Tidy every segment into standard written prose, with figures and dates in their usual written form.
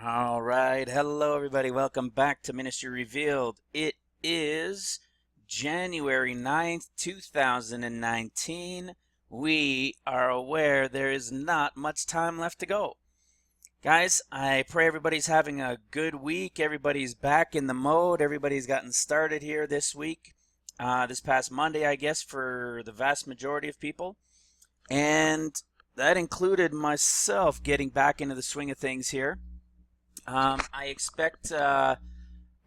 All right. Hello, everybody. Welcome back to Ministry Revealed. It is January 9th, 2019. We are aware there is not much time left to go. Guys, I pray everybody's having a good week. Everybody's back in the mode. Everybody's gotten started here this week. This past Monday, I guess, for the vast majority of people. And that included myself getting back into the swing of things here. I expect I'll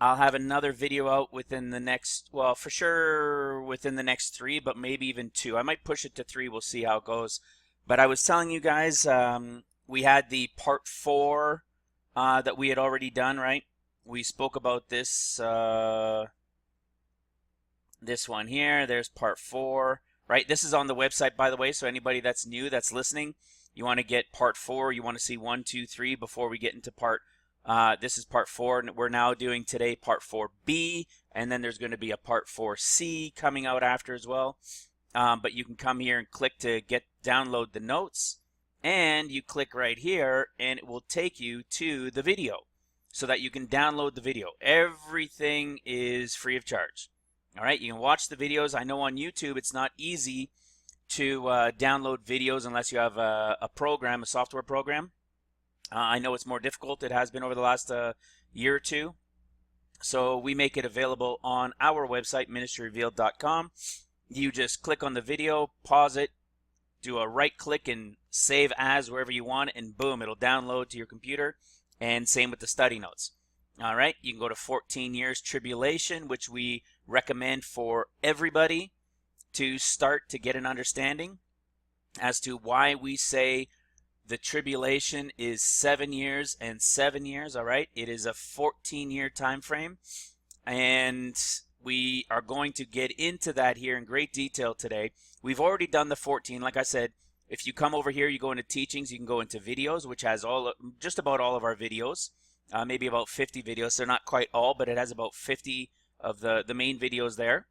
have another video out within the next, well, for sure within the next 3, but maybe even 2. I might push it to 3. We'll see how it goes. But I was telling you guys, we had the part 4 that we had already done, right? We spoke about this this one here. There's part 4, right? This is on the website, by the way, so anybody that's new, that's listening, you want to get part 4, you want to see 1, 2, 3 before we get into this is part 4, and we're now doing today part 4B, and then there's going to be a part 4C coming out after as well. But you can come here and click to download the notes, and you click right here, and it will take you to the video so that you can download the video. Everything is free of charge. All right, you can watch the videos. I know on YouTube it's not easy to download videos unless you have a program, a software program. I know it's more difficult. It has been over the last year or two. So we make it available on our website, ministryrevealed.com. You just click on the video, pause it, do a right click and save as wherever you want, and boom, it'll download to your computer. And same with the study notes. All right, you can go to 14 Years Tribulation, which we recommend for everybody to start to get an understanding as to why we say the tribulation is 7 years and 7 years. All right, it is a 14-year time frame, and we are going to get into that here in great detail today. We've already done the 14. Like I said, if you come over here, you go into teachings, you can go into videos, which has just about all of our videos, maybe about 50 videos. They're not quite all, but it has about 50 of the main videos there.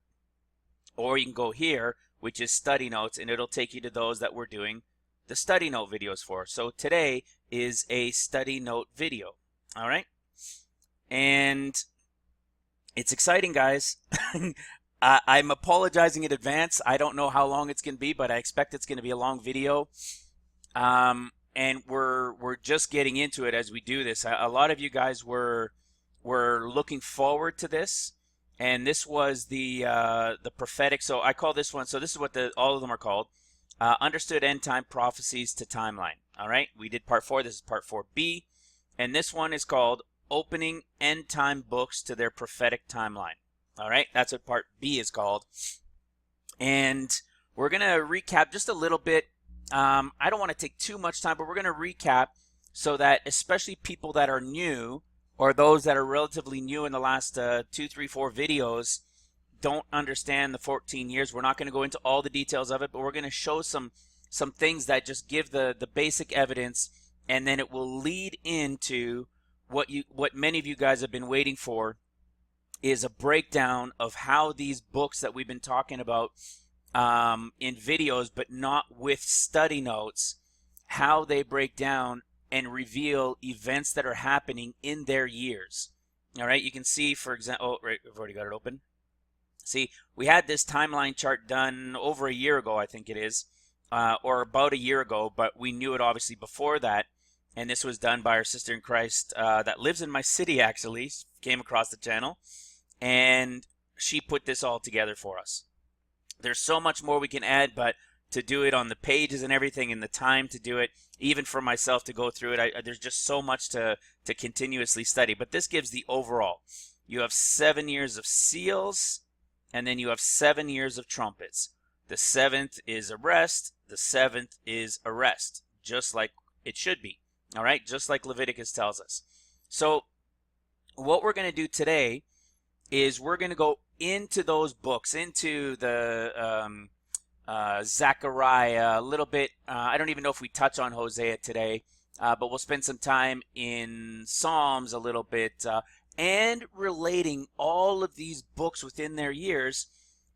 Or you can go here, which is study notes, and it'll take you to those that we're doing the study note videos for. So today is a study note video. All right, and it's exciting, guys. I'm apologizing in advance. I don't know how long it's going to be, but I expect it's going to be a long video. And we're just getting into it as we do this. A lot of you guys were looking forward to this, and this was the prophetic. So I call this one. So this is what all of them are called. Understood End Time Prophecies to Timeline. All right, we did part 4. This is part 4B, and this one is called Opening End Time Books to Their Prophetic Timeline. All right, that's what part B is called, and we're gonna recap just a little bit. I don't want to take too much time, but we're gonna recap so that especially people that are new or those that are relatively new in the last 2, 3, 4 videos don't understand the 14 years. We're not going to go into all the details of it, but we're going to show some things that just give the basic evidence, and then it will lead into what many of you guys have been waiting for, is a breakdown of how these books that we've been talking about in videos, but not with study notes, how they break down and reveal events that are happening in their years. All right, you can see, for example, oh, right, I've already got it open. See, we had this timeline chart done over a year ago, I think it is, or about a year ago, but we knew it obviously before that, and this was done by our sister in Christ that lives in my city, actually, came across the channel, and she put this all together for us. There's so much more we can add, but to do it on the pages and everything, and the time to do it, even for myself to go through it, there's just so much to continuously study, but this gives the overall. You have 7 years of seals, and then you have 7 years of trumpets. The 7th is a rest. The 7th is a rest, just like it should be. All right, just like Leviticus tells us. So what we're going to do today is we're going to go into those books, into the Zechariah, a little bit. I don't even know if we touch on Hosea today, but we'll spend some time in Psalms a little bit, and relating all of these books within their years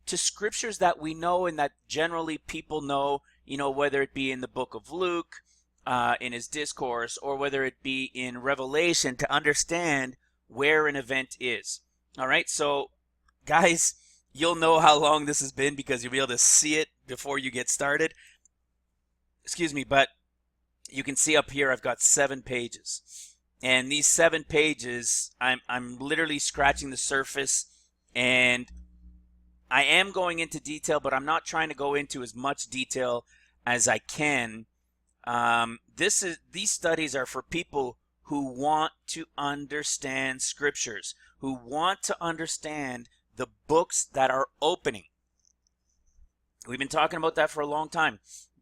to scriptures that we know and that generally people know, whether it be in the book of Luke, in his discourse, or whether it be in Revelation, to understand where an event is. All right, so guys, you'll know how long this has been because you'll be able to see it before you get started. Excuse me, but you can see up here I've got 7 pages. And these 7 pages, I'm literally scratching the surface, and I am going into detail, but I'm not trying to go into as much detail as I can. These studies are for people who want to understand scriptures, who want to understand the books that are opening. We've been talking about that for a long time.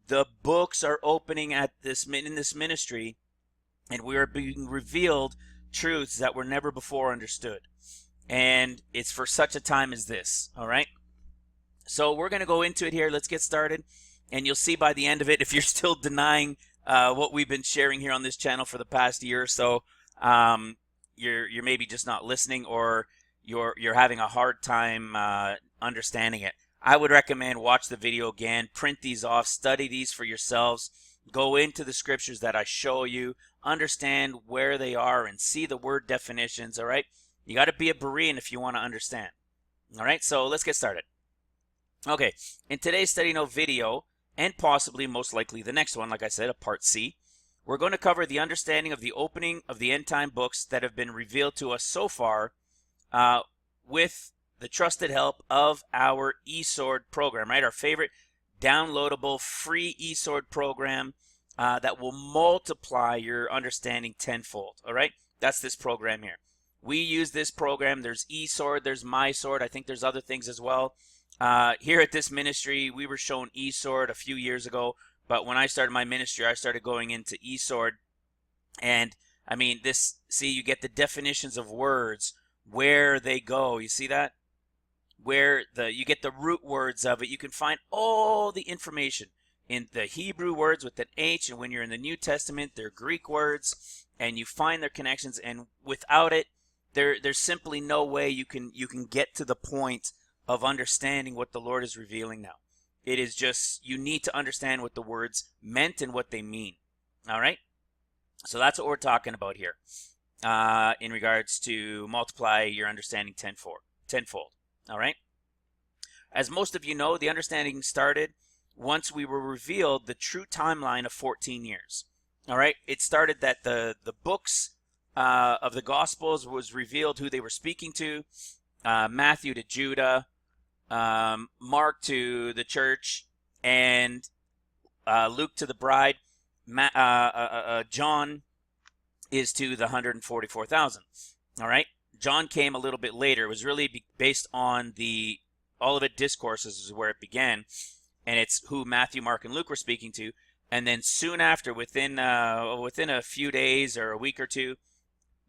The books are opening in this ministry, and we are being revealed truths that were never before understood. And it's for such a time as this, all right? So we're going to go into it here. Let's get started. And you'll see by the end of it, if you're still denying what we've been sharing here on this channel for the past year or so, you're maybe just not listening, or you're having a hard time understanding it. I would recommend watch the video again, print these off, study these for yourselves, go into the scriptures that I show you, understand where they are, and see the word definitions, all right? You got to be a Berean if you want to understand. All right, so let's get started. Okay, in today's study note video, and possibly most likely the next one, like I said, a part C, we're going to cover the understanding of the opening of the end time books that have been revealed to us so far with the trusted help of our eSword program, right? Our favorite downloadable free eSword program that will multiply your understanding tenfold, all right? That's this program here. We use this program. There's eSword, there's MySword. I think there's other things as well. Here at this ministry, we were shown eSword a few years ago, but when I started my ministry, I started going into eSword. And I mean, see, you get the definitions of words, where they go. You see that? You get the root words of it. You can find all the information in the Hebrew words with an H, and when you're in the New Testament, they're Greek words, and you find their connections. And without it, there's simply no way you can get to the point of understanding what the Lord is revealing now. It is just, you need to understand what the words meant and what they mean. All right? So that's what we're talking about here in regards to multiply your understanding tenfold. All right? As most of you know, the understanding started once we were revealed the true timeline of 14 years. All right? It started that the books of the Gospels was revealed who they were speaking to. Matthew to Judah, Mark to the church, and Luke to the bride. John is to the 144,000. All right? John came a little bit later. It was really based on the Olivet Discourses is where it began, and it's who Matthew, Mark, and Luke were speaking to. And then soon after, within a few days or a week or two,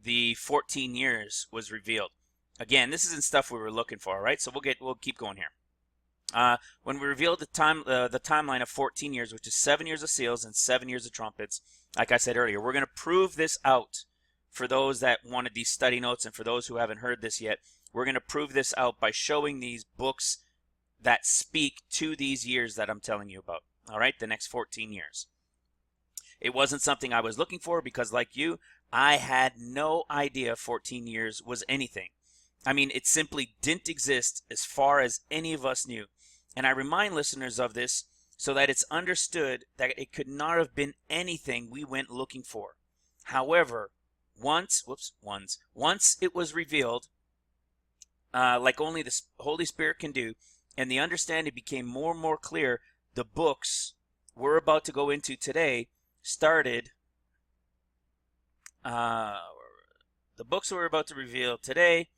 the 14 years was revealed. Again, this isn't stuff we were looking for, all right? So we'll keep going here. When we revealed the timeline of 14 years, which is 7 years of seals and 7 years of trumpets, like I said earlier, we're going to prove this out for those that wanted these study notes, and for those who haven't heard this yet. We're going to prove this out by showing these books that speak to these years that I'm telling you about, all right? The next 14 years. It wasn't something I was looking for because, like you, I had no idea 14 years was anything. I mean, it simply didn't exist as far as any of us knew. And I remind listeners of this so that it's understood that it could not have been anything we went looking for. However, once it was revealed, like only the Holy Spirit can do, and the understanding became more and more clear, the books we're about to go into today started, the books we're about to reveal today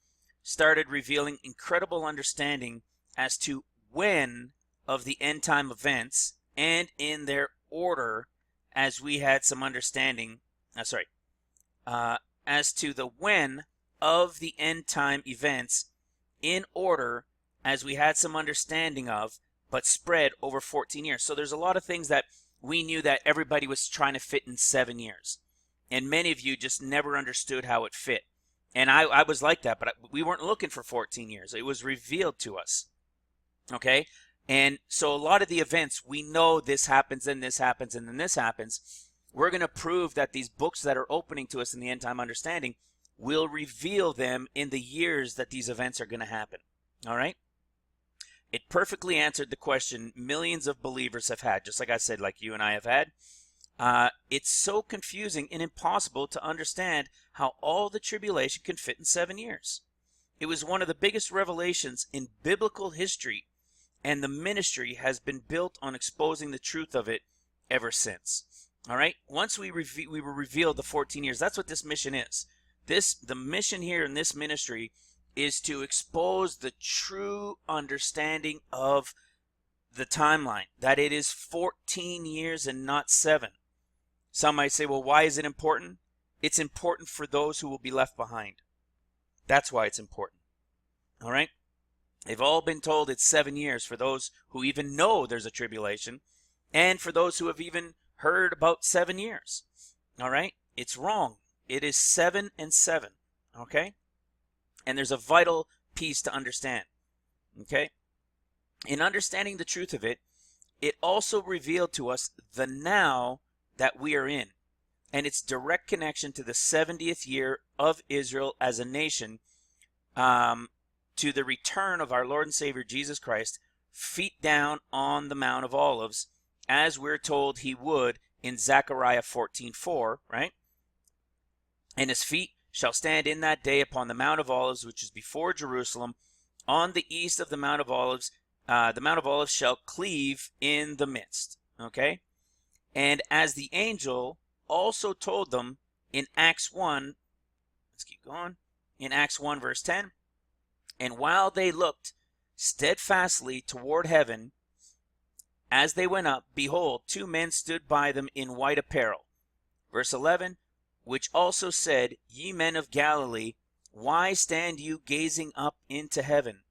started revealing incredible understanding as to when of the end time events, and in their order, as we had some understanding, as to the when of the end time events in order as we had some understanding of, but spread over 14 years. So there's a lot of things that we knew that everybody was trying to fit in 7 years. And many of you just never understood how it fit. And I was like that, but we weren't looking for 14 years. It was revealed to us. Okay? And so a lot of the events, we know this happens, and this happens, and then this happens. We're going to prove that these books that are opening to us in the end time understanding will reveal them in the years that these events are going to happen. All right? It perfectly answered the question millions of believers have had, just like I said, like you and I have had. It's so confusing and impossible to understand how all the tribulation can fit in 7 years. It was one of the biggest revelations in biblical history, and the ministry has been built on exposing the truth of it ever since. All right? Once we were revealed the 14 years, that's what this mission is. The mission here in this ministry is to expose the true understanding of the timeline, that it is 14 years and not 7. Some might say, well, why is it important? It's important for those who will be left behind. That's why it's important. All right? They've all been told it's 7 years for those who even know there's a tribulation, and for those who have even heard about 7 years. All right? It's wrong. It is 7 and 7. Okay? And there's a vital piece to understand. Okay? In understanding the truth of it, it also revealed to us the now that we are in, and its direct connection to the 70th year of Israel as a nation, to the return of our Lord and Savior Jesus Christ, feet down on the Mount of Olives, as we're told he would in Zechariah 14:4, right? And his feet shall stand in that day upon the Mount of Olives, which is before Jerusalem, on the east of the Mount of Olives. The Mount of Olives shall cleave in the midst. Okay? And as the angel also told them in Acts 1, let's keep going, in Acts 1 verse 10, and while they looked steadfastly toward heaven, as they went up, behold, 2 men stood by them in white apparel. Verse 11, which also said, Ye men of Galilee, why stand you gazing up into heaven?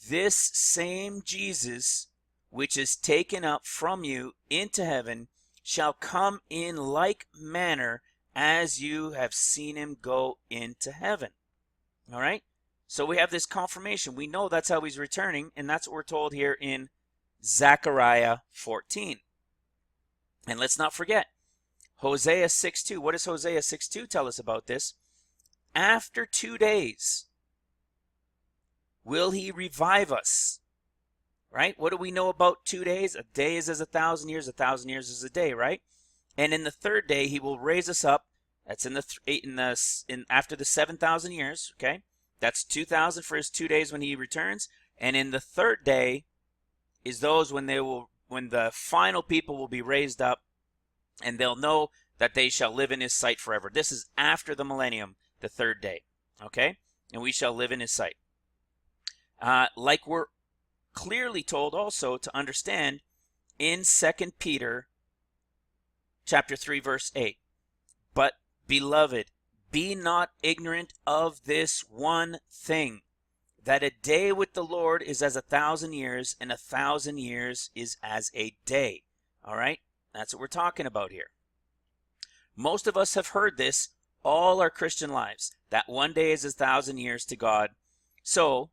This same Jesus, which is taken up from you into heaven, shall come in like manner as you have seen him go into heaven. All right? So we have this confirmation. We know that's how he's returning, and that's what we're told here in Zechariah 14. And let's not forget, Hosea 6:2. What does Hosea 6:2 tell us about this? After 2 days will he revive us. Right? What do we know about 2 days? A day is as 1,000 years. 1,000 years is a day, right? And in the 3rd day, he will raise us up. That's after the 7,000 years. Okay, that's 2,000 for his 2 days when he returns. And in the 3rd day is those when the final people will be raised up, and they'll know that they shall live in his sight forever. This is after the millennium, the 3rd day. Okay, and we shall live in his sight. Like we're clearly told also to understand in 2 Peter chapter 3 verse 8. But beloved, be not ignorant of this one thing, that a day with the Lord is as 1,000 years, and 1,000 years is as a day. All right? That's what we're talking about here. Most of us have heard this all our Christian lives, that one day is 1,000 years to God. So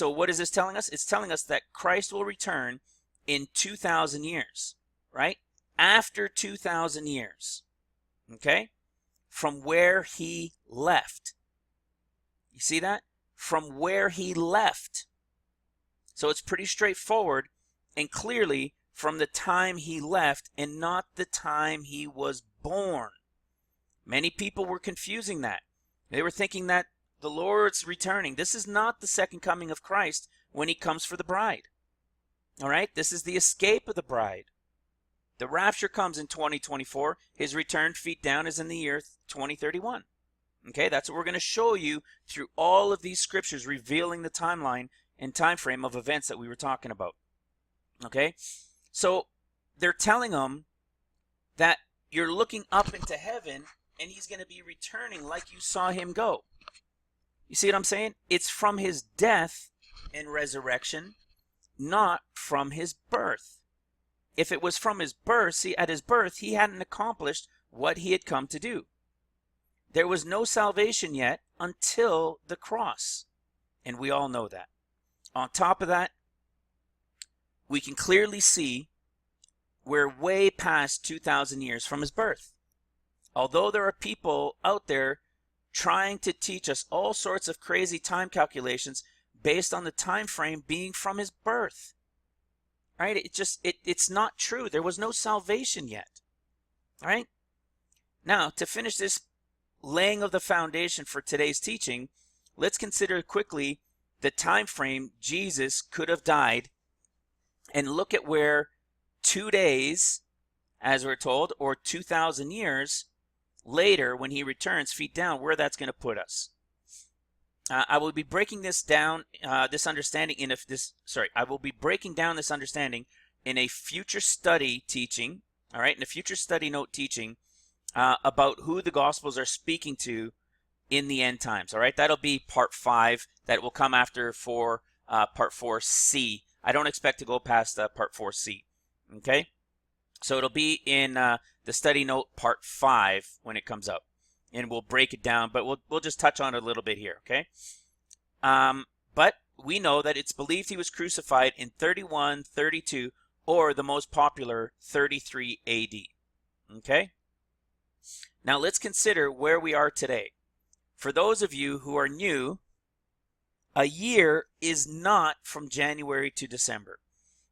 what is this telling us? It's telling us that Christ will return in 2,000 years, right? After 2,000 years, okay? From where he left. You see that? From where he left. So it's pretty straightforward and clearly from the time he left and not the time he was born. Many people were confusing that. They were thinking that the Lord's returning. This is not the second coming of Christ when he comes for the bride. All right? This is the escape of the bride. The rapture comes in 2024. His return feet down is in the year 2031. Okay? That's what we're going to show you through all of these scriptures revealing the timeline and time frame of events that we were talking about. Okay? So they're telling them that you're looking up into heaven and he's going to be returning like you saw him go. You see what I'm saying? It's from his death and resurrection, not from his birth. If it was from his birth, see, at his birth, he hadn't accomplished what he had come to do. There was no salvation yet until the cross, and we all know that. On top of that, we can clearly see we're way past 2,000 years from his birth. Although there are people out there trying to teach us all sorts of crazy time calculations based on the time frame being from his birth. Right? It's not true. There was no salvation yet. All right? Now, to finish this laying of the foundation for today's teaching, let's consider quickly the time frame Jesus could have died and look at where 2 days, as we're told, or 2,000 years later when he returns, feet down, where that's going to put us. I will be breaking this down, this understanding I will be breaking down this understanding in a future study teaching, all right, in a future study note teaching about who the Gospels are speaking to in the end times, all right? That'll be part 5 that will come after for part 4C. I don't expect to go past part 4C, okay? So it'll be in the study note part 5 when it comes up. And we'll break it down, but we'll just touch on it a little bit here, okay? But we know that it's believed he was crucified in 31, 32, or the most popular 33 AD, okay? Now let's consider where we are today. For those of you who are new, a year is not from January to December.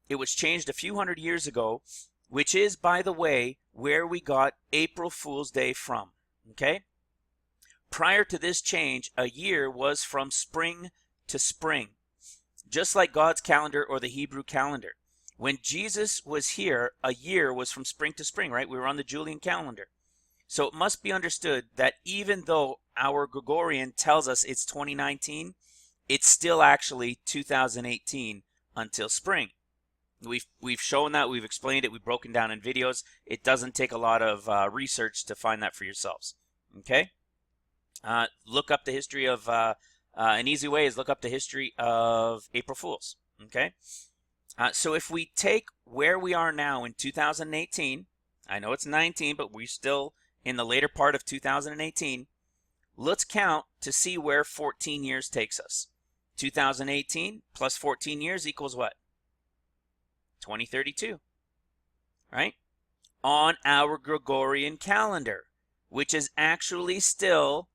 It was changed a few hundred years ago, which is, by the way, where we got April Fool's Day from. Okay? Prior to this change, a year was from spring to spring, just like God's calendar or the Hebrew calendar. When Jesus was here, a year was from spring to spring, right? We were on the Julian calendar. So it must be understood that even though our Gregorian tells us it's 2019, it's still actually 2018 until spring. We've shown that, we've explained it, we've broken down in videos. It doesn't take a lot of research to find that for yourselves. Okay? Look up the history of, an easy way is look up the history of April Fools. Okay? So if we take where we are now in 2018, I know it's 19, but we're still in the later part of 2018. Let's count to see where 14 years takes us. 2018 plus 14 years equals what? 2032, right? On our Gregorian calendar, which is actually still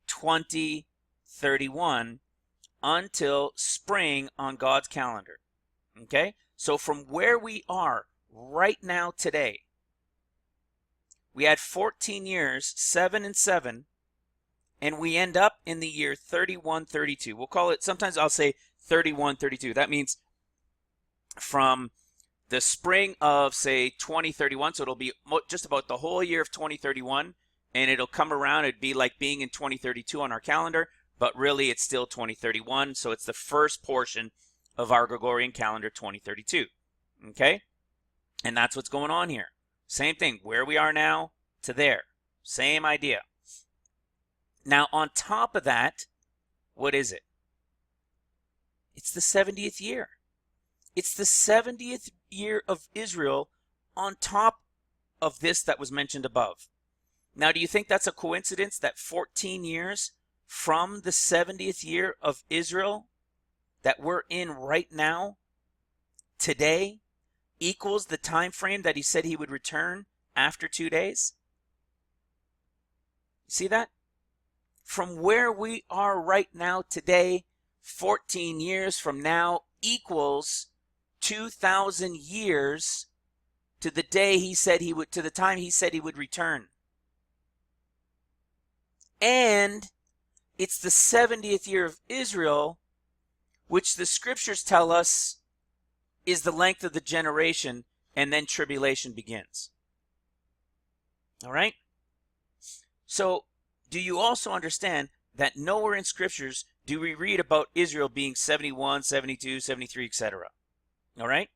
2031 until spring on God's calendar. Okay? So from where we are right now today, we had 14 years, 7 and 7, and we end up in the year 3132. We'll call it, sometimes I'll say 3132. That means from the spring of, say, 2031, so it'll be just about the whole year of 2031, and it'll come around, it'd be like being in 2032 on our calendar, but really it's still 2031, so it's the first portion of our Gregorian calendar, 2032, okay? And that's what's going on here. Same thing, where we are now to there, same idea. Now, on top of that, what is it? It's the 70th year. It's the 70th year of Israel on top of this that was mentioned above. Now, do you think that's a coincidence that 14 years from the 70th year of Israel that we're in right now, today, equals the time frame that he said he would return after 2 days? See that? From where we are right now today, 14 years from now equals 2,000 years to the day he said he would, to the time he said he would return. And it's the 70th year of Israel, which the scriptures tell us is the length of the generation, and then tribulation begins. All right? So, do you also understand that nowhere in scriptures do we read about Israel being 71, 72, 73, etc.? All right?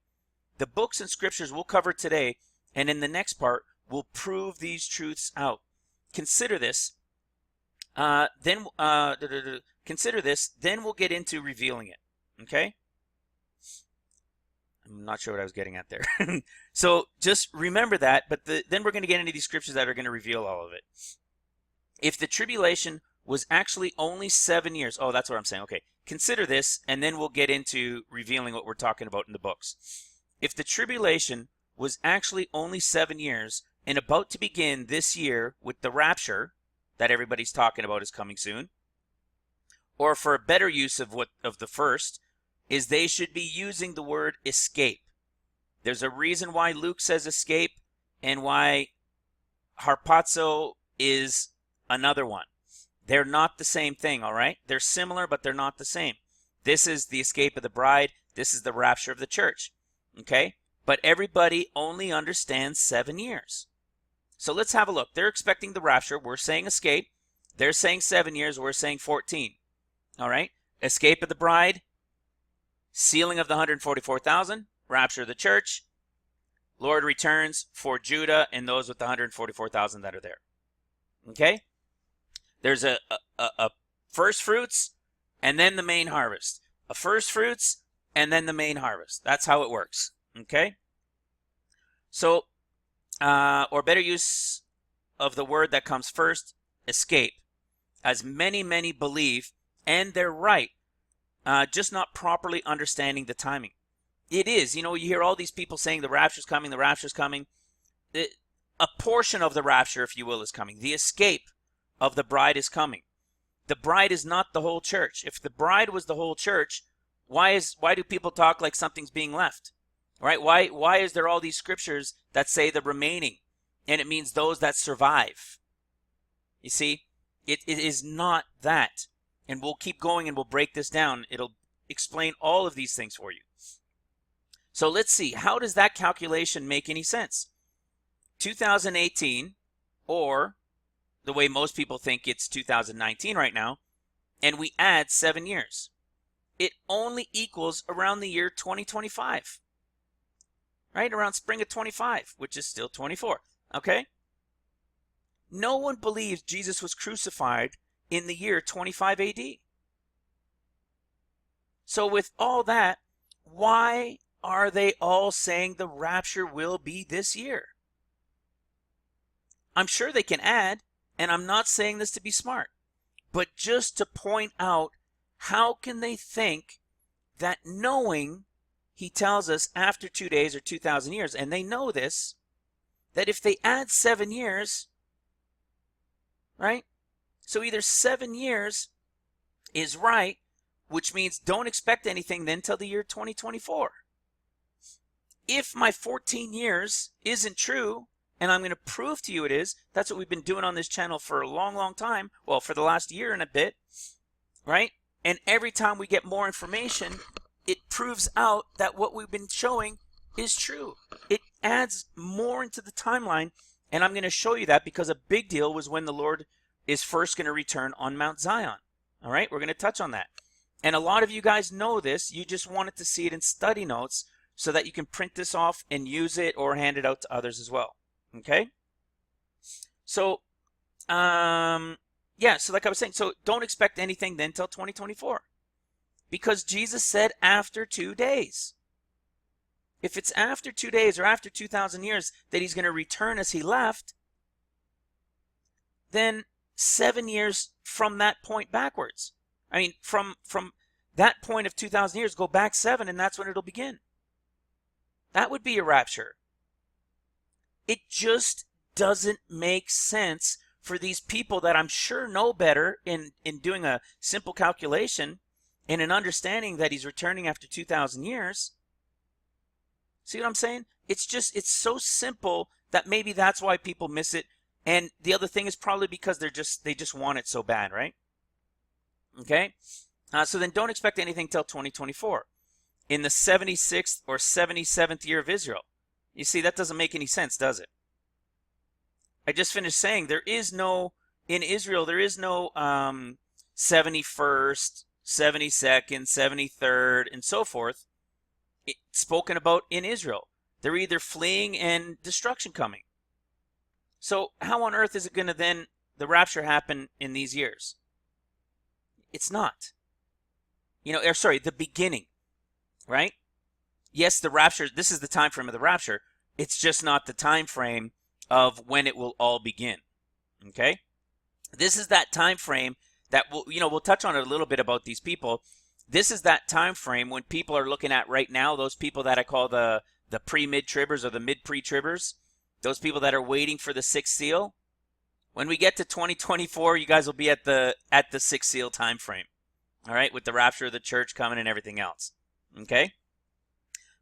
The books and scriptures we'll cover today, and in the next part, will prove these truths out. Consider this. Consider this, then we'll get into revealing it. Okay? I'm not sure what I was getting at there. So just remember that, but then we're going to get into these scriptures that are going to reveal all of it. If the tribulation was actually only 7 years, oh, that's what I'm saying. Okay, consider this, and then we'll get into revealing what we're talking about in the books. If the tribulation was actually only 7 years and about to begin this year with the rapture that everybody's talking about is coming soon. Or for a better use of the first, is they should be using the word escape. There's a reason why Luke says escape and why harpazo is another one. They're not the same thing, all right? They're similar, but they're not the same. This is the escape of the bride. This is the rapture of the church, okay? But everybody only understands 7 years. So let's have a look. They're expecting the rapture. We're saying escape. They're saying 7 years. We're saying 14, all right? Escape of the bride, sealing of the 144,000, rapture of the church, Lord returns for Judah and those with the 144,000 that are there. Okay? There's a first fruits and then the main harvest. A first fruits and then the main harvest. That's how it works. Okay? So, or better use of the word that comes first, escape. As many believe, and they're right, just not properly understanding the timing. It is. You hear all these people saying the rapture's coming, the rapture's coming. A portion of the rapture, if you will, is coming. The escape of the bride is coming. The bride is not the whole church. If the bride was the whole church, why do people talk like something's being left? Right? Why is there all these scriptures that say the remaining? And it means those that survive. You see, it is not that. And we'll keep going and we'll break this down. It'll explain all of these things for you. So let's see, how does that calculation make any sense? 2018, or the way most people think it's 2019 right now, and we add 7 years. It only equals around the year 2025. Right? Around spring of 25, which is still 24. Okay? No one believes Jesus was crucified in the year 25 AD. So with all that, why are they all saying the rapture will be this year? I'm sure they can add, and I'm not saying this to be smart, but just to point out how can they think that knowing he tells us after 2 days or 2,000 years, and they know this, that if they add 7 years, right? So either 7 years is right, which means don't expect anything then till the year 2024. If my 14 years isn't true, and I'm going to prove to you it is, that's what we've been doing on this channel for a long time, well, for the last year and a bit, right? And every time we get more information, it proves out that what we've been showing is true. It adds more into the timeline, and I'm going to show you that because a big deal was when the Lord is first going to return on Mount Zion. All right, we're going to touch on that. And a lot of you guys know this. You just wanted to see it in study notes so that you can print this off and use it or hand it out to others as well. Okay? So, yeah, so like I was saying, so don't expect anything then till 2024. Because Jesus said after 2 days. If it's after 2 days or after 2,000 years that he's going to return as he left, then 7 years from that point backwards. I mean, from that point of 2,000 years, go back 7, and that's when it'll begin. That would be a rapture. It just doesn't make sense for these people that I'm sure know better in doing a simple calculation and an understanding that he's returning after 2,000 years. See what I'm saying? It's so simple that maybe that's why people miss it. And the other thing is probably because they just want it so bad, right? Okay? So then don't expect anything till 2024. In the 76th or 77th year of Israel. You see, that doesn't make any sense, does it? I just finished saying in Israel, there is no 71st, 72nd, 73rd, and so forth. It's spoken about in Israel. They're either fleeing and destruction coming. So how on earth is it going to then, the rapture happen in these years? It's not. The beginning, right? Yes, the rapture, this is the time frame of the rapture. It's just not the time frame of when it will all begin. Okay? This is that time frame that we'll touch on it a little bit about these people. This is that time frame when people are looking at right now, those people that I call the the pre-mid-tribbers or the mid-pre-tribbers, those people that are waiting for the sixth seal. When we get to 2024, you guys will be at the sixth seal time frame. All right, with the rapture of the church coming and everything else. Okay?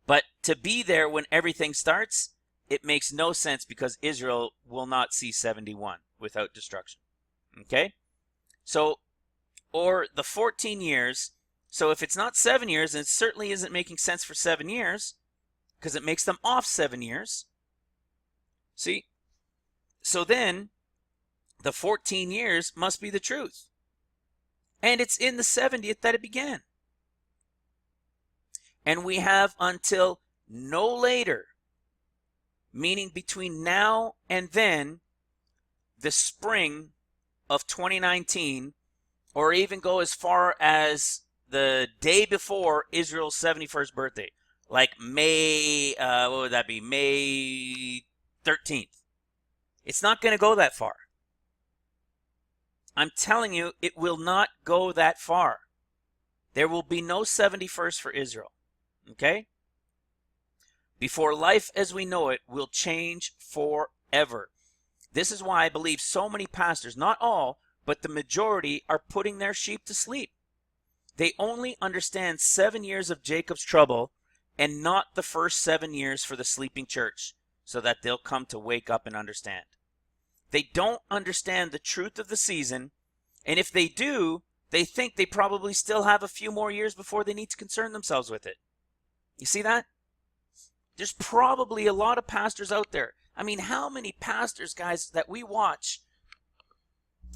But to be there when everything starts, it makes no sense because Israel will not see 71 without destruction. Okay? So, or the 14 years. So if it's not 7 years, then it certainly isn't making sense for 7 years because it makes them off 7 years. See? So then the 14 years must be the truth. And it's in the 70th that it began. And we have until no later, meaning between now and then, the spring of 2019, or even go as far as the day before Israel's 71st birthday, like May, what would that be? May 13th. It's not going to go that far. I'm telling you, it will not go that far. There will be no 71st for Israel. Okay? Before life as we know it will change forever. This is why I believe so many pastors, not all, but the majority, are putting their sheep to sleep. They only understand 7 years of Jacob's trouble and not the first 7 years for the sleeping church, so that they'll come to wake up and understand. They don't understand the truth of the season, and if they do, they think they probably still have a few more years before they need to concern themselves with it. You see that? There's probably a lot of pastors out there. I mean, how many pastors, guys, that we watch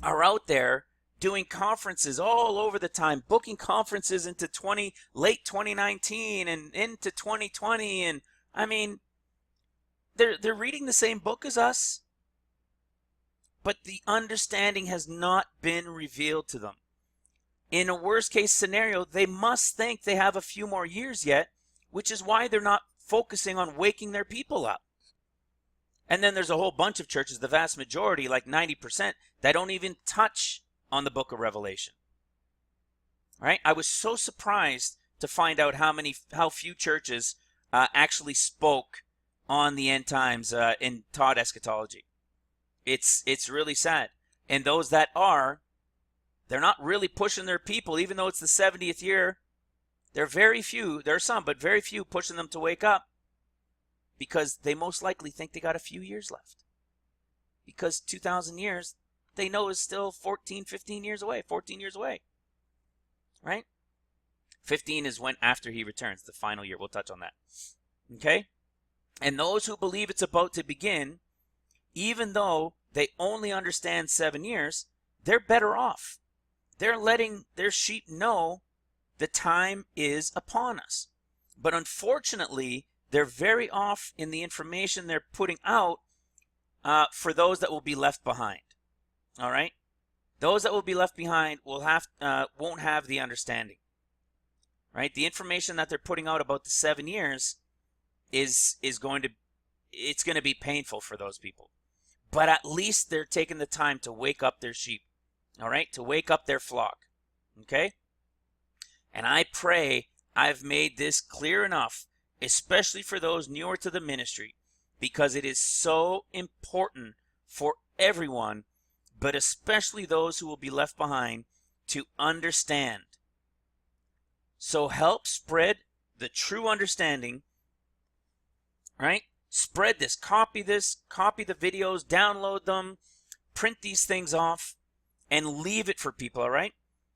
are out there doing conferences all over the time, booking conferences into late 2019 and into 2020, and I mean, they're reading the same book as us, but the understanding has not been revealed to them. In a worst case scenario, they must think they have a few more years yet, which is why they're not focusing on waking their people up. And then there's a whole bunch of churches, the vast majority, like 90%, that don't even touch on the book of Revelation. Right? I was so surprised to find out how few churches actually spoke on the end times and taught eschatology. It's really sad. And those that are, they're not really pushing their people, even though it's the 70th year. There are very few, there are some, but very few pushing them to wake up because they most likely think they got a few years left. Because 2,000 years, they know is still 14 years away. Right? 15 is when after he returns, the final year. We'll touch on that. Okay? And those who believe it's about to begin, even though they only understand 7 years, they're better off. They're letting their sheep know the time is upon us. But unfortunately, they're very off in the information they're putting out for those that will be left behind. All right? Those that will be left behind won't have the understanding. Right? The information that they're putting out about the 7 years is going to be painful for those people. But at least they're taking the time to wake up their sheep. All right? To wake up their flock. Okay? And I pray I've made this clear enough, especially for those newer to the ministry, because it is so important for everyone, but especially those who will be left behind, to understand. So help spread the true understanding, right? Spread this, copy the videos, download them, print these things off, and leave it for people, all right?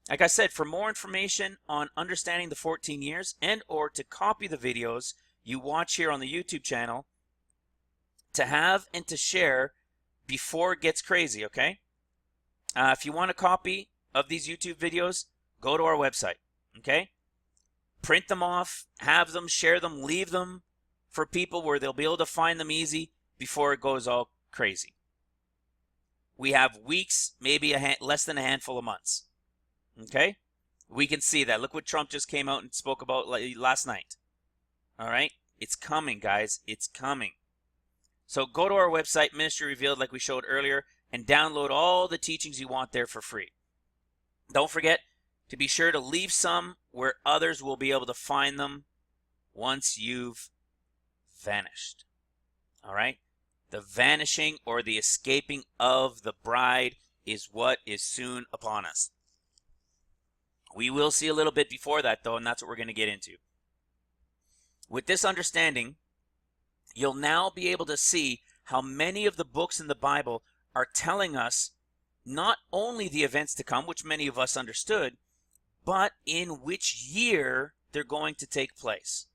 Like I said, for more information on understanding the 14 years and or to copy the videos you watch here on the YouTube channel, to have and to share before it gets crazy, okay? If you want a copy of these YouTube videos, go to our website, okay? Print them off, have them, share them, leave them for people where they'll be able to find them easy before it goes all crazy. We have weeks, maybe less than a handful of months. Okay? We can see that. Look what Trump just came out and spoke about last night. All right? It's coming, guys. It's coming. So go to our website, Ministry Revealed, like we showed earlier, and download all the teachings you want there for free. Don't forget to be sure to leave some where others will be able to find them once you've vanished. All right? The vanishing or the escaping of the bride is what is soon upon us. We will see a little bit before that, though, and that's what we're going to get into. With this understanding, you'll now be able to see how many of the books in the Bible are telling us not only the events to come, which many of us understood, but in which year they're going to take place.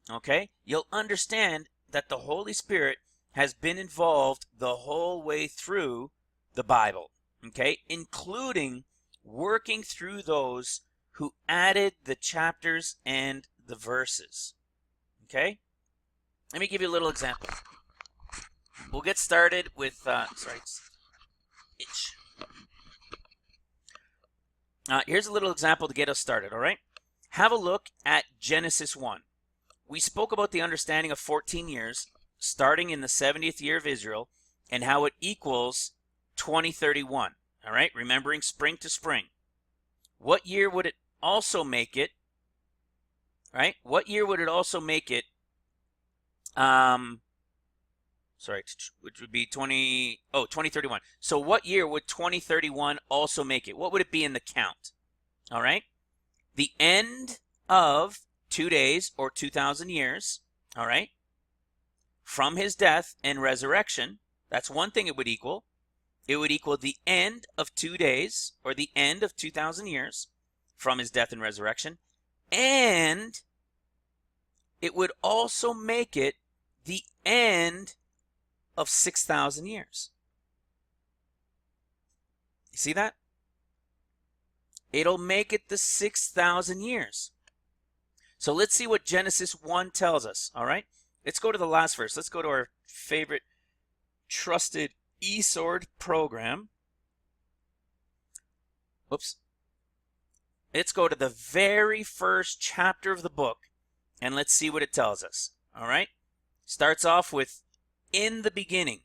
Okay? You'll understand that the Holy Spirit has been involved the whole way through the Bible, okay? Including working through those who added the chapters and the verses, okay? Let me give you a little example. We'll get started with, here's a little example to get us started, all right? Have a look at Genesis 1. We spoke about the understanding of 14 years, starting in the 70th year of Israel, and how it equals 2031, all right? Remembering spring to spring. What year would it also make it, right? What year would it also make it, which would be 2031. So what year would 2031 also make it? What would it be in the count? All right? The end of 2 days or 2,000 years, all right? From his death and resurrection, that's one thing it would equal. It would equal the end of 2 days or the end of 2,000 years from his death and resurrection. And it would also make it the end of 6,000 years. You see that? It'll make it the 6,000 years. So let's see what Genesis 1 tells us, all right? Let's go to the last verse. Let's go to our favorite trusted eSword program. Whoops. Let's go to the very first chapter of the book, and let's see what it tells us, all right? Starts off with in the beginning,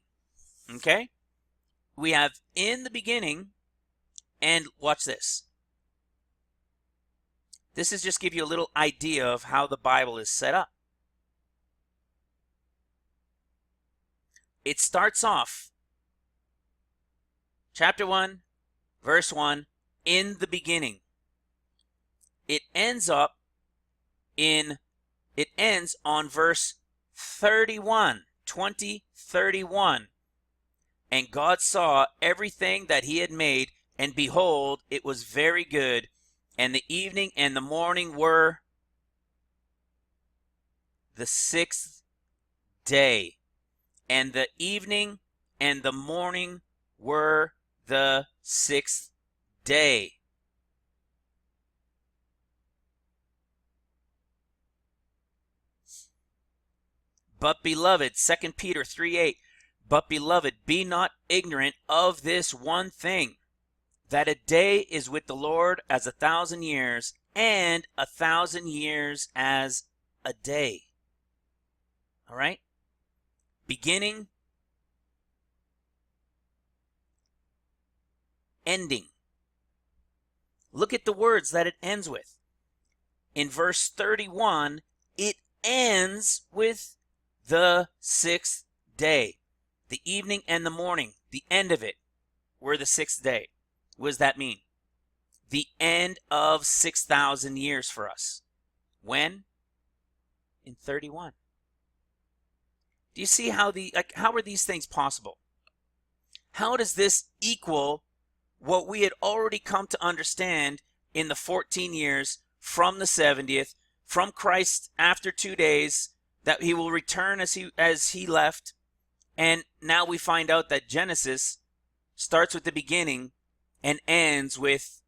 okay? We have in the beginning, and watch this. This is just give you a little idea of how the Bible is set up. It starts off, chapter 1, verse 1, in the beginning. It ends on verse 31, 20:31. And God saw everything that he had made, and behold, it was very good. And the evening and the morning were the 6th day. And the evening and the morning were the 6th day. But beloved, 2 Peter 3:8, but beloved, be not ignorant of this one thing, that a day is with the Lord as 1,000 years, and 1,000 years as a day. All right? Beginning, ending. Look at the words that it ends with. In verse 31, it ends with the 6th day. The evening and the morning, the end of it, were the 6th day. What does that mean? The end of 6,000 years for us. When? In 31. Do you see how how are these things possible? How does this equal what we had already come to understand in the 14 years from the 70th, from Christ after 2 days, that he will return as he left, and now we find out that Genesis starts with the beginning and ends with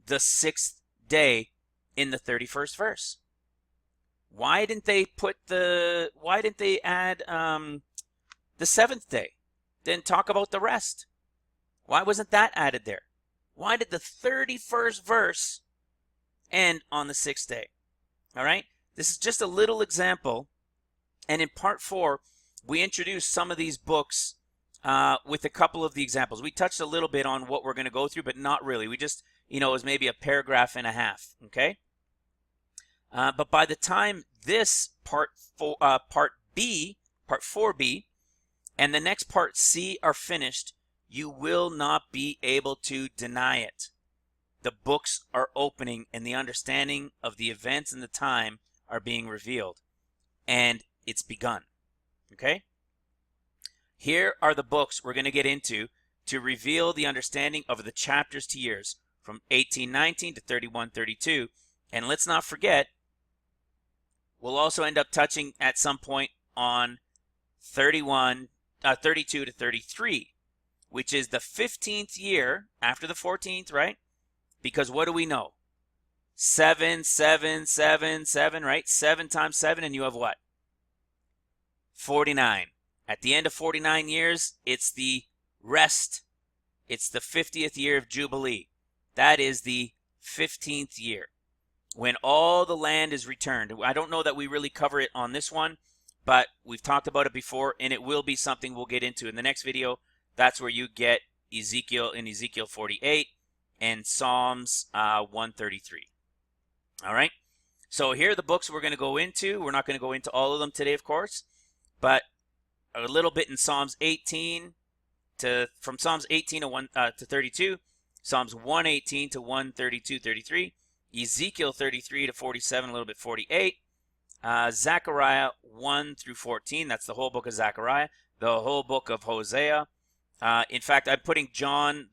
the 6th day in the 31st verse. Why didn't they add the 7th day? Then talk about the rest. Why wasn't that added there? Why did the 31st verse end on the 6th day? All right? This is just a little example. And in part 4, we introduced some of these books with a couple of the examples. We touched a little bit on what we're going to go through, but not really. We just, it was maybe a paragraph and a half, okay? But by the time this part B, part 4B, and the next part C are finished, you will not be able to deny it. The books are opening and the understanding of the events and the time are being revealed. And it's begun. Okay? Here are the books we're going to get into to reveal the understanding of the chapters to years from 1819 to 3132. And let's not forget, we'll also end up touching at some point on 32 to 33, which is the 15th year after the 14th, right? Because what do we know? 7, 7, 7, 7, right? 7 times 7, and you have what? 49. At the end of 49 years, it's the rest. It's the 50th year of Jubilee. That is the 15th year, when all the land is returned. I don't know that we really cover it on this one, but we've talked about it before, and it will be something we'll get into in the next video. That's where you get Ezekiel in Ezekiel 48 and Psalms 133. All right? So here are the books we're going to go into. We're not going to go into all of them today, of course, but a little bit in Psalms 18 from Psalms 18 to 32, Psalms 118 to 132, 33, Ezekiel 33 to 47, a little bit 48, Zechariah 1 through 14, that's the whole book of Zechariah, the whole book of Hosea. In fact, I'm putting John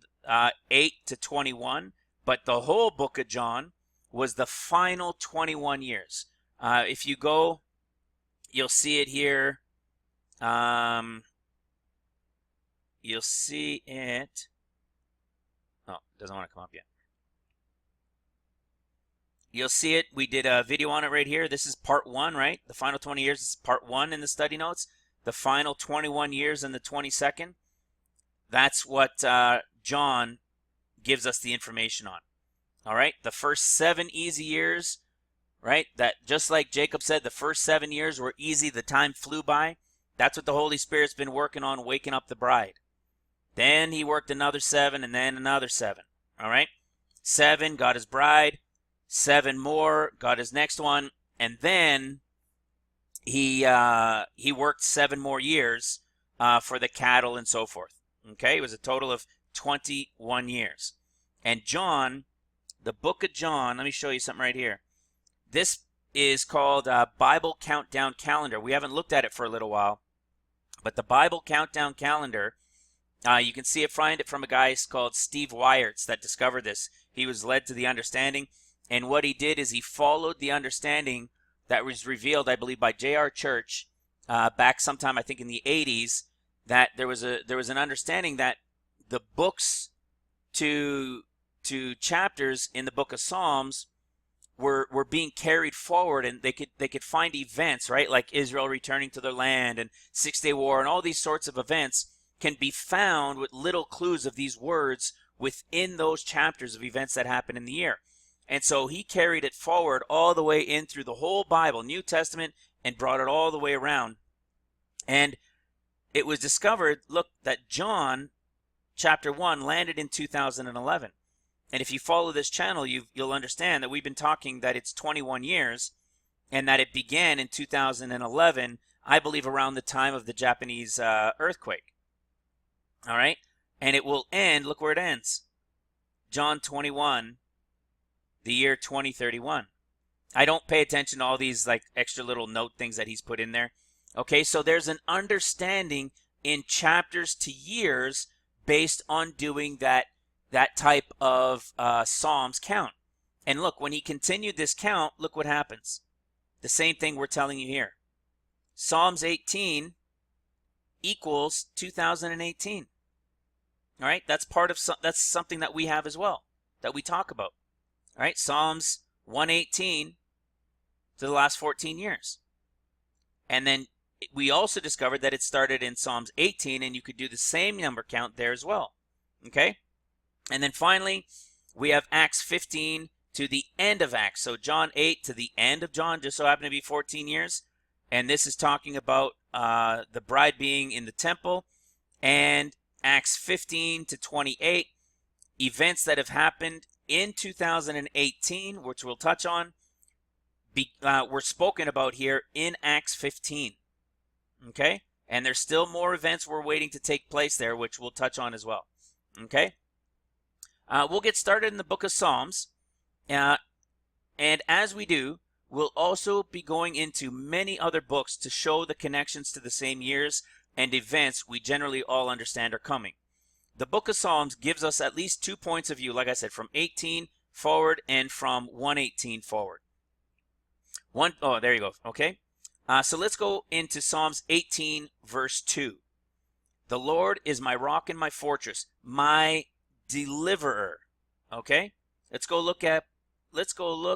8 to 21, but the whole book of John was the final 21 years. If you go, you'll see it here. You'll see it. Oh, it doesn't want to come up yet. You'll see it. We did a video on it right here. This is part 1, right? The final 20 years is part 1 in the study notes. The final 21 years in the 22nd. That's what John gives us the information on. All right? The first 7 easy years, right? That just like Jacob said, the first 7 years were easy. The time flew by. That's what the Holy Spirit's been working on, waking up the bride. Then he worked another 7 and then another 7. All right? 7, got his bride. 7 more, got his next one. And then he worked 7 more years for the cattle and so forth. Okay? It was a total of 21 years. And John, the book of John, let me show you something right here. This is called Bible Countdown Calendar. We haven't looked at it for a little while. But the Bible Countdown Calendar, you can find it from a guy called Steve Wyertz that discovered this. He was led to the understanding. And what he did is he followed the understanding that was revealed, I believe, by J.R. Church back sometime, I think, in the 80s, that there was an understanding that the books to chapters in the book of Psalms were being carried forward, and they could find events, right, like Israel returning to their land and 6-Day War and all these sorts of events can be found with little clues of these words within those chapters of events that happen in the year. And so he carried it forward all the way in through the whole Bible, New Testament, and brought it all the way around. And it was discovered, look, that John chapter 1 landed in 2011. And if you follow this channel, you'll understand that we've been talking that it's 21 years and that it began in 2011, I believe around the time of the Japanese earthquake. All right? And it will end, look where it ends. John 21, the year 2031. I don't pay attention to all these like extra little note things that he's put in there. Okay, so there's an understanding in chapters to years based on doing that type of Psalms count. And look, when he continued this count, look what happens. The same thing we're telling you here. Psalms 18 equals 2018. All right, that's that's something that we have as well, that we talk about. All right, Psalms 118 to the last 14 years. And then we also discovered that it started in Psalms 18, and you could do the same number count there as well. Okay? And then finally, we have Acts 15 to the end of Acts. So John 8 to the end of John just so happened to be 14 years. And this is talking about the bride being in the temple. And Acts 15 to 28, events that have happened in 2018, which we'll touch on, were spoken about here in Acts 15. Okay? And there's still more events we're waiting to take place there, which we'll touch on as well. Okay? We'll get started in the book of Psalms. And as we do, we'll also be going into many other books to show the connections to the same years and events we generally all understand are coming. The book of Psalms gives us at least 2 points of view, like I said, from 18 forward and from 118 forward. Oh, there you go. Okay. So let's go into Psalms 18, verse 2. The Lord is my rock and my fortress, my deliverer. Okay. Let's go look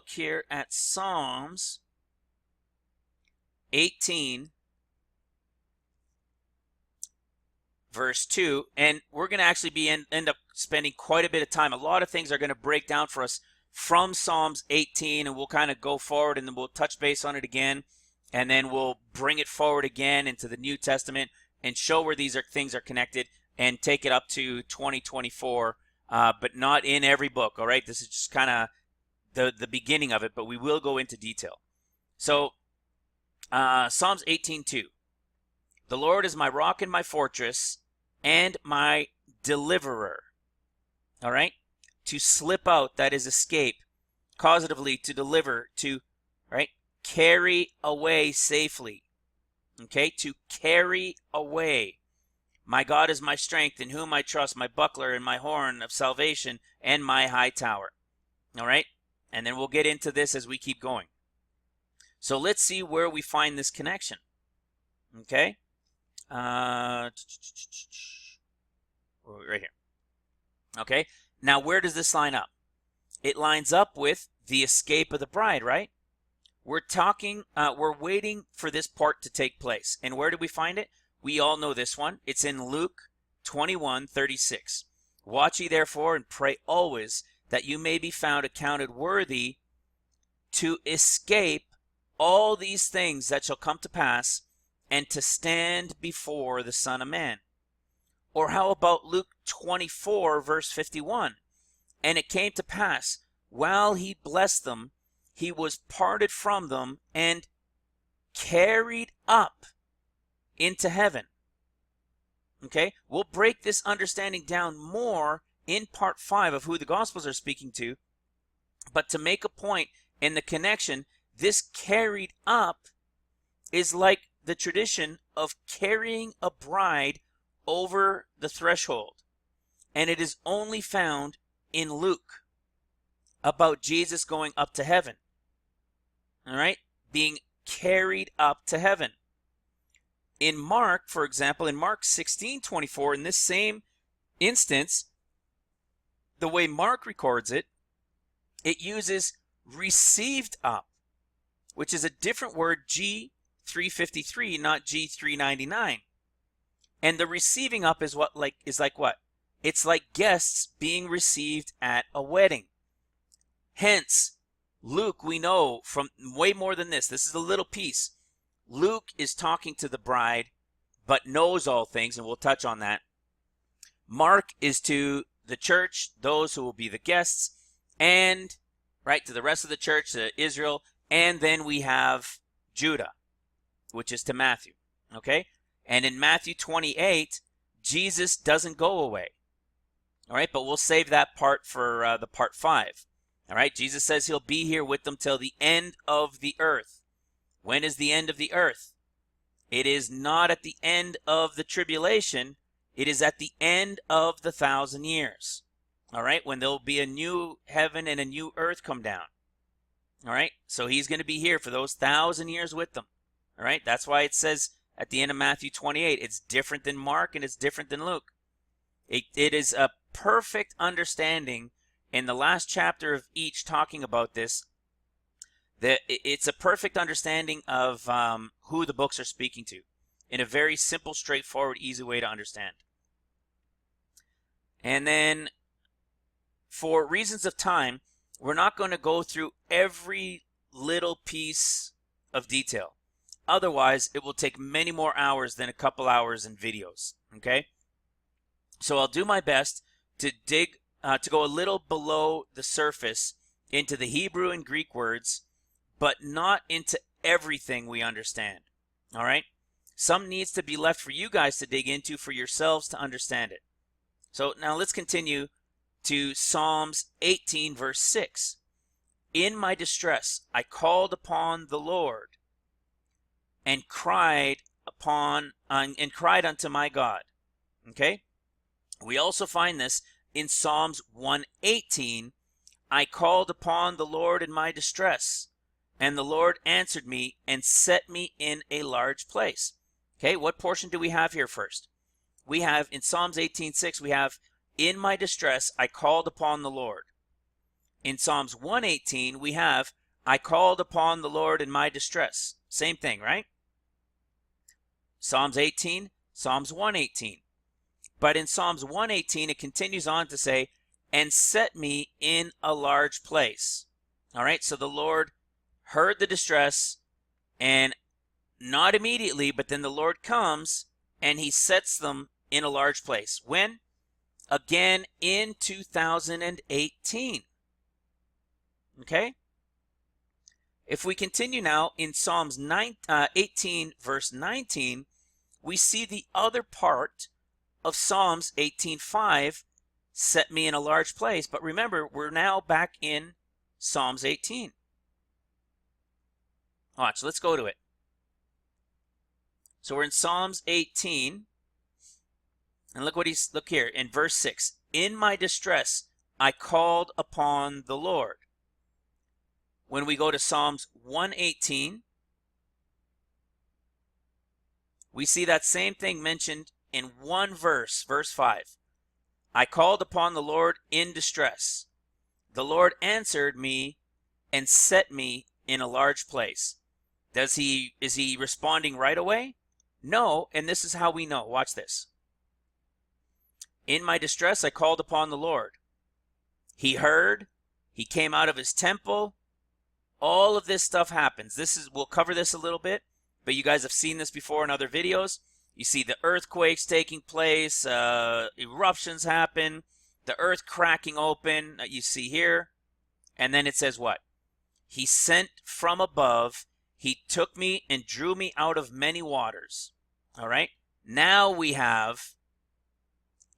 here at Psalms 18, verse 2, and we're going to actually end up spending quite a bit of time. A lot of things are going to break down for us from Psalms 18, and we'll kind of go forward, and then we'll touch base on it again, and then we'll bring it forward again into the New Testament and show where things are connected and take it up to 2024, but not in every book, all right? This is just kind of the beginning of it, but we will go into detail. So, Psalms 18:2. The Lord is my rock and my fortress and my deliverer. All right? To slip out, that is escape. Causatively, to deliver, to, right? Carry away safely. Okay? To carry away. My God is my strength, in whom I trust, my buckler and my horn of salvation and my high tower. All right? And then we'll get into this as we keep going. So let's see where we find this connection. Okay? Right here. Okay? Now, where does this line up? It lines up with the escape of the bride, right? We're waiting for this part to take place. And where do we find it? We all know this one. It's in Luke 21:36. Watch ye therefore and pray always that you may be found accounted worthy to escape all these things that shall come to pass and to stand before the Son of Man. Or how about Luke 24, verse 51? And it came to pass, while he blessed them, he was parted from them and carried up into heaven. Okay? We'll break this understanding down more in part 5 of who the Gospels are speaking to. But to make a point in the connection, this carried up is like the tradition of carrying a bride over the threshold. And it is only found in Luke about Jesus going up to heaven. All right? Being carried up to heaven. In Mark, for example, in Mark 16:24, in this same instance, the way Mark records it, it uses received up, which is a different word, G353, not G399. And the receiving up is like what? It's like guests being received at a wedding. Hence, Luke, we know from way more than this. This is a little piece. Luke is talking to the bride, but knows all things, and we'll touch on that. Mark is to the church, those who will be the guests, and right to the rest of the church, to Israel, and then we have Judah, which is to Matthew. Okay? And in Matthew 28, Jesus doesn't go away. All right, but we'll save that part for the part 5. All right, Jesus says he'll be here with them till the end of the earth. When is the end of the earth? It is not at the end of the tribulation. It is at the end of the 1,000 years. All right, when there'll be a new heaven and a new earth come down. All right, so he's going to be here for those 1,000 years with them. All right, that's why it says at the end of Matthew 28, it's different than Mark and it's different than Luke. It is a perfect understanding in the last chapter of each talking about this. It's a perfect understanding of who the books are speaking to in a very simple, straightforward, easy way to understand. And then, for reasons of time, we're not going to go through every little piece of detail. Otherwise, it will take many more hours than a couple hours in videos. Okay? So I'll do my best to go a little below the surface into the Hebrew and Greek words, but not into everything we understand. All right? Some needs to be left for you guys to dig into for yourselves to understand it. So now let's continue to Psalms 18, verse 6. In my distress, I called upon the Lord and cried unto my God. Okay? We also find this in Psalms 118. I called upon the Lord in my distress, and the Lord answered me and set me in a large place. Okay, what portion do we have here first? We have in Psalms 18:6, we have, in my distress, I called upon the Lord. In Psalms 118, we have, I called upon the Lord in my distress. Same thing, right? Psalms 18, Psalms 118. But in Psalms 118, it continues on to say, and set me in a large place. All right, so the Lord heard the distress, and not immediately, but then the Lord comes and he sets them in a large place. When? Again in 2018. Okay? If we continue now in Psalms 18, verse 19, we see the other part of Psalms 18:5, set me in a large place. But remember, we're now back in Psalms 18. Watch, let's go to it. So we're in Psalms 18, and look here in verse 6. In my distress, I called upon the Lord. When we go to Psalms 118, we see that same thing mentioned in one verse, verse 5. I called upon the Lord in distress. The Lord answered me and set me in a large place. Is he responding right away? No, and this is how we know. Watch this. In my distress, I called upon the Lord. He heard. He came out of his temple. All of this stuff happens. We'll cover this a little bit, but you guys have seen this before in other videos. You see the earthquakes taking place, eruptions happen, the earth cracking open that you see here. And then it says what? He sent from above. He took me and drew me out of many waters. All right. Now we have,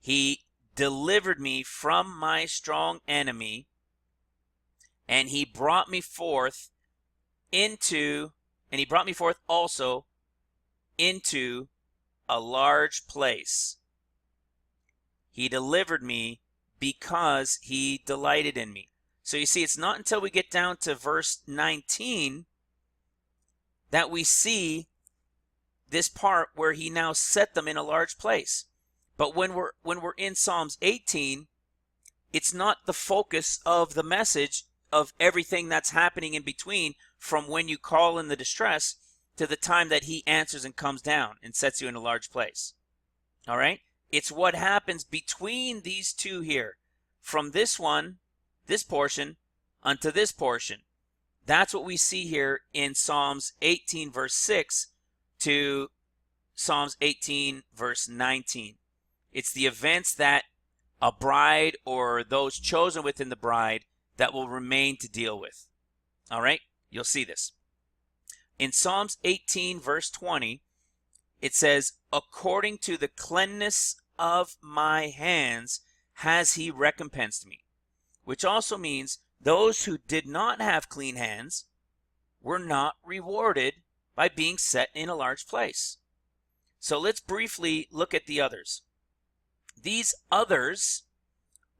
he delivered me from my strong enemy, and he brought me forth also into a large place. He delivered me because he delighted in me. So you see, it's not until we get down to verse 19 that we see this part where he now set them in a large place. But when we're in Psalms 18, it's not the focus of the message of everything that's happening in between from when you call in the distress to the time that he answers and comes down and sets you in a large place. All right? It's what happens between these two here, from this portion, unto this portion. That's what we see here in Psalms 18, verse 6 to Psalms 18, verse 19. It's the events that a bride or those chosen within the bride that will remain to deal with. All right? You'll see this. In Psalms 18, verse 20, it says, according to the cleanness of my hands has he recompensed me. Which also means those who did not have clean hands were not rewarded by being set in a large place. So let's briefly look at the others. These others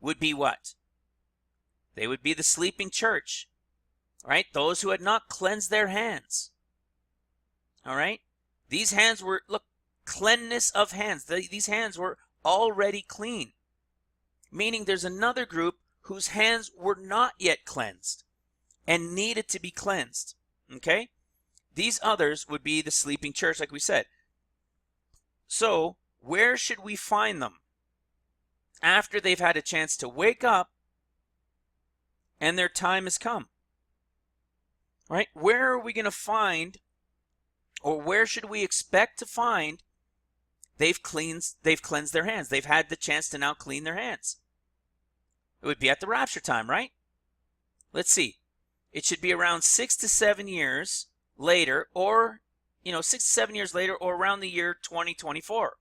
would be what? They would be the sleeping church, right? Those who had not cleansed their hands. All right? These hands were, look, cleanness of hands. These hands were already clean. Meaning there's another group whose hands were not yet cleansed and needed to be cleansed. Okay? These others would be the sleeping church, like we said. So, where should we find them? After they've had a chance to wake up and their time has come. Right? Where are we going to find, or where should we expect to find they've cleansed their hands? They've had the chance to now clean their hands. It would be at the rapture time, right? Let's see. It should be around 6 to 7 years later, or 6 to 7 years later, or around the year 2024.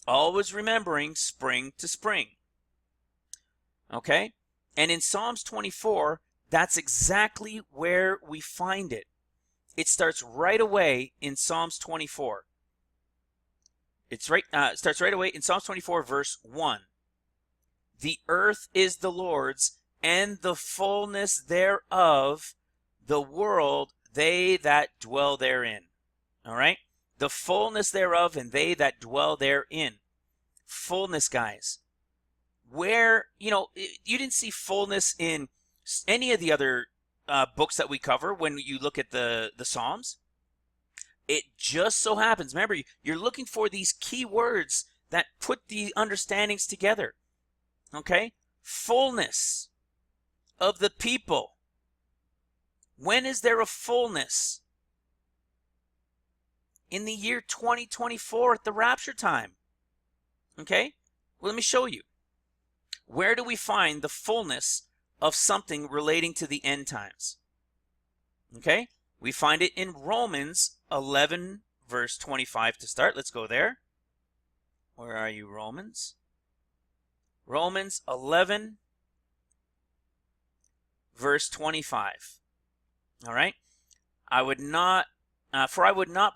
Always remembering spring to spring. Okay? And in Psalms 24, that's exactly where we find it. It starts right away in Psalms 24. It starts right away in Psalms 24, verse 1. The earth is the Lord's, and the fullness thereof, the world, they that dwell therein. All right? The fullness thereof, and they that dwell therein. Fullness, guys. Where, you didn't see fullness in any of the other books that we cover when you look at the Psalms. It just so happens, remember, you're looking for these key words that put the understandings together. Okay? Fullness of the people. When is there a fullness? In the year 2024 at the rapture time. Okay? Well, let me show you. Where do we find the fullness of something relating to the end times? Okay? We find it in Romans 11, verse 25 to start. Let's go there. Where are you, Romans? Romans 11, verse 25. All right? I would not,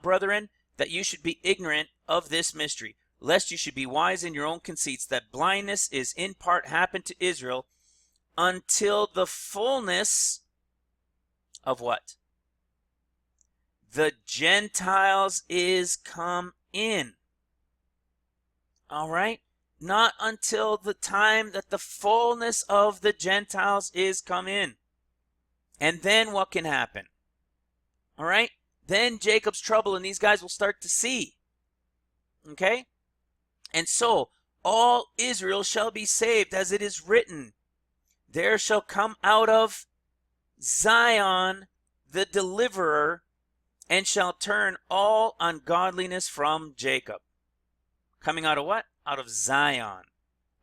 brethren, that you should be ignorant of this mystery, lest you should be wise in your own conceits, that blindness is in part happened to Israel until the fullness of what? The Gentiles is come in. All right? Not until the time that the fullness of the Gentiles is come in. And then what can happen? All right? Then Jacob's trouble and these guys will start to see. Okay? And so, all Israel shall be saved, as it is written, there shall come out of Zion the deliverer, and shall turn all ungodliness from Jacob. Coming out of what? Out of Zion.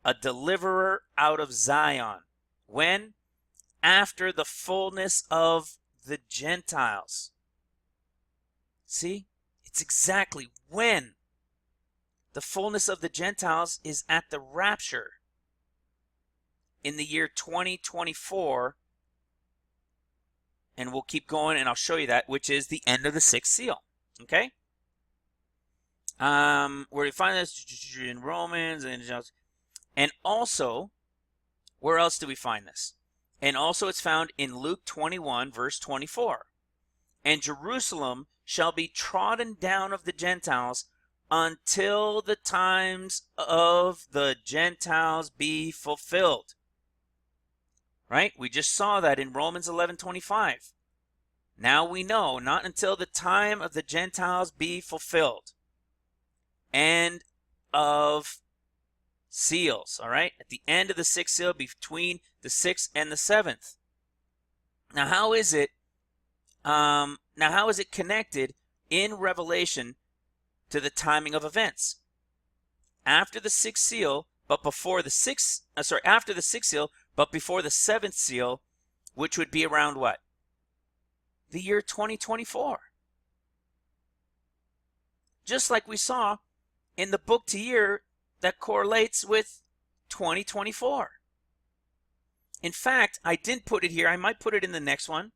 A deliverer out of Zion. When? After the fullness of the Gentiles. See? It's exactly when. The fullness of the Gentiles is at the rapture in the year 2024. And we'll keep going and I'll show you that, which is the end of the sixth seal. Okay? Where you find this in Romans and also, where else do we find this? And also it's found in Luke 21, verse 24. And Jerusalem shall be trodden down of the Gentiles until the times of the Gentiles be fulfilled. Right? We just saw that in Romans 11:25. Now we know, not until the time of the Gentiles be fulfilled. End of seals, all right? At the end of the sixth seal, between the sixth and the seventh. Now how is it connected in Revelation to the timing of events? After the sixth seal, but before the after the sixth seal, but before the seventh seal, which would be around what? The year 2024. Just like we saw in the book to year that correlates with 2024. In fact, I didn't put it here. I might put it in the next one.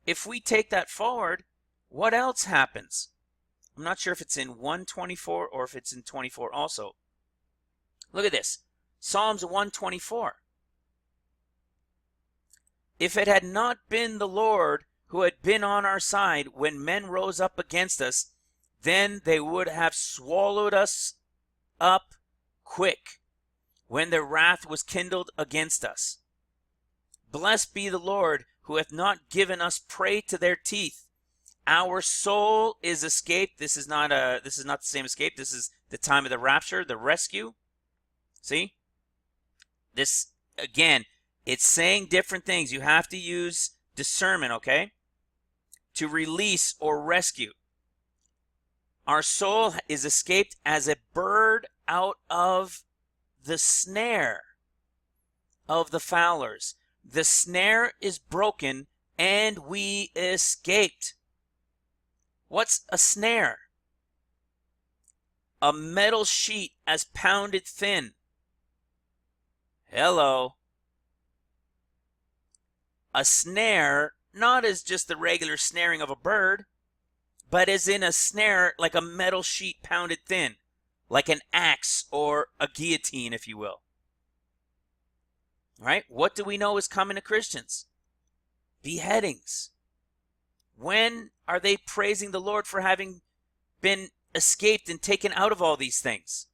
If we take that forward, what else happens? I'm not sure if it's in 124 or if it's in 24 also. Look at this. Psalms 124. If it had not been the Lord who had been on our side when men rose up against us, then they would have swallowed us up quick when their wrath was kindled against us. Blessed be the Lord who hath not given us prey to their teeth. Our soul is escaped. This is not the same escape. This is the time of the rapture, the rescue. See? This, again, it's saying different things. You have to use discernment, okay? To release or rescue. Our soul is escaped as a bird out of the snare of the fowlers. The snare is broken and we escaped. What's a snare? A metal sheet as pounded thin. Hello. A snare, not as just the regular snaring of a bird, but as in a snare like a metal sheet pounded thin, like an axe or a guillotine, if you will. All right? What do we know is coming to Christians? Beheadings. When are they praising the Lord for having been escaped and taken out of all these things?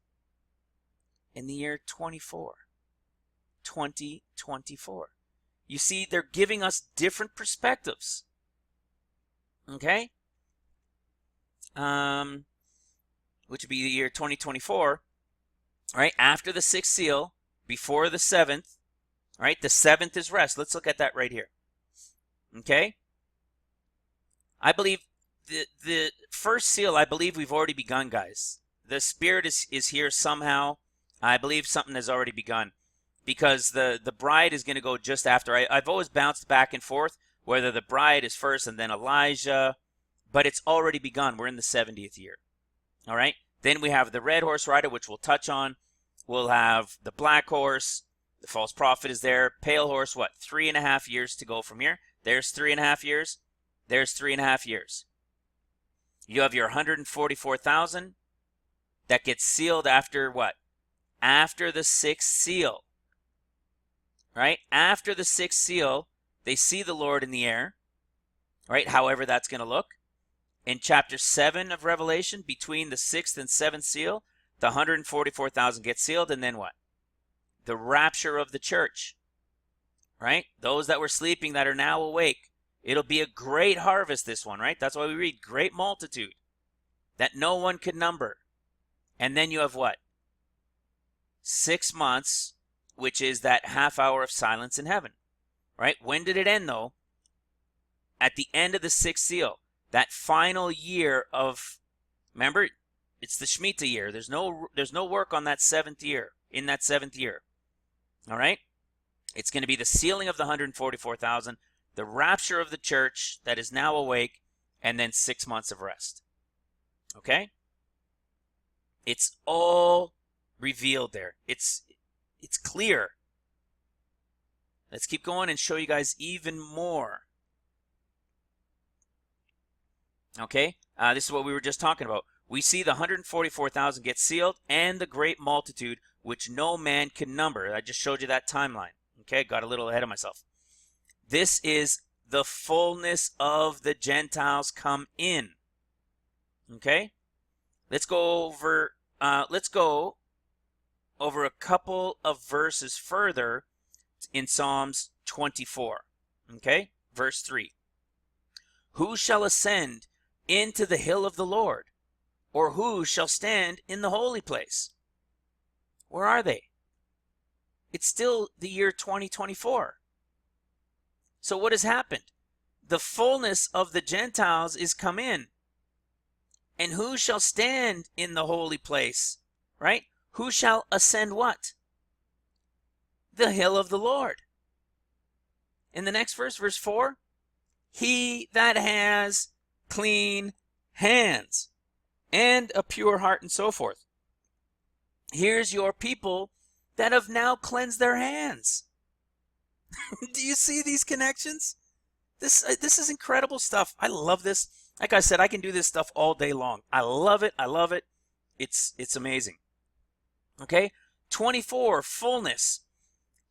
In the year 2024. You see, they're giving us different perspectives. Okay? Which would be the year 2024. Right? After the sixth seal, before the seventh. Right? The seventh is rest. Let's look at that right here. Okay? I believe the first seal, I believe we've already begun, guys. The Spirit is here somehow. I believe something has already begun. Because the bride is going to go just after. I've always bounced back and forth whether the bride is first and then Elijah. But it's already begun. We're in the 70th year. All right? Then we have the red horse rider, which we'll touch on. We'll have the black horse. The false prophet is there. Pale horse, what? 3.5 years to go from here. There's 3.5 years. There's 3.5 years. You have your 144,000 that gets sealed after what? After the sixth seal. Right? After the sixth seal, they see the Lord in the air. Right? However that's going to look. In chapter 7 of Revelation, between the sixth and seventh seal, the 144,000 get sealed, and then what? The rapture of the church. Right? Those that were sleeping that are now awake. It'll be a great harvest, this one, right? That's why we read great multitude that no one could number. And then you have what? 6 months, which is that half hour of silence in heaven, right? When did it end, though? At the end of the sixth seal, that final year of, remember, it's the Shemitah year. There's no work on that seventh year, in that seventh year, all right? It's going to be the sealing of the 144,000, the rapture of the church that is now awake, and then 6 months of rest. Okay? It's all revealed there. It's clear. Let's keep going and show you guys even more. Okay? This is what we were just talking about. We see the 144,000 get sealed and the great multitude which no man can number. I just showed you that timeline. Okay? Got a little ahead of myself. This is the fullness of the Gentiles come in. Okay? Let's go over a couple of verses further in Psalms 24. Okay? Verse 3. Who shall ascend into the hill of the Lord? Or who shall stand in the holy place? Where are they? It's still the year 2024. So what has happened? The fullness of the Gentiles is come in. And who shall stand in the holy place? Right? Who shall ascend what? The hill of the Lord. In the next verse, verse 4, he that has clean hands and a pure heart, and so forth. Here's your people that have now cleansed their hands. Do you see these connections? This is incredible stuff. I love this. Like I said, I can do this stuff all day long. I love it. I love it. It's amazing. Okay? 24, fullness.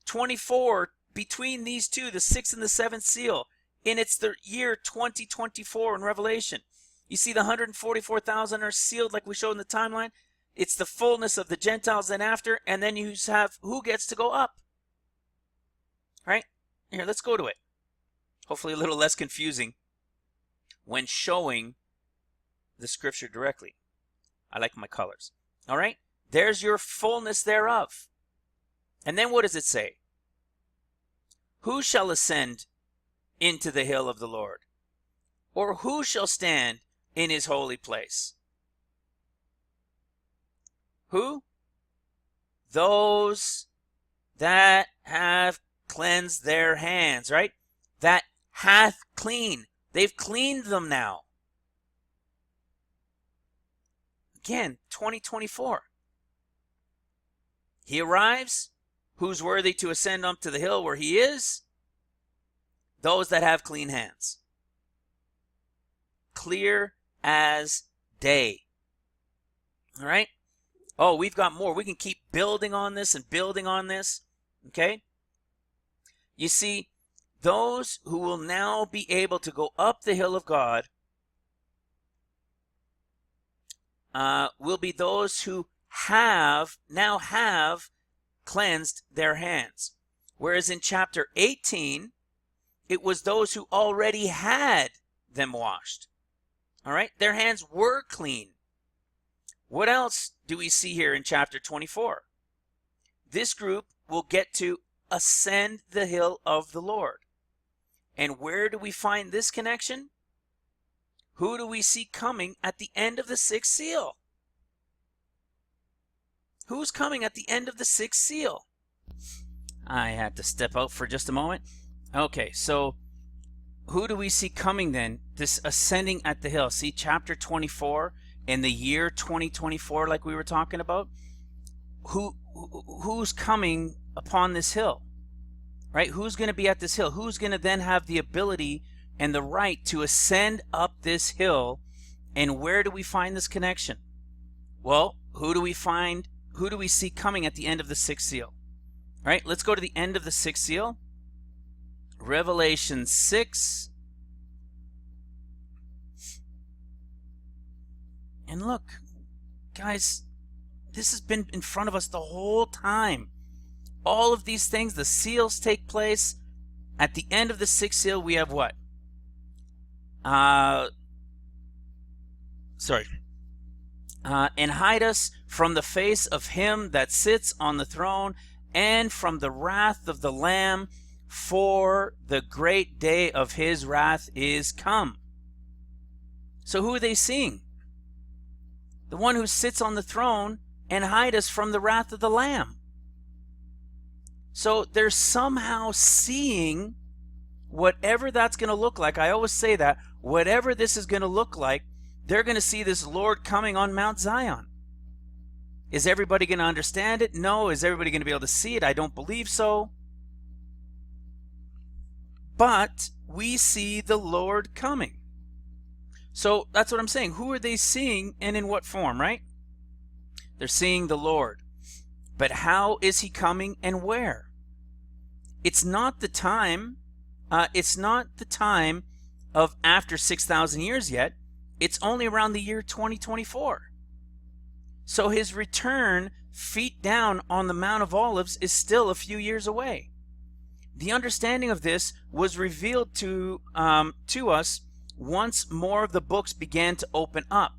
24, between these two, the sixth and the seventh seal. And it's the year 2024 in Revelation. You see the 144,000 are sealed like we showed in the timeline. It's the fullness of the Gentiles then after. And then you have who gets to go up. Right? Here, let's go to it. Hopefully a little less confusing when showing the scripture directly. I like my colors. All right? There's your fullness thereof. And then what does it say? Who shall ascend into the hill of the Lord? Or who shall stand in his holy place? Who? Those that have cleansed their hands, right? That hath clean. They've cleaned them now. Again, 2024. He arrives. Who's worthy to ascend up to the hill where he is? Those that have clean hands. Clear as day. All right? Oh, we've got more. We can keep building on this and building on this. Okay? You see, those who will now be able to go up the hill of God will be those who now have cleansed their hands. Whereas in chapter 18, it was those who already had them washed. All right? Their hands were clean. What else do we see here in chapter 24? This group will get to ascend the hill of the Lord. And where do we find this connection? Who do we see coming at the end of the sixth seal? Who's coming at the end of the sixth seal? I had to step out for just a moment. Okay, so who do we see coming then? This ascending at the hill. See chapter 24 in the year 2024 like we were talking about? Who's coming upon this hill? Right? Who's going to be at this hill? Who's going to then have the ability and the right to ascend up this hill? And where do we find this connection? Well, who do we see coming at the end of the sixth seal? All right, let's go to the end of the sixth seal. Revelation 6. And look, guys, this has been in front of us the whole time. All of these things, the seals take place. At the end of the sixth seal, we have what? And hide us from the face of him that sits on the throne and from the wrath of the Lamb, for the great day of his wrath is come. So who are they seeing? The one who sits on the throne and hide us from the wrath of the Lamb. So they're somehow seeing whatever that's going to look like. I always say that. Whatever this is going to look like, they're going to see this Lord coming on Mount Zion. Is everybody going to understand it? No. Is everybody going to be able to see it? I don't believe so. But we see the Lord coming. So that's what I'm saying. Who are they seeing and in what form, right? They're seeing the Lord. But how is he coming and where? It's not the time. It's not the time of after 6,000 years yet. It's only around the year 2024. So his return, feet down on the Mount of Olives, is still a few years away. The understanding of this was revealed to us once more of the books began to open up.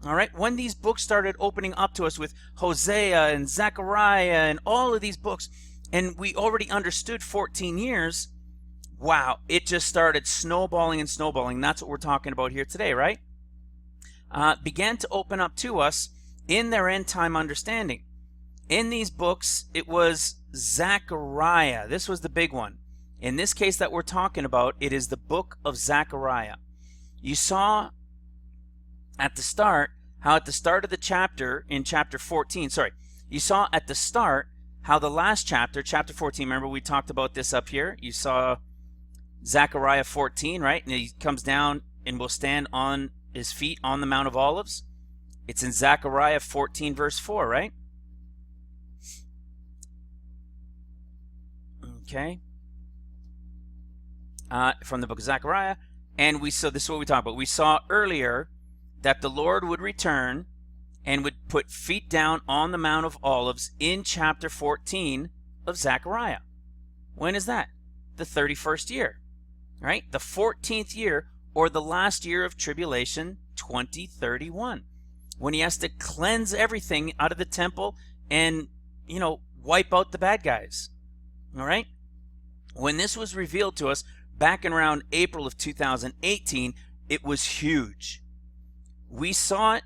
All right, when these books started opening up to us with Hosea and Zechariah and all of these books, and we already understood 14 years, wow, it just started snowballing and snowballing. That's what we're talking about here today, right? Began to open up to us in their end time understanding. In these books, it was Zechariah. This was the big one. In this case that we're talking about, it is the book of Zechariah. You saw at the start, how at the start of the chapter, in chapter 14, you saw at the start how the last chapter, chapter 14, remember we talked about this up here. You saw Zechariah 14, right? And he comes down and will stand on his feet on the Mount of Olives. It's in Zechariah 14, verse 4, right? Okay. From the book of Zechariah. And this is what we talked about. We saw earlier that the Lord would return and would put feet down on the Mount of Olives in chapter 14 of Zechariah. When is that? The 31st year, right? The 14th year, or the last year of tribulation, 2031. When he has to cleanse everything out of the temple and, wipe out the bad guys. All right? When this was revealed to us back in around April of 2018, it was huge. We saw it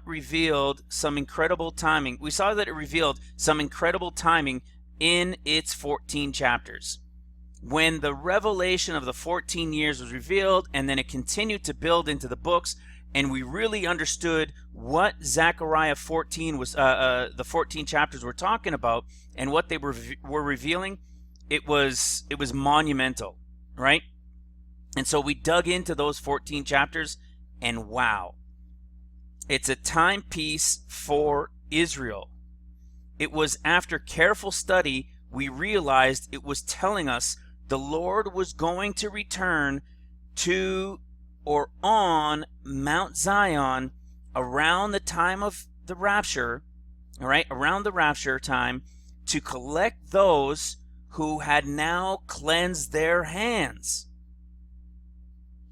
revealed some incredible timing. We saw that it revealed some incredible timing in its 14 chapters. when the revelation of the 14 years was revealed, and then it continued to build into the books, and we really understood what Zechariah 14 was, the 14 chapters were talking about, and what they were revealing, it was monumental, right? And so we dug into those 14 chapters, and wow, it's a timepiece for Israel. It was after careful study we realized it was telling us the Lord was going to return to or on Mount Zion around the time of the rapture, all right, around the rapture time, to collect those who had now cleansed their hands.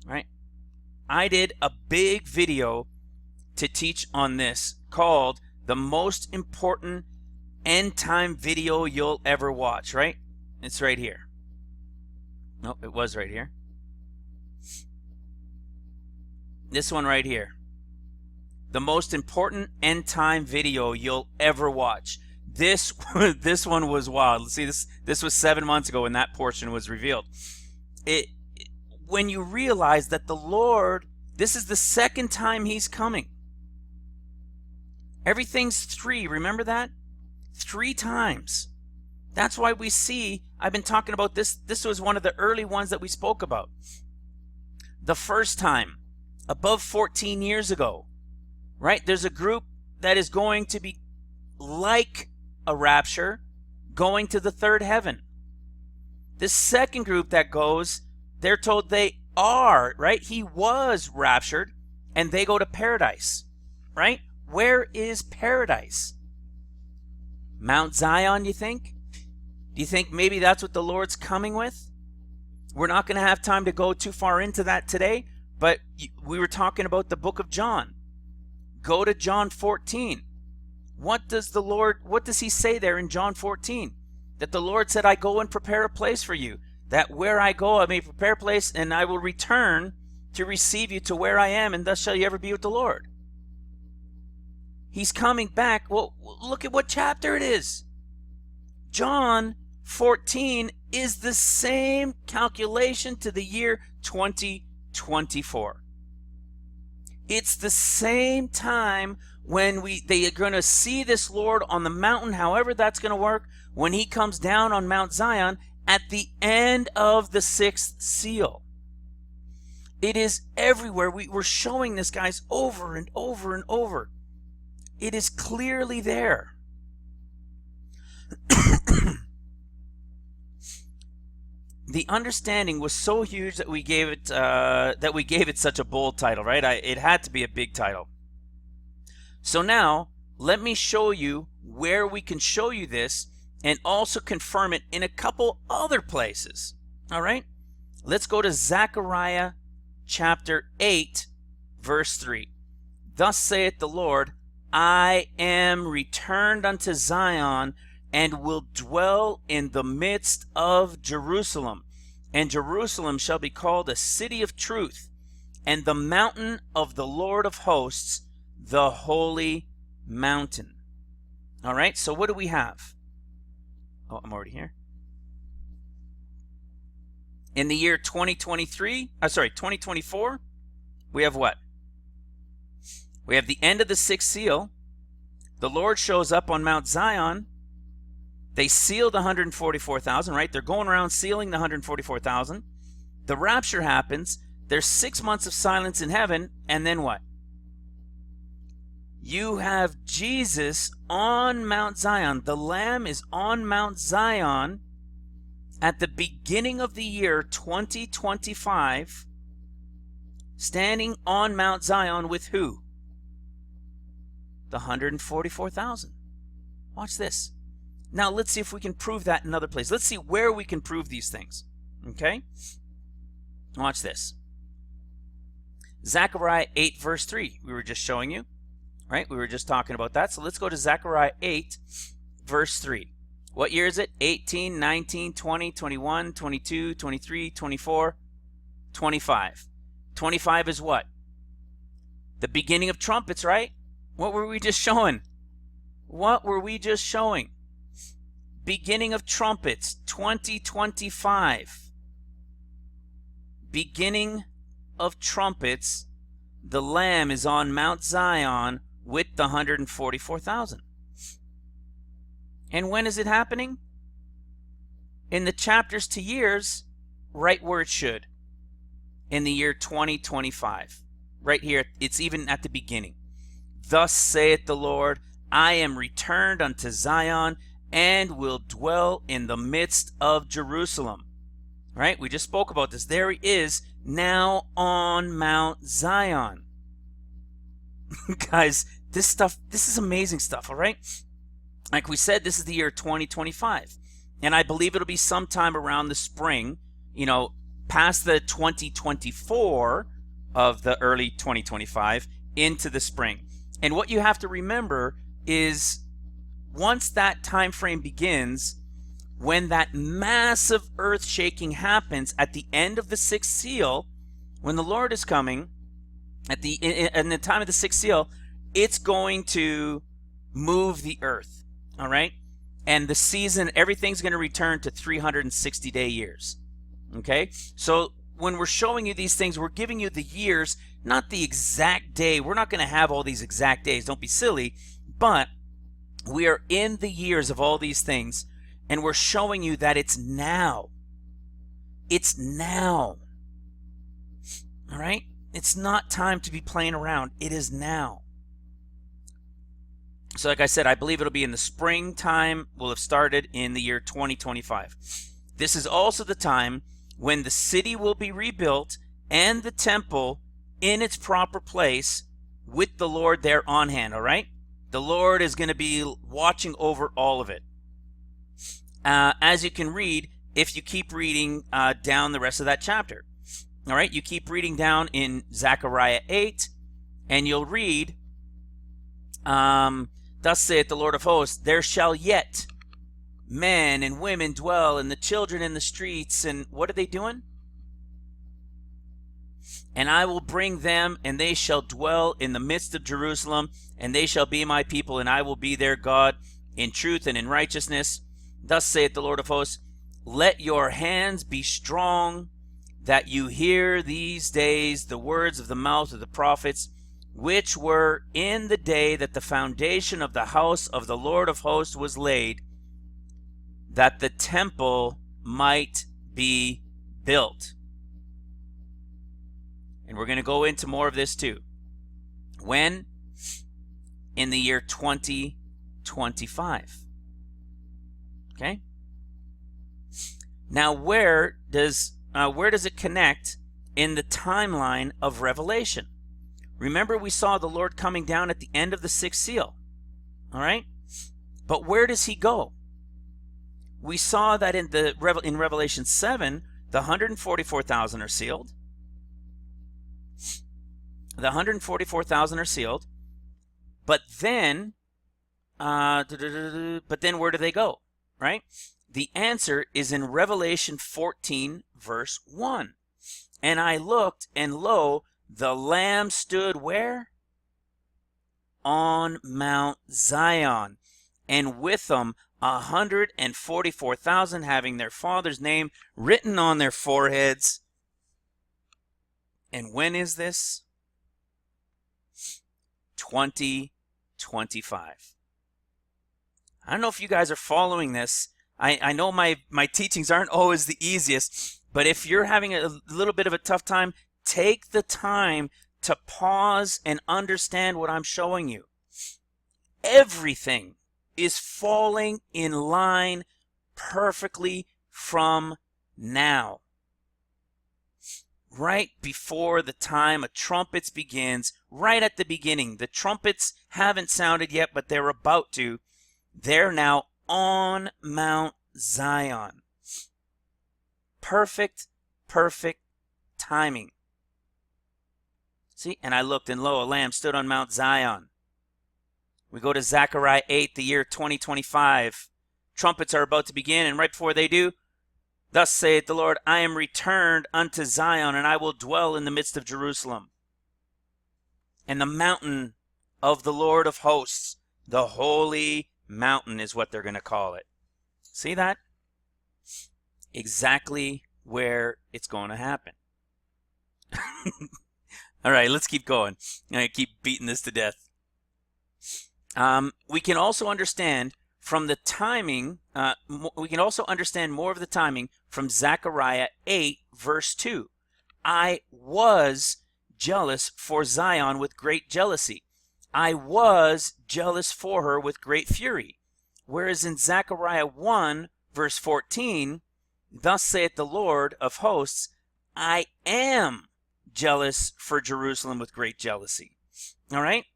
Right? I did a big video to teach on this called The Most Important End Time Video You'll Ever Watch, right? It's right here. No, it was right here. This one right here. The most important end time video you'll ever watch. This one was wild. See, this was 7 months ago when that portion was revealed. When you realize that the Lord, this is the second time he's coming. Everything's 3. Remember that? 3 times. That's why we see, I've been talking about this. This was one of the early ones that we spoke about. The first time, above 14 years ago, right? There's a group that is going to be like a rapture, going to the third heaven. The second group that goes, they're told they are, right? He was raptured, and they go to paradise, right? Where is paradise? Mount Zion, you think? Do you think maybe that's what the Lord's coming with? We're not going to have time to go too far into that today, but we were talking about the book of John. Go to John 14. What does he say there in John 14? That the Lord said, I go and prepare a place for you, that where I go I may prepare a place, and I will return to receive you to where I am, and thus shall you ever be with the Lord. He's coming back. Well, look at what chapter it is. John 14 is the same calculation to the year 2024. It's the same time when they are going to see this Lord on the mountain, however that's going to work, when he comes down on Mount Zion at the end of the 6th seal. It is everywhere. We're showing this, guys, over and over and over. It is clearly there. The understanding was so huge that we gave it such a bold title, right? It had to be a big title. So now let me show you where we can show you this and also confirm it in a couple other places. All right? Let's go to Zechariah chapter 8, verse 3. Thus saith the Lord, I am returned unto Zion, and will dwell in the midst of Jerusalem. And Jerusalem shall be called a city of truth, and the mountain of the Lord of hosts, the holy mountain. All right, so what do we have? Oh, I'm already here. In the year 2024, we have what? We have the end of the 6th seal. The Lord shows up on Mount Zion. They sealed 144,000, right? They're going around sealing the 144,000. The rapture happens. There's 6 months of silence in heaven. And then what? You have Jesus on Mount Zion. The Lamb is on Mount Zion at the beginning of the year 2025, standing on Mount Zion with who? The 144,000. Watch this. Now let's see if we can prove that in another place. Let's see where we can prove these things. Okay? Watch this. Zechariah 8 verse 3. We were just showing you. Right? We were just talking about that. So let's go to Zechariah 8 verse 3. What year is it? 18, 19, 20, 21, 22, 23, 24, 25. 25 is what? The beginning of trumpets, right? What were we just showing? What were we just showing? Beginning of trumpets, 2025. beginning of trumpets, the Lamb is on Mount Zion with the 144,000. And when is it happening? In the chapters to years, right where it should. In the year 2025. Right here, it's even at the beginning. Thus saith the Lord, I am returned unto Zion, and will dwell in the midst of Jerusalem. Right? We just spoke about this. There he is now on Mount Zion. Guys, this is amazing stuff, all right? Like we said, this is the year 2025. And I believe it'll be sometime around the spring, past the 2024 of the early 2025 into the spring. And what you have to remember is once that time frame begins, when that massive earth shaking happens at the end of the sixth seal, when the Lord is coming, in the time of the sixth seal, it's going to move the earth, all right? And the season, everything's going to return to 360-day years, okay? So when we're showing you these things, we're giving you the years, not the exact day. We're not going to have all these exact days. Don't be silly. But we are in the years of all these things, and we're showing you that it's now. It's now. All right? It's not time to be playing around. It is now. So like I said, I believe it'll be in the springtime. We'll have started in the year 2025. This is also the time when the city will be rebuilt and the temple in its proper place with the Lord there on hand, all right? The Lord is going to be watching over all of it. As you can read, if you keep reading down the rest of that chapter. All right, you keep reading down in Zechariah 8, and you'll read, Thus saith the Lord of hosts, there shall yet men and women dwell, and the children in the streets. And what are they doing? And I will bring them, and they shall dwell in the midst of Jerusalem, and they shall be my people, and I will be their God in truth and in righteousness. Thus saith the Lord of hosts, let your hands be strong, that you hear these days the words of the mouth of the prophets, which were in the day that the foundation of the house of the Lord of hosts was laid, that the temple might be built. And we're going to go into more of this too. When? In the year 2025. Okay? Now where does it connect in the timeline of Revelation? Remember, we saw the Lord coming down at the end of the sixth seal. All right? But where does he go? We saw that in Revelation 7, the 144,000 are sealed. The 144,000 are sealed. But then where do they go? Right? The answer is in Revelation 14, verse 1. And I looked, and lo, the Lamb stood where? On Mount Zion, and with them 144,000 having their Father's name written on their foreheads. And when is this? 2025. I don't know if you guys are following this. I know my teachings aren't always the easiest, but if you're having a little bit of a tough time, take the time to pause and understand what I'm showing you. Everything is falling in line perfectly from now. Right before the time of trumpets begins, right at the beginning. The trumpets haven't sounded yet, but they're about to. They're now on Mount Zion. Perfect timing. See, and I looked, and lo, a lamb stood on Mount Zion. We go to Zechariah 8, the year 2025. Trumpets are about to begin, and right before they do, thus saith the Lord, I am returned unto Zion, and I will dwell in the midst of Jerusalem. And the mountain of the Lord of hosts, the holy mountain is what they're going to call it. See that? Exactly where it's going to happen. All right, let's keep going. I'm going to keep beating this to death. We can also understand from the timing, we can also understand more of the timing from Zechariah 8, verse 2. I was jealous for Zion with great jealousy. I was jealous for her with great fury. Whereas in Zechariah 1, verse 14, thus saith the Lord of hosts, I am jealous for Jerusalem with great jealousy. All right?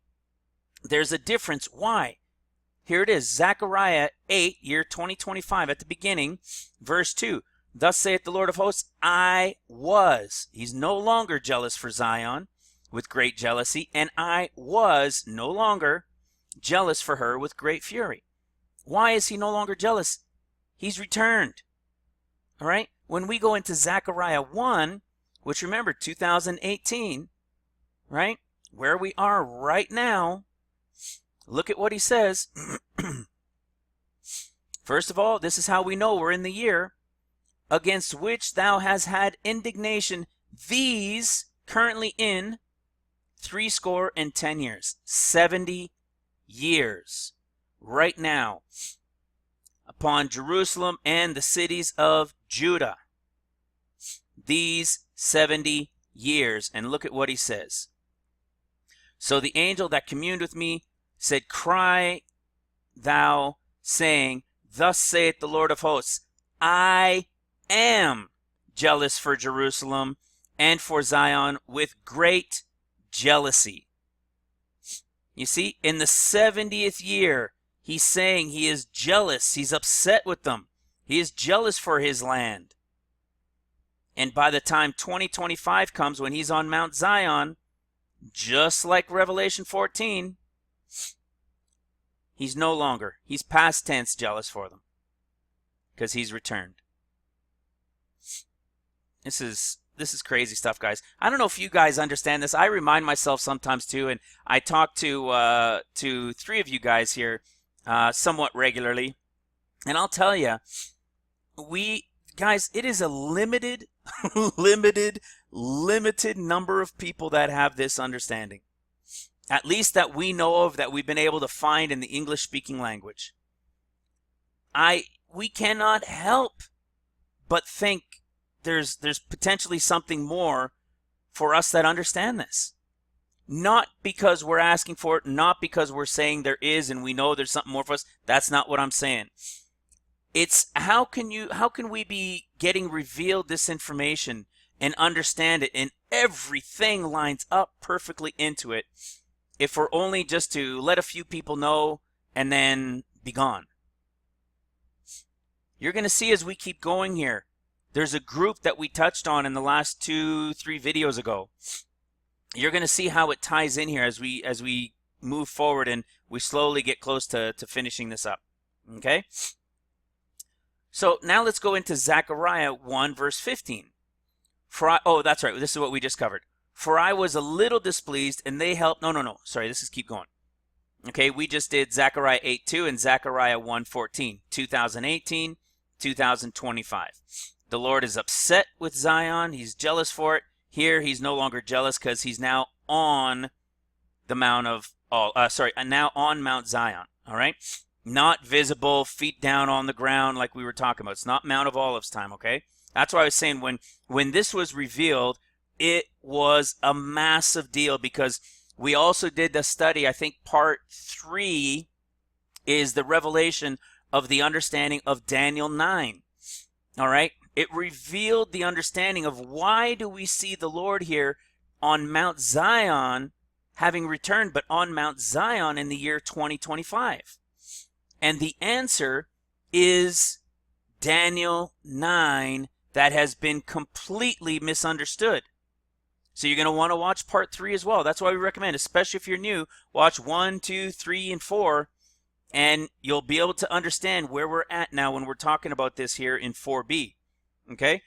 There's a difference. Why? Here it is, Zechariah 8, year 2025, at the beginning, verse 2. Thus saith the Lord of hosts, I was. He's no longer jealous for Zion with great jealousy, and I was no longer jealous for her with great fury. Why is he no longer jealous? He's returned. All right? When we go into Zechariah 1, which remember, 2018, right? Where we are right now, look at what he says. First of all, this is how we know we're in the year. Against which thou hast had indignation, these currently in 70 years. 70 years. Right now. Upon Jerusalem and the cities of Judah. These 70 years. And look at what he says. So the angel that communed with me said, cry thou, saying, thus saith the Lord of hosts, I am jealous for Jerusalem and for Zion with great jealousy. You see, in the 70th year, he's saying he is jealous. He's upset with them. He is jealous for his land. And by the time 2025 comes, when he's on Mount Zion, just like Revelation 14, he's no longer, he's past tense jealous for them because he's returned. This is crazy stuff, guys. I don't know if you guys understand this. I remind myself sometimes too, and I talk to 3 of you guys here somewhat regularly, and I'll tell you, guys, it is a limited number of people that have this understanding. At least that we know of, that we've been able to find in the English-speaking language. We cannot help but think there's potentially something more for us that understand this. Not because we're asking for it, not because we're saying there is and we know there's something more for us. That's not what I'm saying. It's how can we be getting revealed this information and understand it, and everything lines up perfectly into it, if we're only just to let a few people know and then be gone. You're going to see as we keep going here, there's a group that we touched on in the last 2-3 videos ago. You're going to see how it ties in here as we move forward and we slowly get close to finishing this up. Okay? So now let's go into Zechariah 1 verse 15. That's right. This is what we just covered. For I was a little displeased, and they helped. No. Sorry, keep going. Okay, we just did Zechariah 8:2 and Zechariah 1:14. 2018, 2025. The Lord is upset with Zion. He's jealous for it. Here, he's no longer jealous because he's now on the Mount of now on Mount Zion. All right, not visible, feet down on the ground like we were talking about. It's not Mount of Olives time. Okay, that's why I was saying when this was revealed, it was a massive deal, because we also did the study. I think part 3 is the revelation of the understanding of Daniel 9. All right, it revealed the understanding of why do we see the Lord here on Mount Zion having returned, but on Mount Zion in the year 2025. And the answer is Daniel 9, that has been completely misunderstood. So you're going to want to watch part 3 as well. That's why we recommend, especially if you're new, watch 1, 2, 3, and 4, and you'll be able to understand where we're at now when we're talking about this here in 4b. Okay?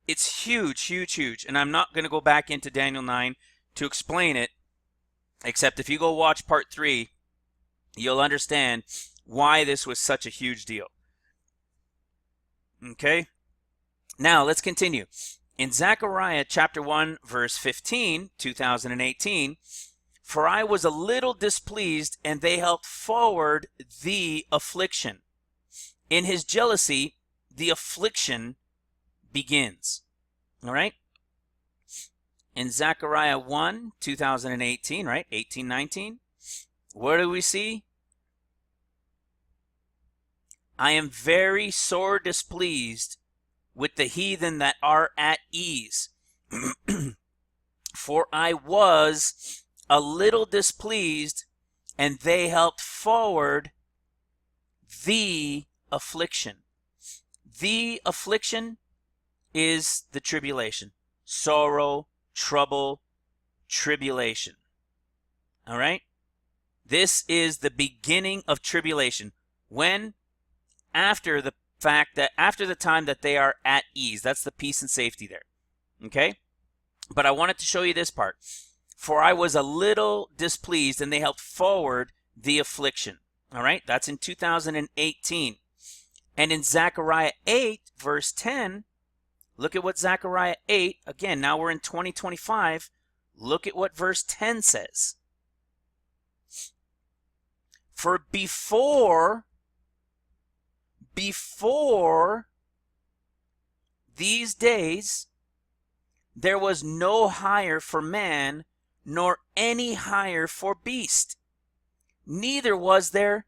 It's huge, huge, huge. And I'm not going to go back into Daniel 9 to explain it, except if you go watch part 3, you'll understand why this was such a huge deal. Okay? Now, let's continue. In Zechariah chapter 1, verse 15, 2018, for I was a little displeased, and they helped forward the affliction. In his jealousy, the affliction begins. All right? In Zechariah 1, 2018, right? 18, 19. What do we see? I am very sore displeased with the heathen that are at ease. For I was a little displeased, and they helped forward the affliction. The affliction is the tribulation. Sorrow, trouble, tribulation. All right? This is the beginning of tribulation. When? After the time that they are at ease. That's the peace and safety there. Okay? But I wanted to show you this part. For I was a little displeased, and they helped forward the affliction. All right? That's in 2018. And in Zechariah 8, verse 10, look at what Zechariah 8, again, now we're in 2025. Look at what verse 10 says. For before these days, there was no hire for man, nor any hire for beast. Neither was there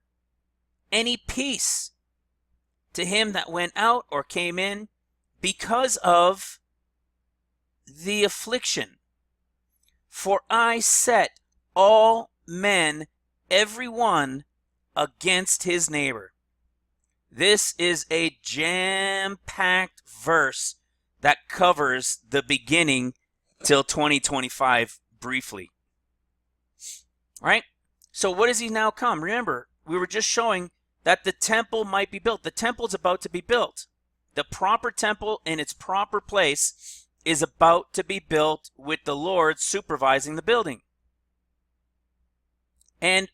any peace to him that went out or came in, because of the affliction. For I set all men, every one, against his neighbor. This is a jam-packed verse that covers the beginning till 2025 briefly. All right? So what does he now come? Remember, we were just showing that the temple might be built. The temple's about to be built. The proper temple in its proper place is about to be built with the Lord supervising the building. And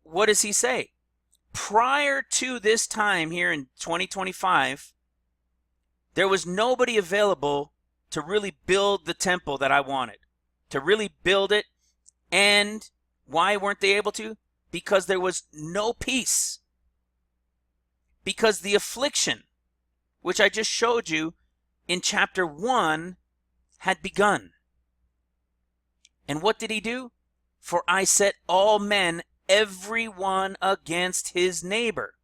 what does he say? Prior to this time here in 2025, there was nobody available to really build the temple that I wanted, to really build it. And why weren't they able to? Because there was no peace. Because the affliction, which I just showed you in chapter 1, had begun. And what did he do? For I set all men, every one against his neighbor.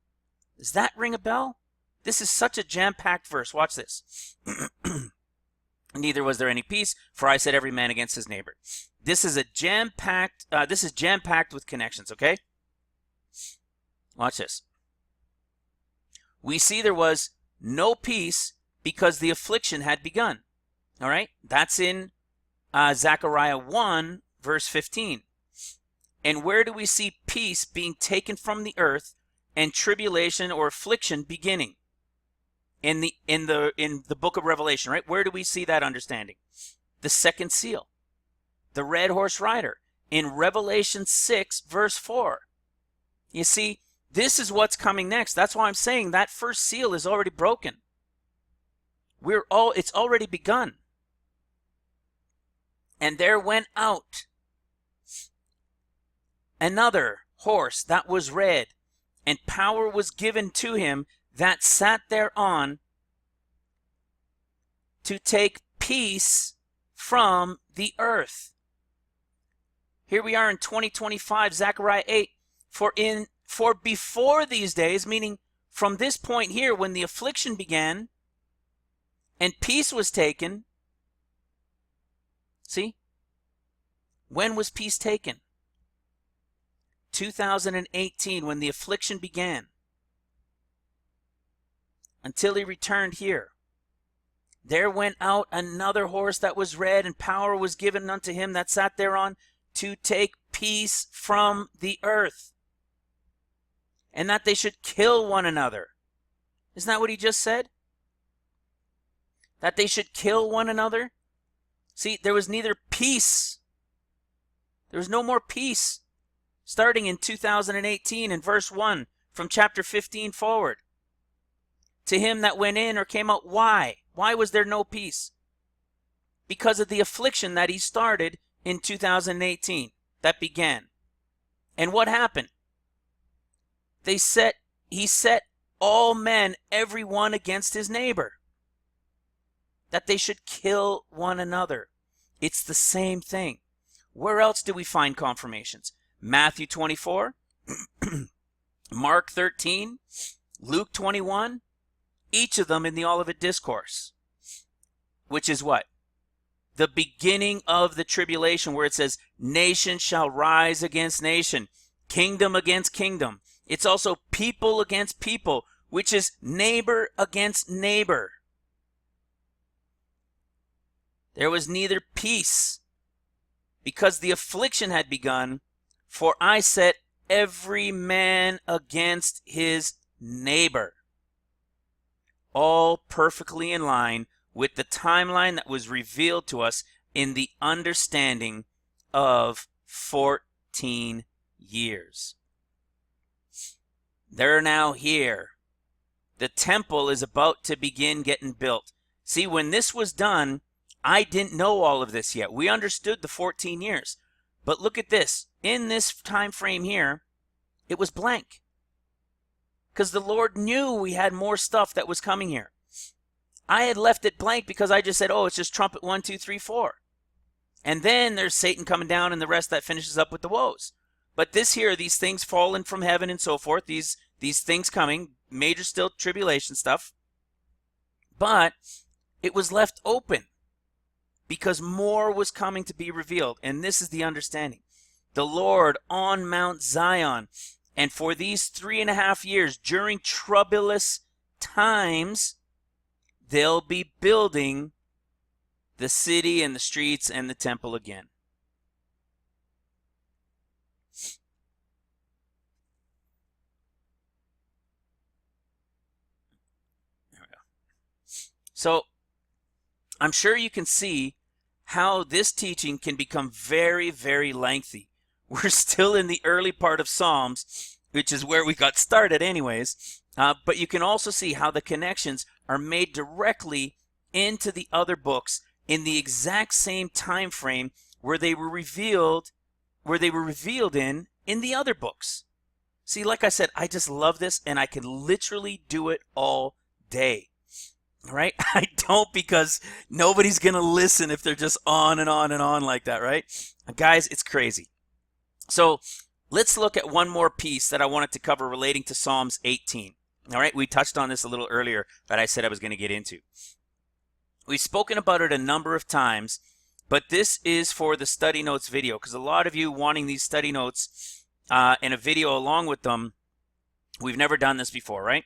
Does that ring a bell? This is such a jam-packed verse. Watch this. Neither was there any peace, for I set every man against his neighbor. This is jam-packed with connections, okay? Watch this. We see there was no peace because the affliction had begun. All right? That's in Zechariah 1, verse 15. And where do we see peace being taken from the earth and tribulation or affliction beginning? In the book of Revelation, right? Where do we see that understanding? The second seal. The red horse rider. In Revelation 6, verse 4. You see, this is what's coming next. That's why I'm saying that first seal is already broken. It's already begun. And there went out another horse that was red, and power was given to him that sat thereon to take peace from the earth. Here we are in 2025, Zechariah 8. For before these days, meaning from this point here, when the affliction began and peace was taken, see? When was peace taken? 2018, when the affliction began. Until he returned here. There went out another horse that was red, and power was given unto him that sat thereon to take peace from the earth, and that they should kill one another. Isn't that what he just said? That they should kill one another? See, there was neither peace. There was no more peace. Starting in 2018 in verse 1 from chapter 15 forward. To him that went in or came out. Why? Why was there no peace? because of the affliction that he started in 2018 that began. And what happened? He set all men, every one against his neighbor, that they should kill one another. It's the same thing. Where else do we find confirmations? Matthew 24, Mark 13, Luke 21, each of them in the Olivet Discourse, which is what? The beginning of the tribulation, where it says, nation shall rise against nation, kingdom against kingdom. It's also people against people, which is neighbor against neighbor. There was neither peace, because the affliction had begun, for I set every man against his neighbor. All perfectly in line with the timeline that was revealed to us in the understanding of 14 years. They're now here. The temple is about to begin getting built. See, when this was done, I didn't know all of this yet. We understood the 14 years. But look at this. In this time frame here, it was blank. Because the Lord knew we had more stuff that was coming here. I had left it blank because I just said, oh, it's just trumpet 1, 2, 3, 4. And then there's Satan coming down and the rest that finishes up with the woes. But this here, these things falling from heaven and so forth, these things coming, major still tribulation stuff. But it was left open because more was coming to be revealed. And this is the understanding. The Lord on Mount Zion. And for these 3.5 years, during troublous times, they'll be building the city and the streets and the temple again. There we go. So, I'm sure you can see how this teaching can become very, very lengthy. We're still in the early part of Psalms, which is where we got started anyways. But you can also see how the connections are made directly into the other books in the exact same time frame where they were revealed in the other books. See, like I said, I just love this, and I can literally do it all day. All right? I don't, because nobody's going to listen if they're just on and on and on like that, right? Guys, it's crazy. So let's look at one more piece that I wanted to cover relating to Psalms 18. All right, we touched on this a little earlier that I said I was going to get into. We've spoken about it a number of times, but this is for the study notes video, because a lot of you wanting these study notes and a video along with them, we've never done this before, right?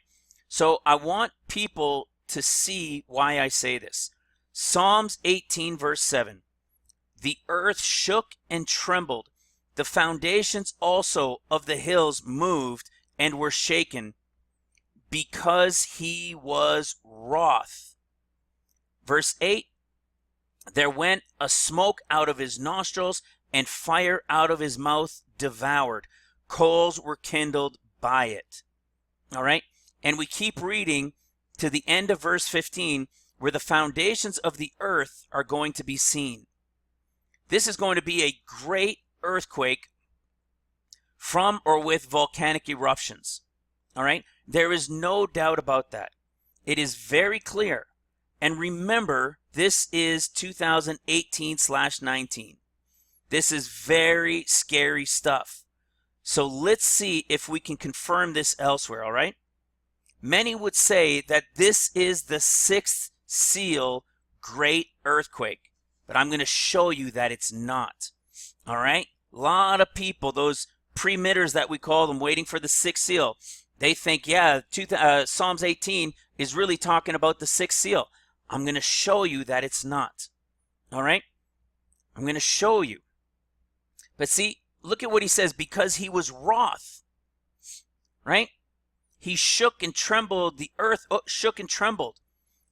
So I want people to see why I say this. Psalms 18 verse 7. The earth shook and trembled. The foundations also of the hills moved and were shaken, because he was wroth. Verse 8, there went a smoke out of his nostrils, and fire out of his mouth devoured. Coals were kindled by it. All right? And we keep reading to the end of verse 15, where the foundations of the earth are going to be seen. This is going to be a great earthquake from or with volcanic eruptions. All right? There is no doubt about that. It is very clear. And remember, this is 2018/19. This is very scary stuff. So let's see if we can confirm this elsewhere, all right? Many would say that this is the 6th seal great earthquake, but I'm going to show you that it's not. All right? A lot of people, those pre-mitters that we call them, waiting for the 6th seal, they think, yeah, Psalms 18 is really talking about the 6th seal. I'm going to show you that it's not. All right? I'm going to show you. But see, look at what he says, because he was wroth. Right? He shook and trembled. The earth shook and trembled.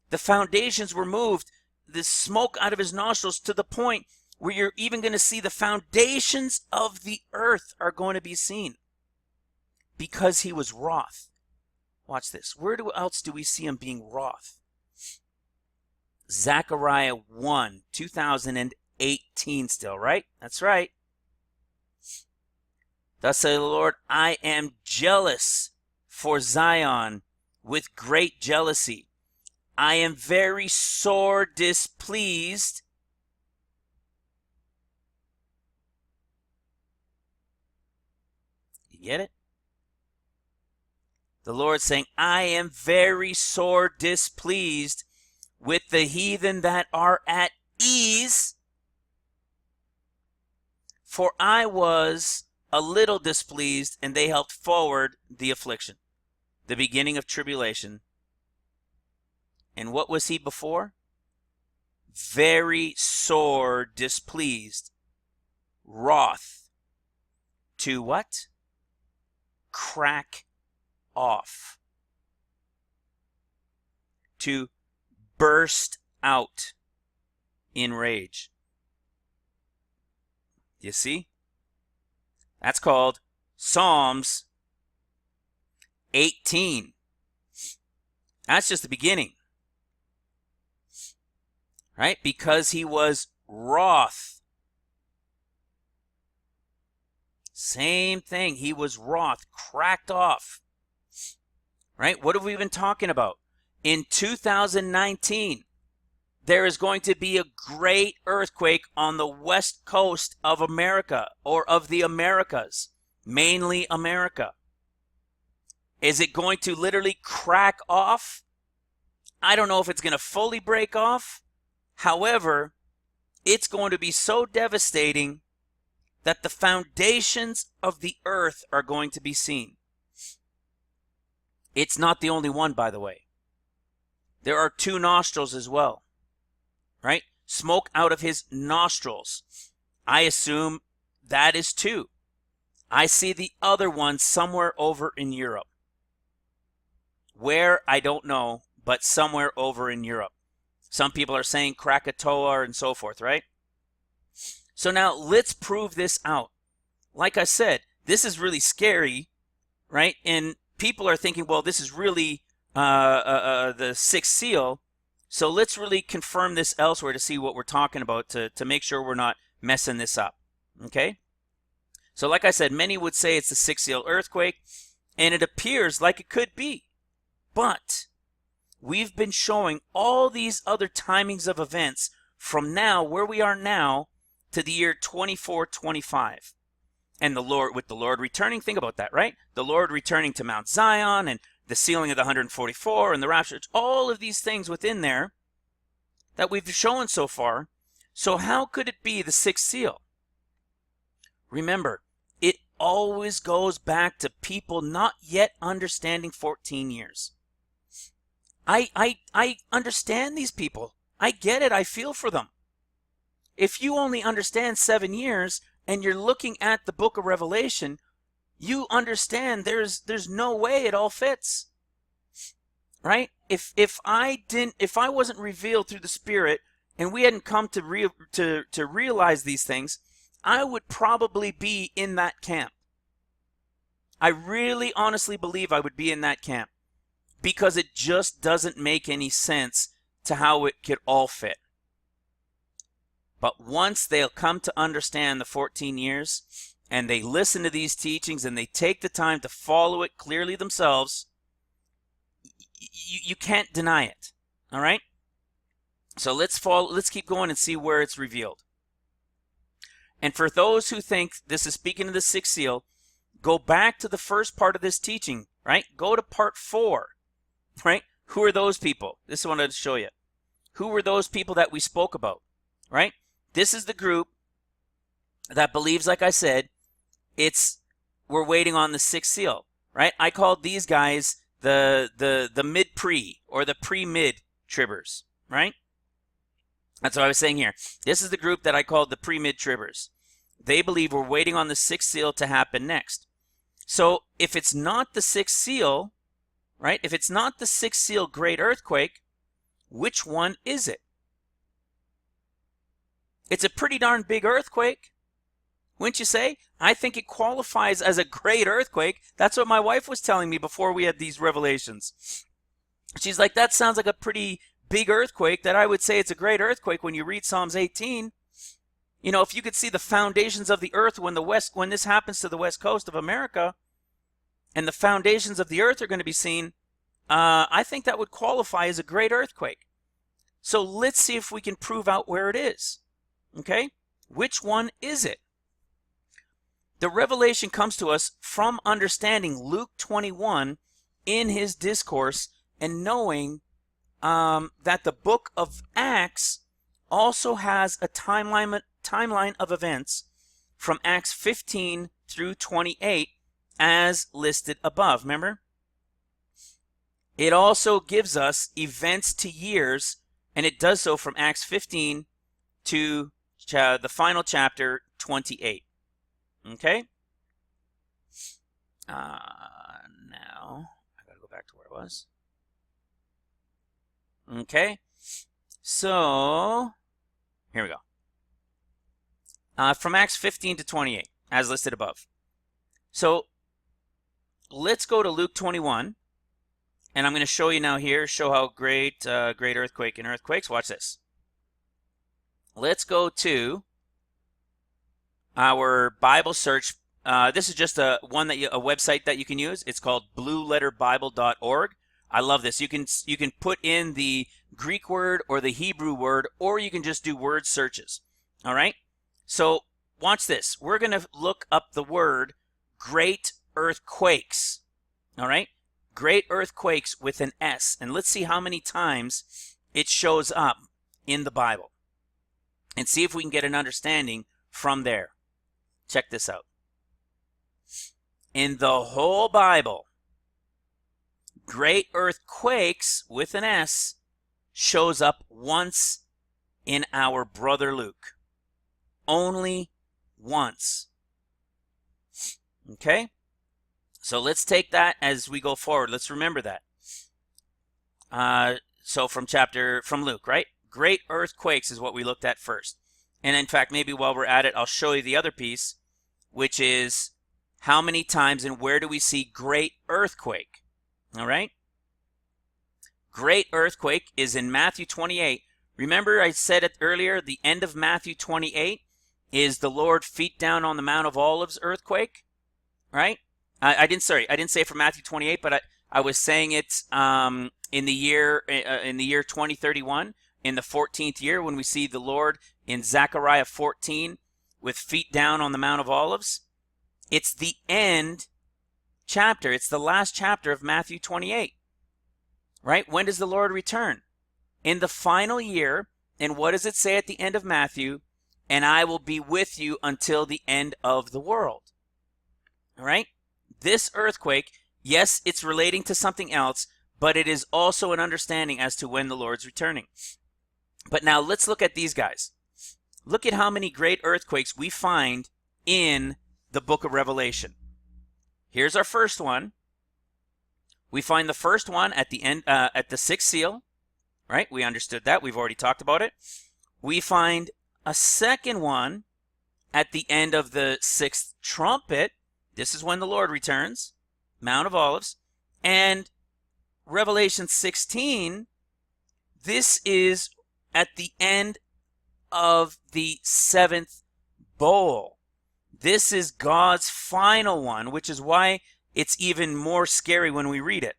The foundations were moved. The smoke out of his nostrils, to the point where you're even going to see the foundations of the earth are going to be seen. Because he was wroth. Watch this. Where else do we see him being wroth? Zechariah 1, 2018 still, right? That's right. Thus saith the Lord, I am jealous for Zion with great jealousy. I am very sore displeased. You get it? The Lord saying, I am very sore displeased with the heathen that are at ease, for I was a little displeased, and they helped forward the affliction, the beginning of tribulation. And what was he before? Very sore displeased, wroth, to what? Crack off, to burst out in rage. You see? That's called Psalms 18. That's just the beginning. Right? Because he was wroth. Same thing. He was wroth, cracked off. Right? What have we been talking about? In 2019, there is going to be a great earthquake on the west coast of America, or of the Americas, mainly America. Is it going to literally crack off? I don't know if it's going to fully break off. However, it's going to be so devastating that the foundations of the earth are going to be seen. It's not the only one, by the way. There are two nostrils as well, right? Smoke out of his nostrils. I assume that is two. I see the other one somewhere over in Europe. Where, I don't know, but somewhere over in Europe. Some people are saying Krakatoa and so forth, right? So now let's prove this out. Like I said, this is really scary, right? And people are thinking, well, this is really the sixth seal. So let's really confirm this elsewhere to see what we're talking about, to make sure we're not messing this up. Okay? So like I said, many would say it's the sixth seal earthquake, and it appears like it could be. But we've been showing all these other timings of events from now, where we are now, to the year 2425. And the Lord, with the Lord returning, think about that, right? The Lord returning to Mount Zion, and the sealing of the 144, and the rapture, all of these things within there that we've shown so far. So how could it be the sixth seal? Remember, it always goes back to people not yet understanding 14 years. I understand these people. I get it. I feel for them. If you only understand 7 years and you're looking at the book of Revelation, you understand there's no way it all fits. Right? If I wasn't revealed through the Spirit and we hadn't come to realize these things, I would probably be in that camp. I really honestly believe I would be in that camp, because it just doesn't make any sense to how it could all fit. But once they'll come to understand the 14 years, and they listen to these teachings, and they take the time to follow it clearly themselves, you can't deny it. All right? So let's keep going and see where it's revealed. And for those who think this is speaking of the sixth seal, go back to the first part of this teaching, right? Go to part 4, right? Who are those people? This is what I wanted to show you. Who were those people that we spoke about, right? This is the group that believes, like I said, we're waiting on the sixth seal, right? I called these guys the mid-pre, or the pre-mid tribbers, right? That's what I was saying here. This is the group that I called the pre-mid tribbers. They believe we're waiting on the sixth seal to happen next. So if it's not the sixth seal, right? If it's not the sixth seal great earthquake, which one is it? It's a pretty darn big earthquake, wouldn't you say? I think it qualifies as a great earthquake. That's what my wife was telling me before we had these revelations. She's like, that sounds like a pretty big earthquake that I would say it's a great earthquake when you read Psalms 18. You know, if you could see the foundations of the earth when this happens to the west coast of America, and the foundations of the earth are going to be seen, I think that would qualify as a great earthquake. So let's see if we can prove out where it is. Okay? Which one is it? The revelation comes to us from understanding Luke 21 in his discourse and knowing that the book of Acts also has a timeline of events from Acts 15 through 28 as listed above. Remember? It also gives us events to years, and it does so from Acts 15 to the final chapter 28. Okay? Now, I gotta go back to where it was. Okay? So, here we go. From Acts 15 to 28, as listed above. So, let's go to Luke 21. And I'm going to show you now here, show how great earthquake and earthquakes. Watch this. Let's go to our Bible search. This is just a website that you can use. It's called blueletterbible.org. I love this. You can put in the Greek word or the Hebrew word, or you can just do word searches. All right? So watch this. We're going to look up the word great earthquakes. All right? Great earthquakes with an S. And let's see how many times it shows up in the Bible. And see if we can get an understanding from there. Check this out. In the whole Bible, great earthquakes with an S shows up once in our brother Luke. Only once. Okay? So let's take that as we go forward. Let's remember that. So from Luke, right? Great earthquakes is what we looked at first. And in fact, maybe while we're at it, I'll show you the other piece, which is how many times and where do we see great earthquake? All right? Great earthquake is in Matthew 28. Remember I said it earlier, the end of Matthew 28 is the Lord feet down on the Mount of Olives earthquake, right? I didn't say it for Matthew 28, but I was saying it in the year 2031, in the 14th year, when we see the Lord in Zechariah 14 with feet down on the Mount of Olives. It's the end chapter. It's the last chapter of Matthew 28. Right? When does the Lord return? In the final year. And what does it say at the end of Matthew? And I will be with you until the end of the world. All right? This earthquake, yes, it's relating to something else, but it is also an understanding as to when the Lord's returning. But now let's look at these guys. Look at how many great earthquakes we find in the book of Revelation. Here's our first one. We find the first one at the end, at the sixth seal, right? We understood that. We've already talked about it. We find a second one at the end of the sixth trumpet. This is when the Lord returns, Mount of Olives. And Revelation 16, this is at the end of the seventh bowl. This is God's final one, which is why it's even more scary when we read it.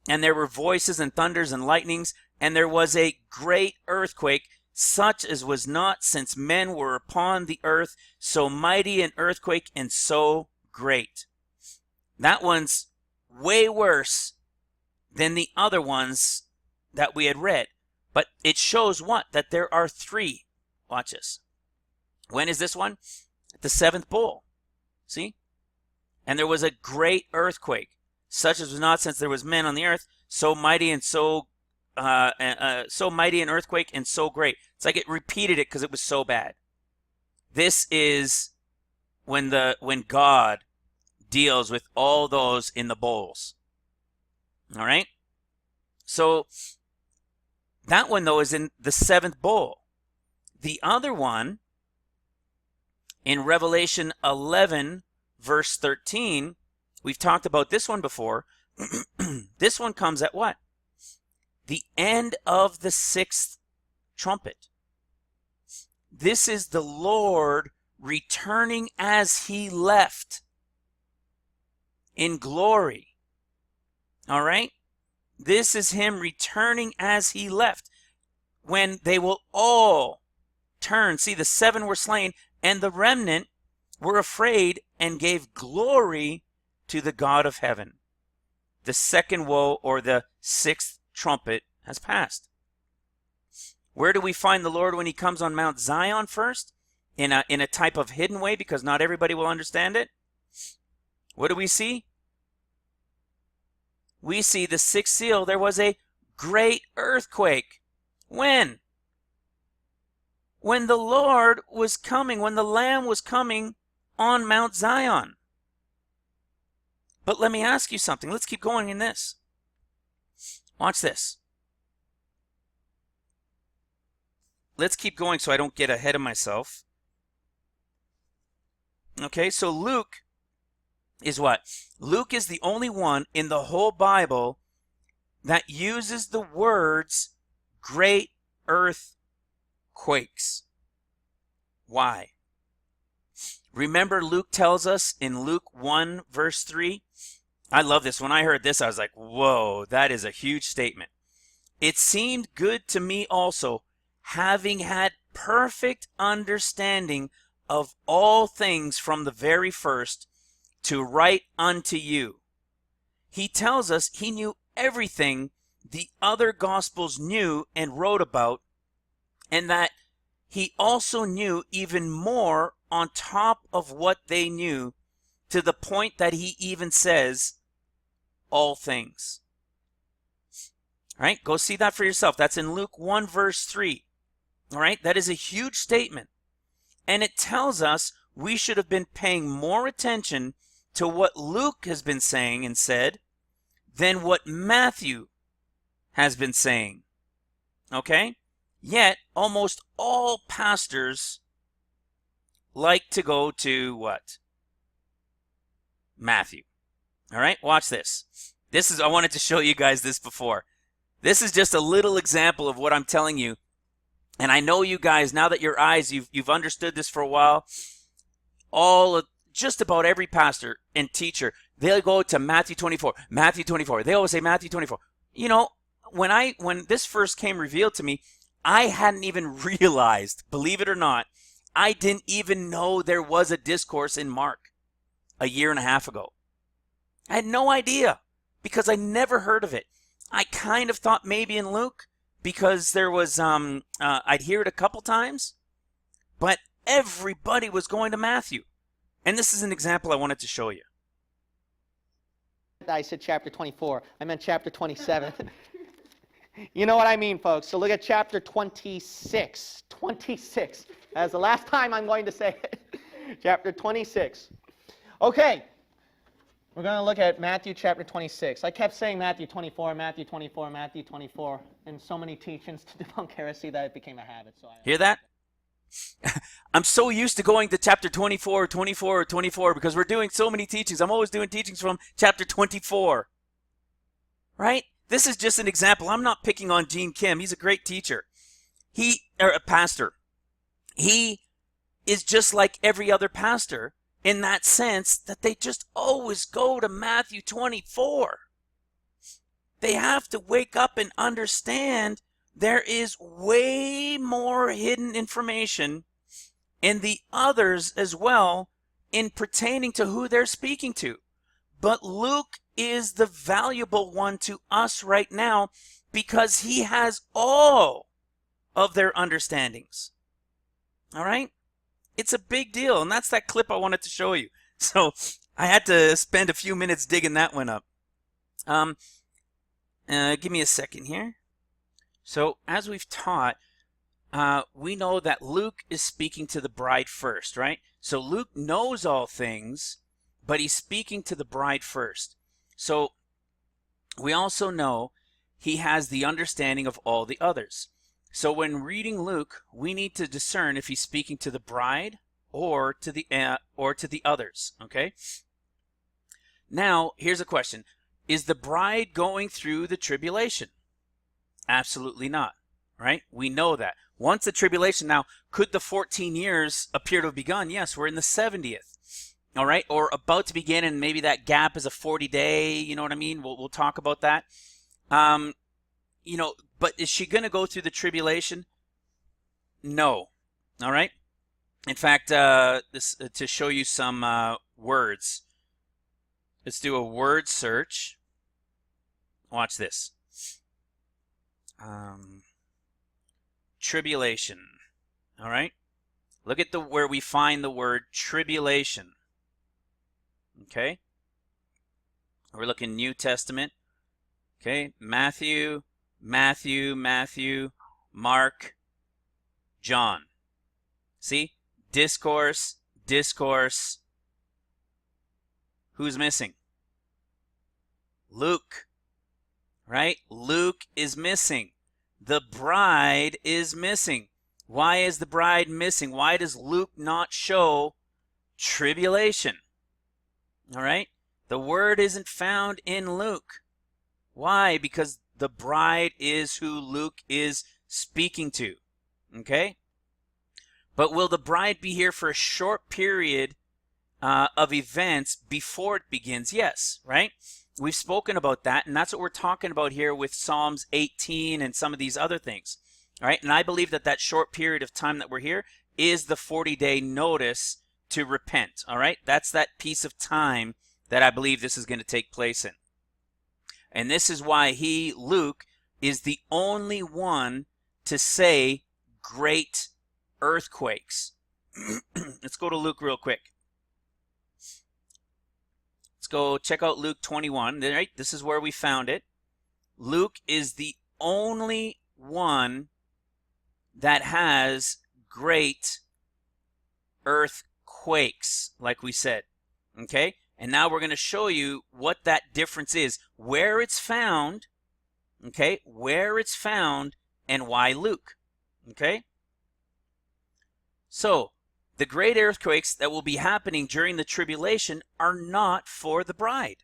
And there were voices and thunders and lightnings, and there was a great earthquake, such as was not since men were upon the earth, so mighty an earthquake and so great. That one's way worse than the other ones that we had read. But it shows what? That there are three. Watch this. When is this one? The seventh bowl. See? And there was a great earthquake, such as was not since there was men on the earth, so mighty and so mighty an earthquake and so great. It's like it repeated it because it was so bad. This is when God deals with all those in the bowls. All right? So that one, though, is in the seventh bowl. The other one, in Revelation 11, verse 13, we've talked about this one before. This one comes at what? the end of the sixth trumpet. This is the Lord returning as he left in glory. All right? This is him returning as he left, when they will all turn. See, the 7 were slain, and the remnant were afraid and gave glory to the God of heaven. The second woe, or the sixth trumpet, has passed. Where do we find the Lord when he comes on Mount Zion first? In a type of hidden way, because not everybody will understand it. What do we see? We see the sixth seal. There was a great earthquake. When? When the Lord was coming, when the Lamb was coming on Mount Zion. But let me ask you something. Let's keep going in this. Watch this. Let's keep going so I don't get ahead of myself. Okay, so Luke is what? Luke is the only one in the whole Bible that uses the words great earthquakes. Why? Remember, Luke tells us in Luke 1 verse 3. I love this. When I heard this, I was like, whoa, that is a huge statement. It seemed good to me also, having had perfect understanding of all things from the very first, to write unto you. He tells us he knew everything the other Gospels knew and wrote about, and that he also knew even more on top of what they knew, to the point that he even says, all things. All right, go see that for yourself. That's in Luke 1 verse 3. All right, that is a huge statement. And it tells us we should have been paying more attention to what Luke has been saying and said than what Matthew has been saying. Okay? Yet, almost all pastors like to go to what? Matthew. All right, watch this. I wanted to show you guys this before. This is just a little example of what I'm telling you. And I know you guys, now that your eyes, you've understood this for a while, just about every pastor and teacher, they'll go to Matthew 24, Matthew 24. They always say Matthew 24. You know, when this first came revealed to me, I hadn't even realized, believe it or not, I didn't even know there was a discourse in Mark a year and a half ago. I had no idea, because I never heard of it. I kind of thought maybe in Luke, because there was, I'd hear it a couple times, but everybody was going to Matthew. And this is an example I wanted to show you. I said chapter 24. I meant chapter 27. You know what I mean, folks. So look at chapter 26. 26. That's the last time I'm going to say it. Chapter 26. Okay. We're going to look at Matthew chapter 26. I kept saying Matthew 24, Matthew 24, Matthew 24, and so many teachings to debunk heresy that it became a habit. Hear that? I'm so used to going to chapter 24, 24, 24, because we're doing so many teachings. I'm always doing teachings from chapter 24. Right? This is just an example. I'm not picking on Gene Kim. He's a great teacher. Or a pastor. He is just like every other pastor in that sense that they just always go to Matthew 24. They have to wake up and understand there is way more hidden information in the others as well in pertaining to who they're speaking to. But Luke is the valuable one to us right now because he has all of their understandings. All right? It's a big deal, and that's that clip I wanted to show you. So I had to spend a few minutes digging that one up. Give me a second here. So as we've taught, we know that Luke is speaking to the bride first, right? So Luke knows all things, but he's speaking to the bride first. So we also know he has the understanding of all the others. So when reading Luke, we need to discern if he's speaking to the bride or to the others, okay? Now, here's a question. Is the bride going through the tribulation? Absolutely not, right? We know that. Once the tribulation, now, could the 14 years appear to have begun? Yes, we're in the 70th, all right? Or about to begin, and maybe that gap is a 40-day, you know what I mean? We'll talk about that. You know, but is she going to go through the tribulation? No, all right? In fact, this to show you some words. Let's do a word search. Watch this. Tribulation. All right. Look at where we find the word tribulation. Okay. We're looking New Testament. Okay. Matthew, Mark, John. See? Discourse. Who's missing? Luke. Right? Luke is missing. The bride is missing. Why is the bride missing? Why does Luke not show tribulation? All right? The word isn't found in Luke. Why? Because the bride is who Luke is speaking to. Okay? But will the bride be here for a short period of events before it begins? Yes, right? We've spoken about that, and that's what we're talking about here with Psalms 18 and some of these other things. All right, and I believe that that short period of time that we're here is the 40-day notice to repent. All right, that's that piece of time that I believe this is going to take place in. And this is why Luke, is the only one to say great earthquakes. Let's go to Luke real quick. Let's go check out Luke 21. Right? This is where we found it. Luke is the only one that has great earthquakes, like we said. Okay? And now we're going to show you what that difference is, where it's found, okay? Where it's found and why Luke, okay? So, the great earthquakes that will be happening during the tribulation are not for the bride.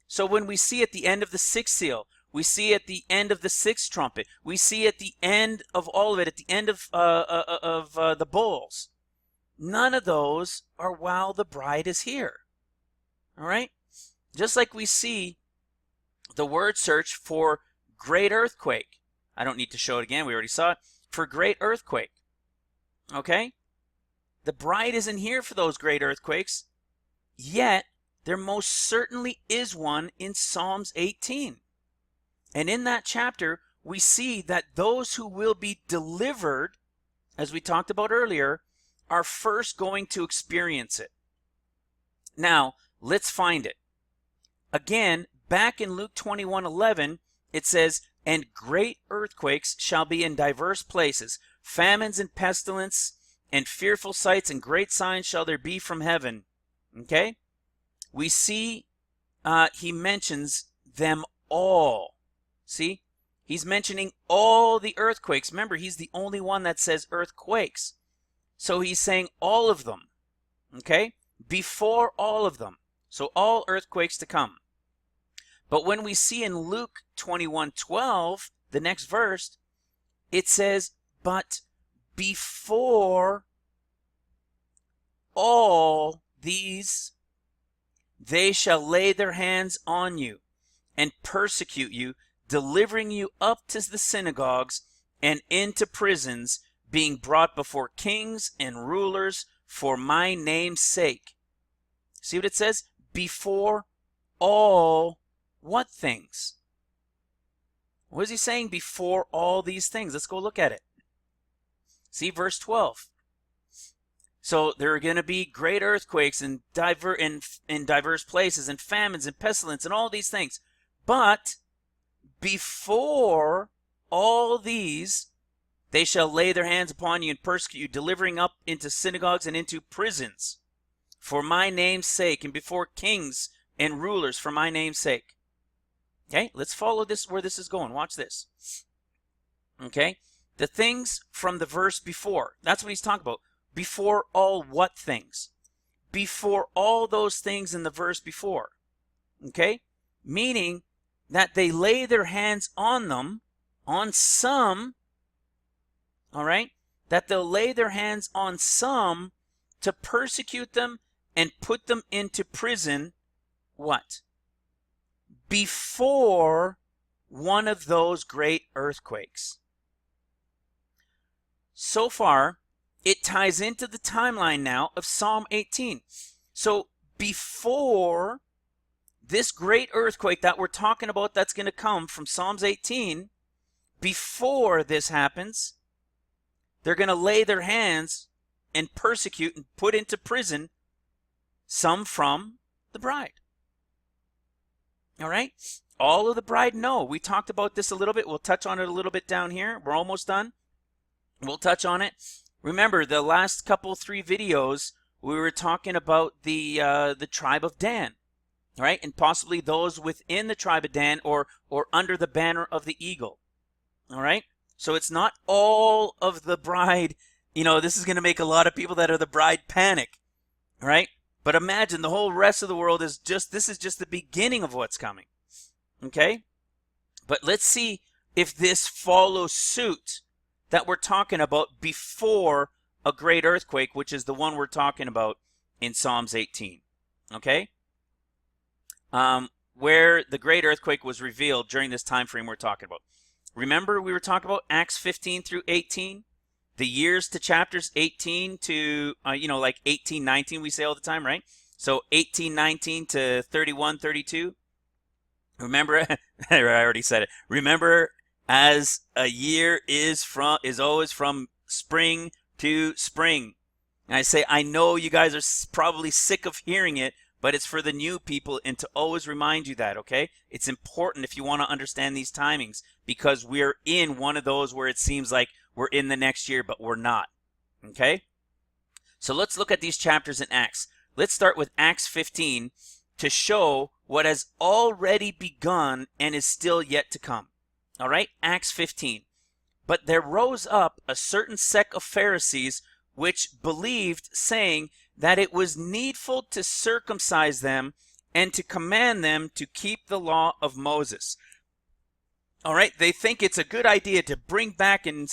So when we see at the end of the sixth seal, we see at the end of the sixth trumpet, we see at the end of all of it, at the end of the bowls, none of those are while the bride is here. All right? Just like we see the word search for great earthquake. I don't need to show it again. We already saw it. For great earthquake. Okay? The bride isn't here for those great earthquakes, yet there most certainly is one in Psalms 18. And in that chapter, we see that those who will be delivered, as we talked about earlier, are first going to experience it. Now, let's find it. Again, back in Luke 21:11, it says, "And great earthquakes shall be in diverse places, famines and pestilence, and fearful sights and great signs shall there be from heaven." Okay? We see he mentions them all. See? He's mentioning all the earthquakes. Remember, he's the only one that says earthquakes. So he's saying all of them. Okay? Before all of them. So all earthquakes to come. But when we see in Luke 21:12, the next verse, it says, "But before all these, they shall lay their hands on you and persecute you, delivering you up to the synagogues and into prisons, being brought before kings and rulers for my name's sake." See what it says? Before all what things? What is he saying before all these things? Let's go look at it. See verse 12. So there are going to be great earthquakes in diverse places, and famines and pestilence and all these things. But before all these, they shall lay their hands upon you and persecute you, delivering up into synagogues and into prisons for my name's sake, and before kings and rulers for my name's sake. Okay, let's follow this where this is going. Watch this. Okay, the things from the verse before. That's what he's talking about. Before all what things? Before all those things in the verse before. Okay, meaning that they lay their hands on them, on some, all right, that they'll lay their hands on some to persecute them and put them into prison, what? Before one of those great earthquakes. So far, it ties into the timeline now of Psalm 18. So before this great earthquake that we're talking about that's going to come from Psalms 18, before this happens, they're going to lay their hands and persecute and put into prison some from the bride. All right? All of the bride know. We talked about this a little bit. We'll touch on it a little bit down here. We're almost done. We'll touch on it. Remember, the last couple, 3 videos, we were talking about the tribe of Dan. All right? And possibly those within the tribe of Dan or under the banner of the eagle. All right? So it's not all of the bride. You know, this is going to make a lot of people that are the bride panic. All right? But imagine the whole rest of the world is this is just the beginning of what's coming. Okay? But let's see if this follows suit that we're talking about before a great earthquake, which is the one we're talking about in Psalms 18. Okay? Where the great earthquake was revealed during this time frame we're talking about. Remember we were talking about Acts 15 through 18? The years to chapters 18 to, like 18, 19 we say all the time, right? So 18, 19 to 31, 32. Remember, I already said it. Remember, as a year is always from spring to spring. And I say, I know you guys are probably sick of hearing it, but it's for the new people and to always remind you that, okay? It's important if you want to understand these timings because we're in one of those where it seems like we're in the next year, but we're not, okay? So let's look at these chapters in Acts. Let's start with Acts 15 to show what has already begun and is still yet to come. All right, Acts 15. But there rose up a certain sect of Pharisees which believed, saying that it was needful to circumcise them and to command them to keep the law of Moses. All right, they think it's a good idea to bring back and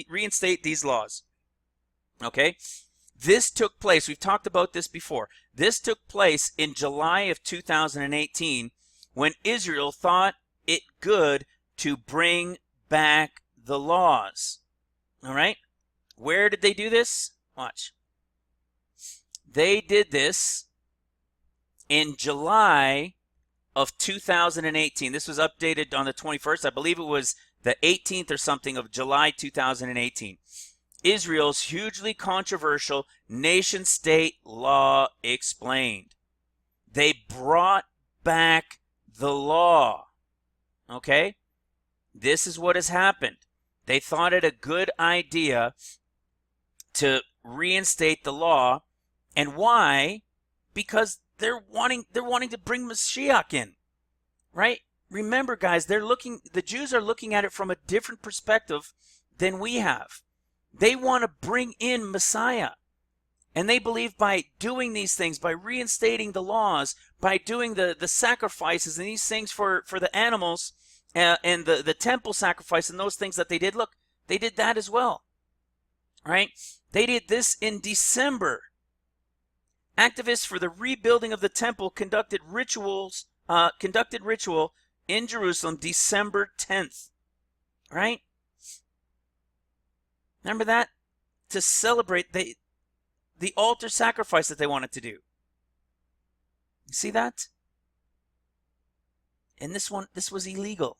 reinstate these laws. Okay, this took place, we've talked about this before. This took place in July of 2018 when Israel thought it good to bring back the laws. All right, where did they do this? Watch. They did this in July of 2018. This was updated on the 21st. I believe it was the 18th or something of July 2018. Israel's hugely controversial nation-state law explained. They brought back the law. Okay? This is what has happened. They thought it a good idea to reinstate the law. And why? Because they're wanting to bring Mashiach in, right? Remember, guys, the Jews are looking at it from a different perspective than we have. They want to bring in Messiah. And they believe by doing these things, by reinstating the laws, by doing the sacrifices and these things for the animals and the temple sacrifice and those things that they did, look, they did that as well, right? They did this in December. Activists for the rebuilding of the temple conducted ritual in Jerusalem December 10th, right? Remember that? To celebrate the altar sacrifice that they wanted to do. You see that? And this was illegal.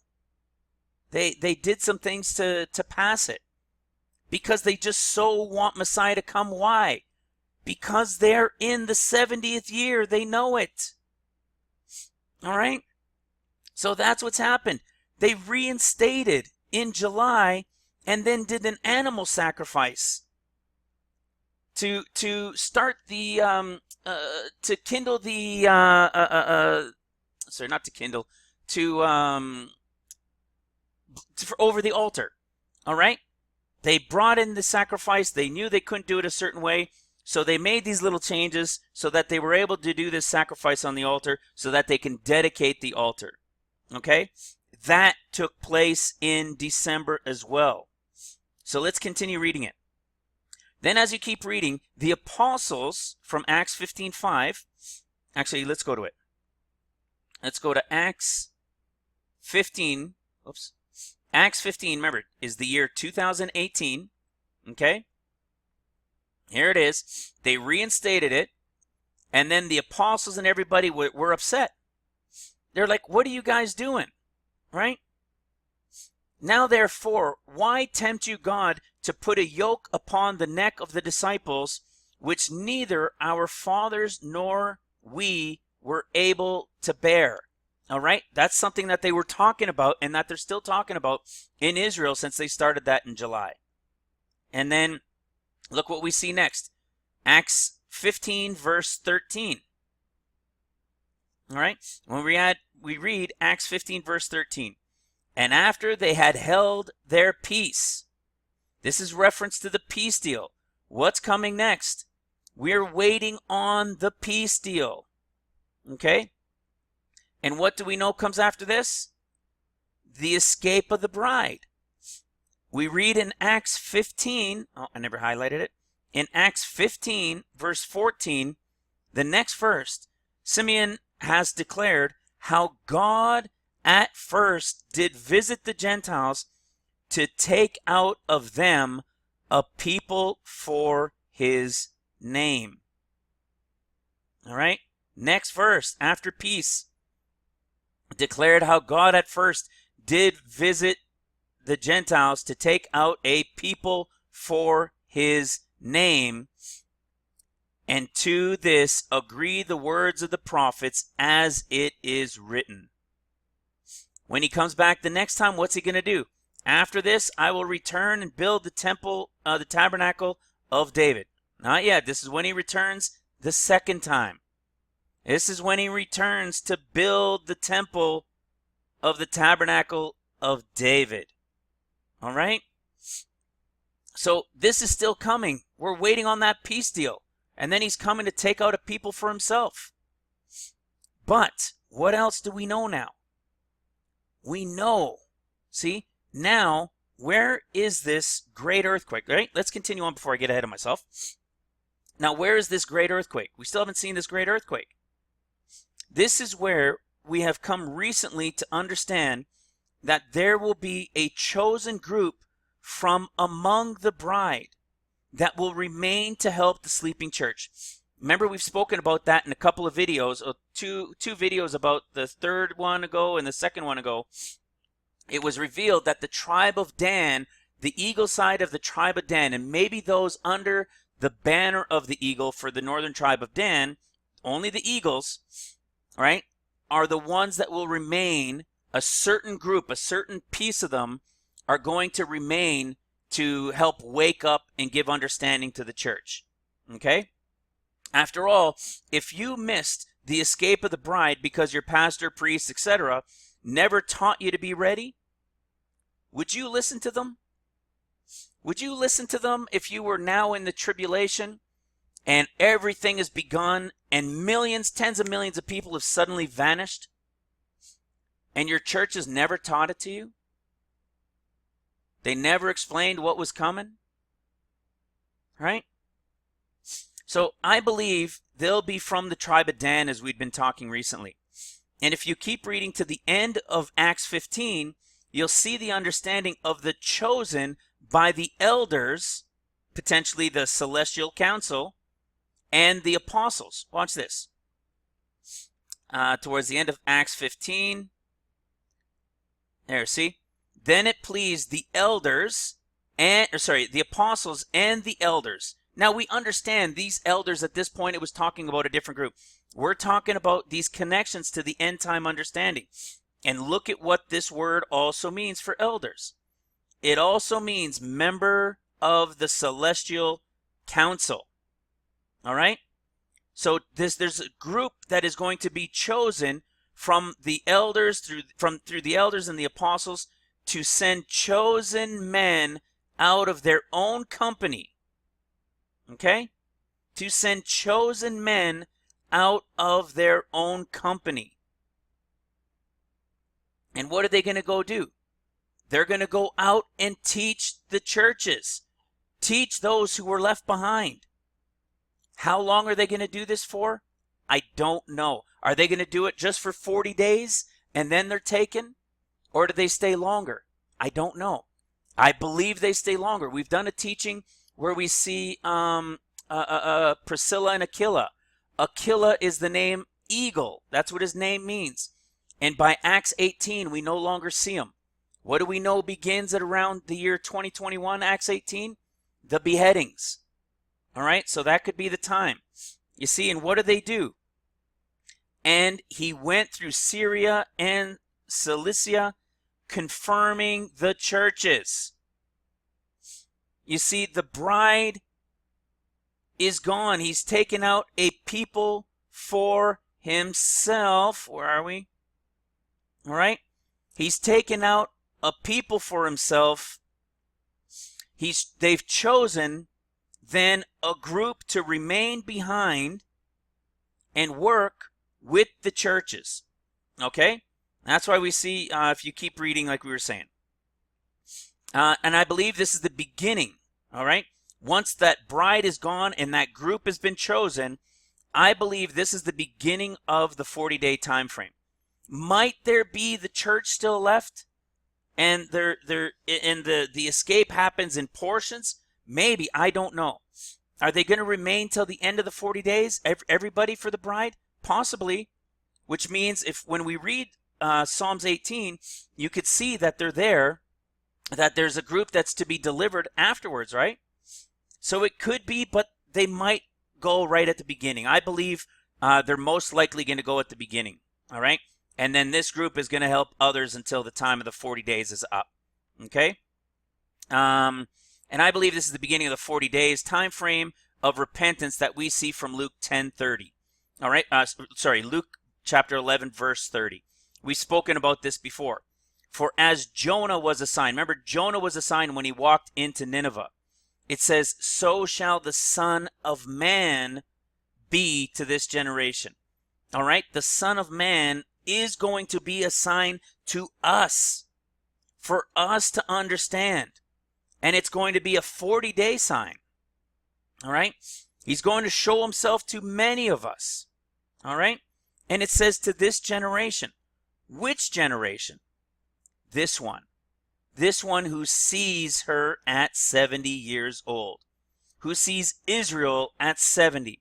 They did some things to pass it because they just so want Messiah to come. Why? Because they're in the 70th year. They know it. All right? So that's what's happened. They reinstated in July and then did an animal sacrifice to start the to kindle the sorry, not to kindle, for over the altar. All right? They brought in the sacrifice. They knew they couldn't do it a certain way. So they made these little changes so that they were able to do this sacrifice on the altar so that they can dedicate the altar. Okay? that took place in December as well. So let's continue reading it. Then as you keep reading, the apostles from Acts 15:5, actually, let's go to it. Let's go to Acts 15. Oops. Acts 15, remember, is the year 2018. Okay? Here it is. They reinstated it, and then the apostles and everybody were upset. They're like, what are you guys doing? Right? Now therefore, why tempt you God to put a yoke upon the neck of the disciples, which neither our fathers nor we were able to bear? All right? That's something that they were talking about and that they're still talking about in Israel since they started that in July. And then look what we see next. Acts 15 verse 13. All right? When we read Acts 15 verse 13. And after they had held their peace. This is reference to the peace deal. What's coming next? We're waiting on the peace deal. Okay? And what do we know comes after this? The escape of the bride. We read in Acts 15, oh, I never highlighted it. In Acts 15, verse 14, the next verse, Simeon has declared how God at first did visit the Gentiles to take out of them a people for his name. All right? Next verse, after peace, declared how God at first did visit the Gentiles to take out a people for his name. And to this agree the words of the prophets as it is written. When he comes back the next time, what's he going to do? After this, I will return and build the temple, the tabernacle of David. Not yet. This is when he returns the second time. This is when he returns to build the temple of the tabernacle of David. All right? So this is still coming. We're waiting on that peace deal. And then he's coming to take out a people for himself. But what else do we know now? We know, see, now, where is this great earthquake? Right? Let's continue on before I get ahead of myself. Now, where is this great earthquake? We still haven't seen this great earthquake. This is where we have come recently to understand that there will be a chosen group from among the bride that will remain to help the sleeping church. Remember, we've spoken about that in a couple of videos, two videos about the third one ago and the second one ago. It was revealed that the tribe of Dan, the eagle side of the tribe of Dan, and maybe those under the banner of the eagle for the northern tribe of Dan, only the eagles, right, are the ones that will remain. A certain group, a certain piece of them are going to remain to help wake up and give understanding to the church. Okay? After all, if you missed the escape of the bride because your pastor, priest, etc., never taught you to be ready, would you listen to them? Would you listen to them if you were now in the tribulation and everything has begun and millions, tens of millions of people have suddenly vanished and your church has never taught it to you? They never explained what was coming, right? So I believe they'll be from the tribe of Dan, as we've been talking recently. And if you keep reading to the end of Acts 15, you'll see the understanding of the chosen by the elders, potentially the celestial council, and the apostles. Watch this. Towards the end of Acts 15, there, see? Then it pleased the elders, the apostles and the elders. Now we understand these elders at this point, it was talking about a different group. We're talking about these connections to the end time understanding. And look at what this word also means for elders. It also means member of the celestial council. All right? So there's a group that is going to be chosen from the elders through the elders and the apostles to send chosen men out of their own company. Okay? To send chosen men out of their own company. And what are they going to go do? They're going to go out and teach the churches. Teach those who were left behind. How long are they going to do this for? I don't know. Are they going to do it just for 40 days and then they're taken? Or do they stay longer? I don't know. I believe they stay longer. We've done a teaching where we see Priscilla and Aquila. Aquila is the name eagle. That's what his name means. And by Acts 18, we no longer see him. What do we know begins at around the year 2021, Acts 18? The beheadings. All right, so that could be the time. You see, and what do they do? And he went through Syria and Cilicia, confirming the churches. You see, the bride is gone. He's taken out a people for himself. Where are we? All right. He's taken out a people for himself. They've chosen then a group to remain behind and work with the churches. Okay? That's why we see, if you keep reading like we were saying. And I believe this is the beginning. All right? Once that bride is gone and that group has been chosen, I believe this is the beginning of the 40-day time frame. Might there be the church still left? And the escape happens in portions? Maybe. I don't know. Are they going to remain till the end of the 40 days? Everybody for the bride? Possibly. Which means when we read Psalms 18, you could see that they're there, that there's a group that's to be delivered afterwards, right? So it could be, but they might go right at the beginning. I believe they're most likely going to go at the beginning, all right? And then this group is going to help others until the time of the 40 days is up, okay? And I believe this is the beginning of the 40 days time frame of repentance that we see from Luke 10:30. All right, Luke chapter 11, verse 30. We've spoken about this before. For as Jonah was a sign, remember Jonah was a sign when he walked into Nineveh. It says, so shall the Son of Man be to this generation. All right, the Son of Man is going to be a sign to us, for us to understand. And it's going to be a 40-day sign. All right? He's going to show himself to many of us. All right? And it says to this generation. Which generation? This one. This one who sees her at 70 years old. Who sees Israel at 70.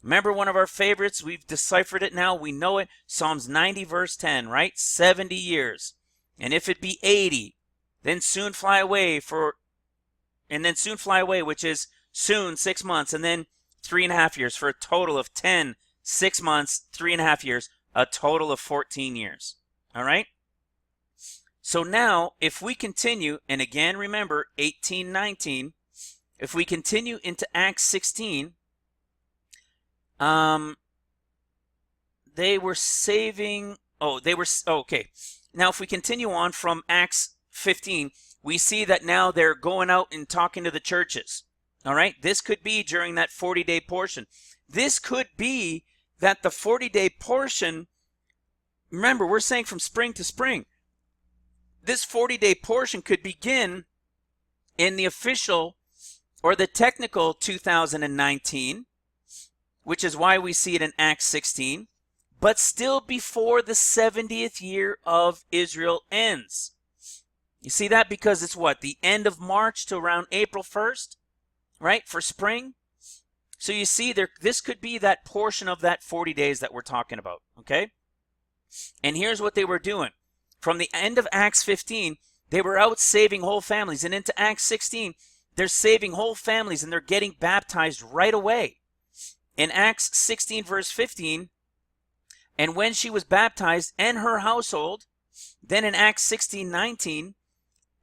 Remember one of our favorites? We've deciphered it now. We know it. Psalms 90 verse 10, right? 70 years. And if it be 80, then soon fly away which is soon 6 months, and then 3.5 years, for a total of 10, 6 months, 3.5 years, a total of 14 years. All right? So now, if we continue, and again, remember, 18:19, if we continue into Acts 16, they were saving, okay. Now, if we continue on from Acts 15, we see that now they're going out and talking to the churches. All right? This could be during that 40-day portion. This could be that the 40-day portion, remember, we're saying from spring to spring. This 40-day portion could begin in the official or the technical 2019, which is why we see it in Acts 16, but still before the 70th year of Israel ends. You see that? Because it's what? The end of March to around April 1st, right? For spring. So you see, this could be that portion of that 40 days that we're talking about, okay? And here's what they were doing. From the end of Acts 15, they were out saving whole families. And into Acts 16, they're saving whole families and they're getting baptized right away. In Acts 16, verse 15, and when she was baptized and her household, then in Acts 16:19,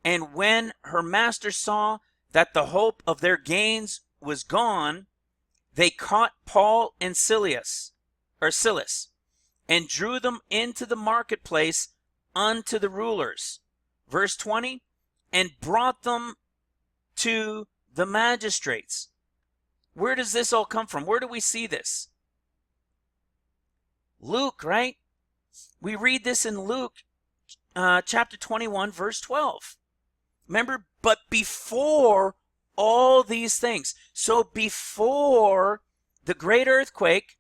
and when her master saw that the hope of their gains was gone, they caught Paul and Silas, and drew them into the marketplace unto the rulers. Verse 20, and brought them to the magistrates. Where does this all come from? Where do we see this? Luke, right? We read this in Luke chapter 21, verse 12. Remember, but before all these things. So before the great earthquake,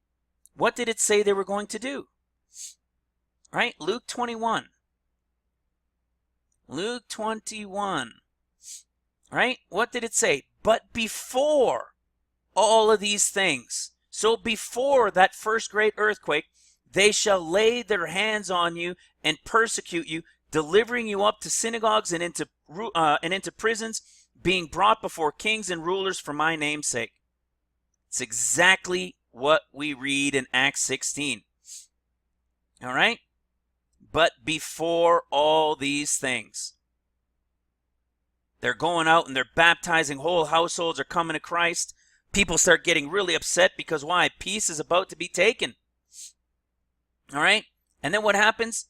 what did it say they were going to do? Right? Luke 21. Luke 21. Right? What did it say? But before all of these things. So before that first great earthquake, they shall lay their hands on you and persecute you, delivering you up to synagogues and into prisons, being brought before kings and rulers for my name's sake. It's exactly what we read in Acts 16. All right? But before all these things. They're going out and they're baptizing. Whole households are coming to Christ. People start getting really upset because why? Peace is about to be taken. All right? And then what happens?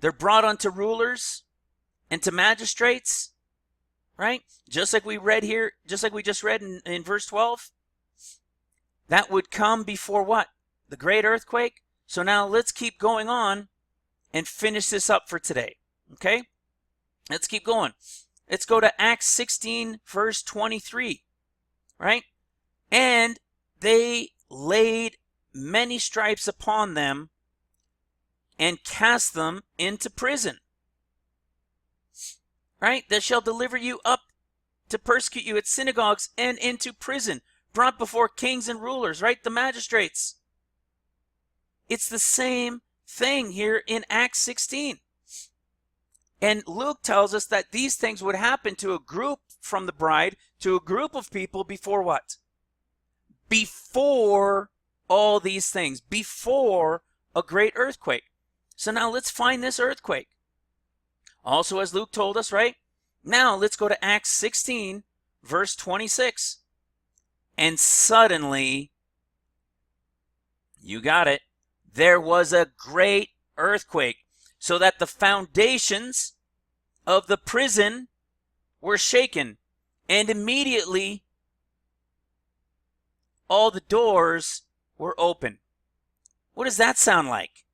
They're brought unto rulers and to magistrates. Right? Just like we read here, just like we just read in verse 12. That would come before what? The great earthquake. So now let's keep going on and finish this up for today. Okay? Let's keep going. Let's go to Acts 16, verse 23. Right? And they laid many stripes upon them and cast them into prison. Right? They shall deliver you up to persecute you at synagogues and into prison, brought before kings and rulers, right? The magistrates. It's the same thing here in Acts 16. And Luke tells us that these things would happen to a group from the bride, to a group of people before what? Before all these things, before a great earthquake. So now let's find this earthquake. Also, as Luke told us, right? Now let's go to Acts 16, verse 26. And suddenly, you got it, there was a great earthquake, so that the foundations of the prison were shaken, and immediately all the doors were open. What does that sound like?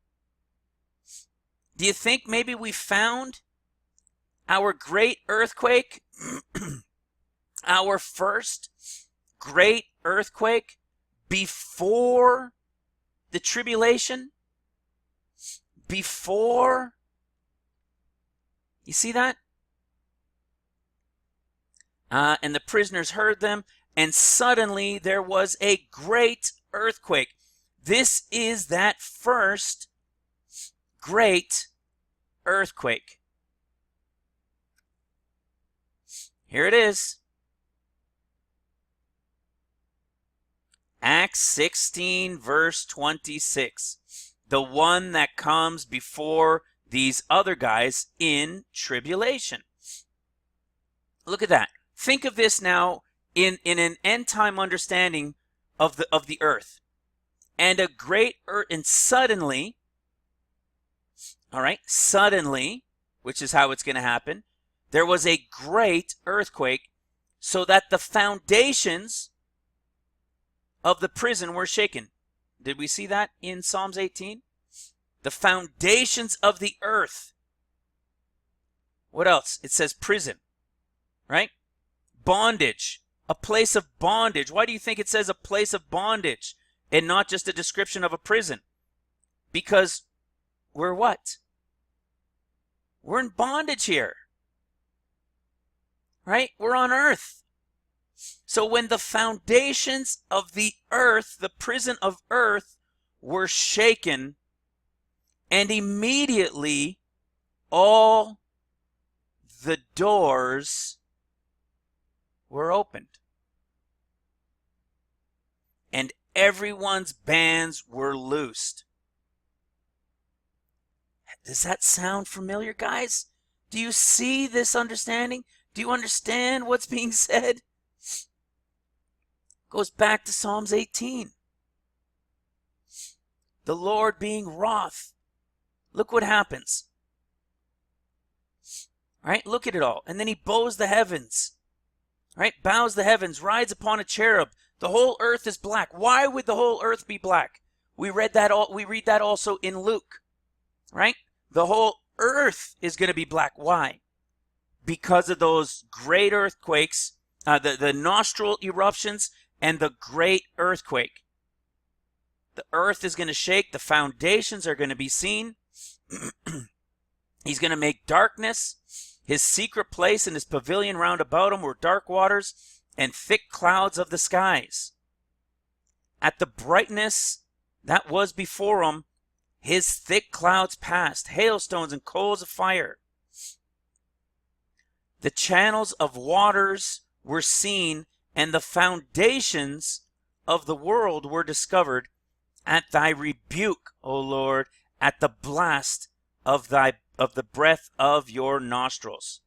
Do you think maybe we found our great earthquake, our first great earthquake before the tribulation? Before? You see that? And the prisoners heard them, and suddenly there was a great earthquake. This is that first great earthquake. Here it is. Acts 16, verse 26. The one that comes before these other guys in tribulation. Look at that. Think of this now in an end time understanding of the earth. And a great earth, and suddenly, all right, suddenly, which is how it's going to happen, there was a great earthquake, so that the foundations of the prison were shaken. Did we see that in Psalms 18? The foundations of the earth. What else? It says prison, right? Bondage, a place of bondage. Why do you think it says a place of bondage and not just a description of a prison? Because we're what? We're in bondage here, right? We're on earth. So when the foundations of the earth, the prison of earth, were shaken, and immediately all the doors were opened, and everyone's bands were loosed. Does that sound familiar, guys? Do you see this understanding? Do you understand what's being said? Goes back to Psalms 18. The Lord being wroth. Look what happens. Right? Look at it all. And then he bows the heavens. Right? Bows the heavens, rides upon a cherub. The whole earth is black. Why would the whole earth be black? We read that also in Luke. Right? The whole earth is going to be black. Why? Because of those great earthquakes, the nostril eruptions and the great earthquake. The earth is going to shake. The foundations are going to be seen. He's going to make darkness his secret place, and his pavilion round about him were dark waters and thick clouds of the skies. At the brightness that was before him, his thick clouds passed, hailstones and coals of fire. The channels of waters were seen, and the foundations of the world were discovered at thy rebuke, O Lord, at the blast of the breath of your nostrils.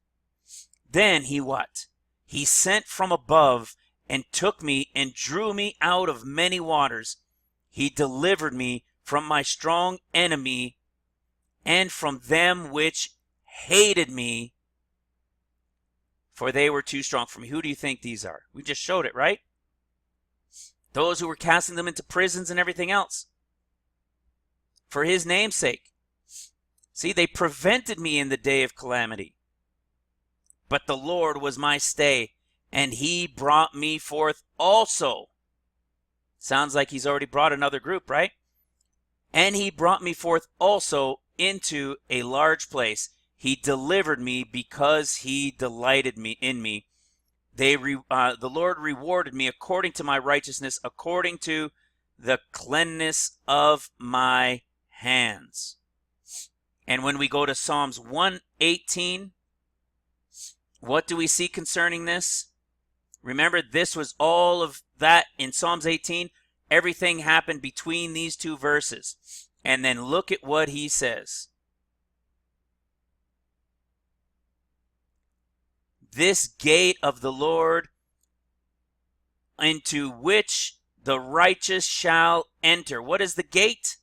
Then he what? He sent from above and took me and drew me out of many waters. He delivered me from my strong enemy and from them which hated me, for they were too strong for me. Who do you think these are? We just showed it, right? Those who were casting them into prisons and everything else. For his name's sake. See, they prevented me in the day of calamity. But the Lord was my stay, and he brought me forth also. Sounds like he's already brought another group, right? And he brought me forth also into a large place. He delivered me because he delighted in me. The Lord rewarded me according to my righteousness, according to the cleanness of my hands. And when we go to Psalms 118, what do we see concerning this? Remember, this was all of that in Psalms 18. Everything happened between these two verses. And then look at what he says. This gate of the Lord, into which the righteous shall enter. What is the gate?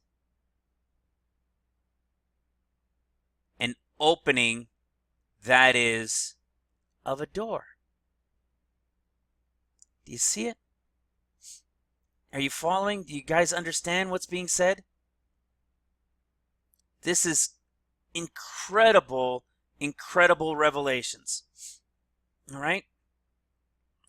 An opening that is of a door. Do you see it? Are you following? Do you guys understand what's being said? This is incredible, incredible revelations. All right?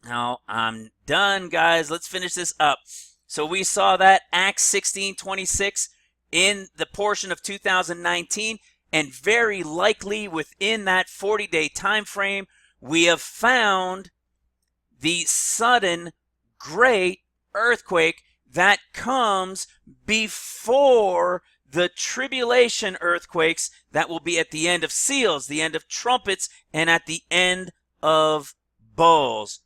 Now, I'm done, guys. Let's finish this up. So we saw that Acts 16:26 in the portion of 2019, and very likely within that 40-day time frame, we have found the sudden great earthquake that comes before the tribulation earthquakes that will be at the end of seals, the end of trumpets, and at the end of bowls.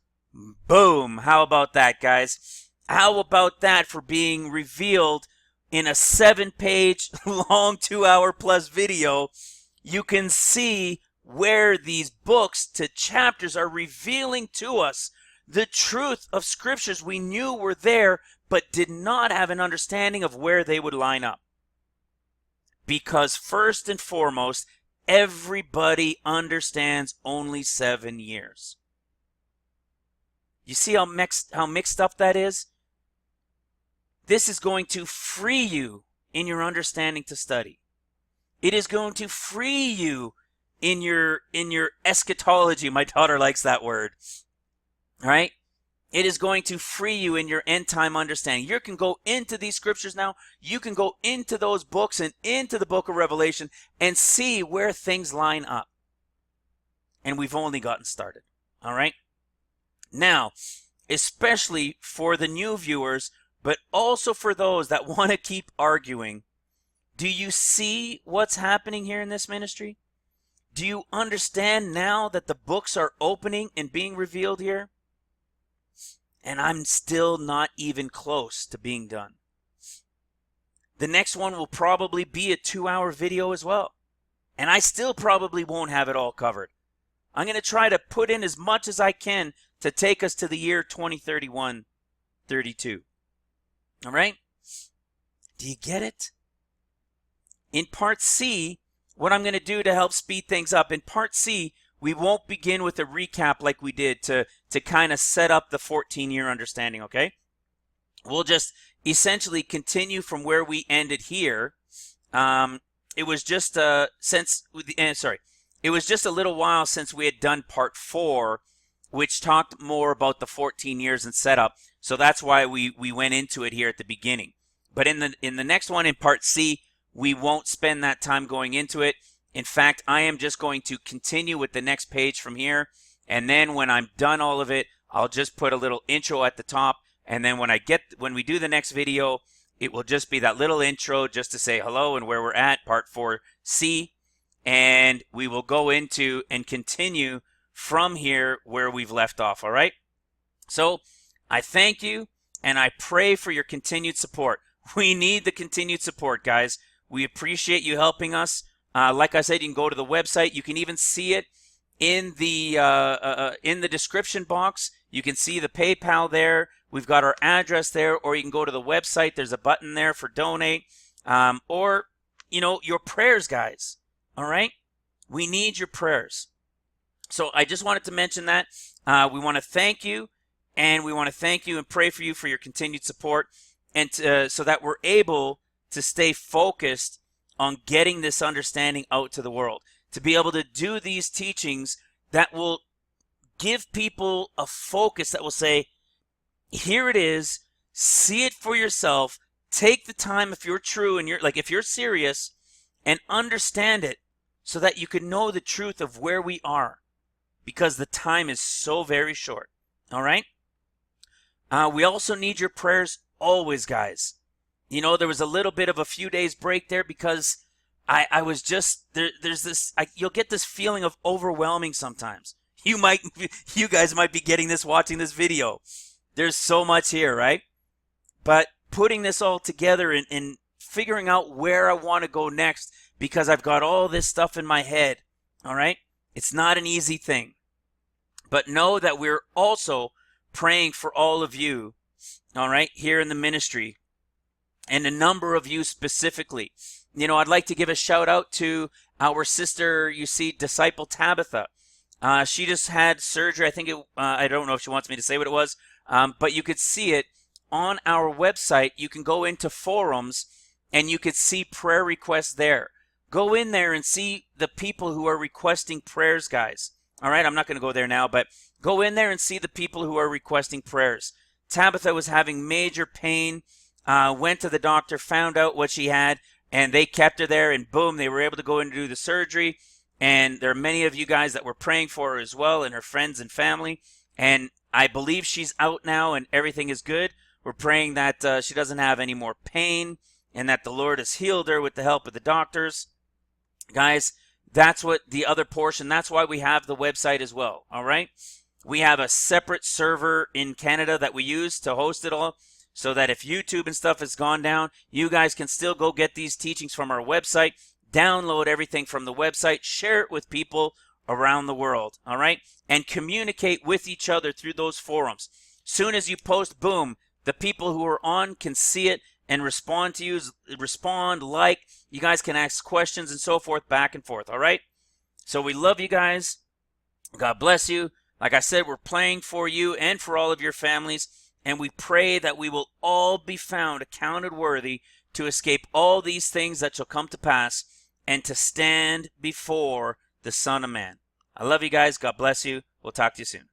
Boom. How about that, guys? How about that for being revealed in a 7-page long 2-hour plus video? You can see where these books to chapters are revealing to us the truth of scriptures we knew were there, but did not have an understanding of where they would line up. Because first and foremost, everybody understands only 7 years. You see how mixed up that is? This is going to free you in your understanding to study. It is going to free you in your eschatology. My daughter likes that word. All right? It is going to free you in your end time understanding. You can go into these scriptures now. You can go into those books and into the book of Revelation and see where things line up. And we've only gotten started. All right? Now, especially for the new viewers, but also for those that want to keep arguing, do you see what's happening here in this ministry? Do you understand now that the books are opening and being revealed here? And I'm still not even close to being done. The next one will probably be a 2-hour video as well. And I still probably won't have it all covered. I'm going to try to put in as much as I can to take us to the year 2031, 32. All right? Do you get it? In part C, what I'm going to do to help speed things up, in part C, we won't begin with a recap like we did to kind of set up the 14-year understanding, okay? We'll just essentially continue from where we ended here. And it was just it was just a little while since we had done part 4, which talked more about the 14 years and setup. So that's why we went into it here at the beginning. But in the next one, in part C, we won't spend that time going into it. In fact, I am just going to continue with the next page from here. And then when I'm done all of it, I'll just put a little intro at the top. And then when we do the next video, it will just be that little intro just to say hello and where we're at, part 4C. And we will go into and continue from here where we've left off, all right? So I thank you and I pray for your continued support. We need the continued support, guys. We appreciate you helping us. Like I said, you can go to the website. You can even see it in the description box. You can see the PayPal there. We've got our address there, or you can go to the website. There's a button there for donate, or your prayers, guys. All right, we need your prayers. So I just wanted to mention that. We want to thank you, and we want to thank you and pray for you for your continued support, and so that we're able to stay focused on getting this understanding out to the world, to be able to do these teachings that will give people a focus that will say, here it is, see it for yourself, take the time if you're true and if you're serious, and understand it so that you can know the truth of where we are, because the time is so very short. All right? We also need your prayers always, guys. There was a little bit of a few days break there because I was just there's this you'll get this feeling of overwhelming sometimes. You guys might be getting this watching this video. There's so much here, right? But putting this all together and figuring out where I want to go next, because I've got all this stuff in my head, all right? It's not an easy thing. But know that we're also praying for all of you, all right, here in the ministry, and a number of you specifically. I'd like to give a shout out to our sister, Disciple Tabitha. She just had surgery. I think I don't know if she wants me to say what it was, but you could see it on our website. You can go into forums and you could see prayer requests there. Go in there and see the people who are requesting prayers, guys. All right, I'm not going to go there now, but go in there and see the people who are requesting prayers. Tabitha was having major pain, went to the doctor, found out what she had, and they kept her there, and boom, they were able to go in and do the surgery. And there are many of you guys that were praying for her as well, and her friends and family. And I believe she's out now and everything is good. We're praying that she doesn't have any more pain and that the Lord has healed her with the help of the doctors. Guys, that's what the other portion, that's why we have the website as well, all right? We have a separate server in Canada that we use to host it all, so that if YouTube and stuff has gone down, you guys can still go get these teachings from our website, download everything from the website, share it with people around the world, all right? And communicate with each other through those forums. Soon as you post, boom, the people who are on can see it and respond to you, like, you guys can ask questions and so forth, back and forth, all right? So we love you guys. God bless you. Like I said, we're praying for you and for all of your families, and we pray that we will all be found accounted worthy to escape all these things that shall come to pass and to stand before the Son of Man. I love you guys. God bless you. We'll talk to you soon.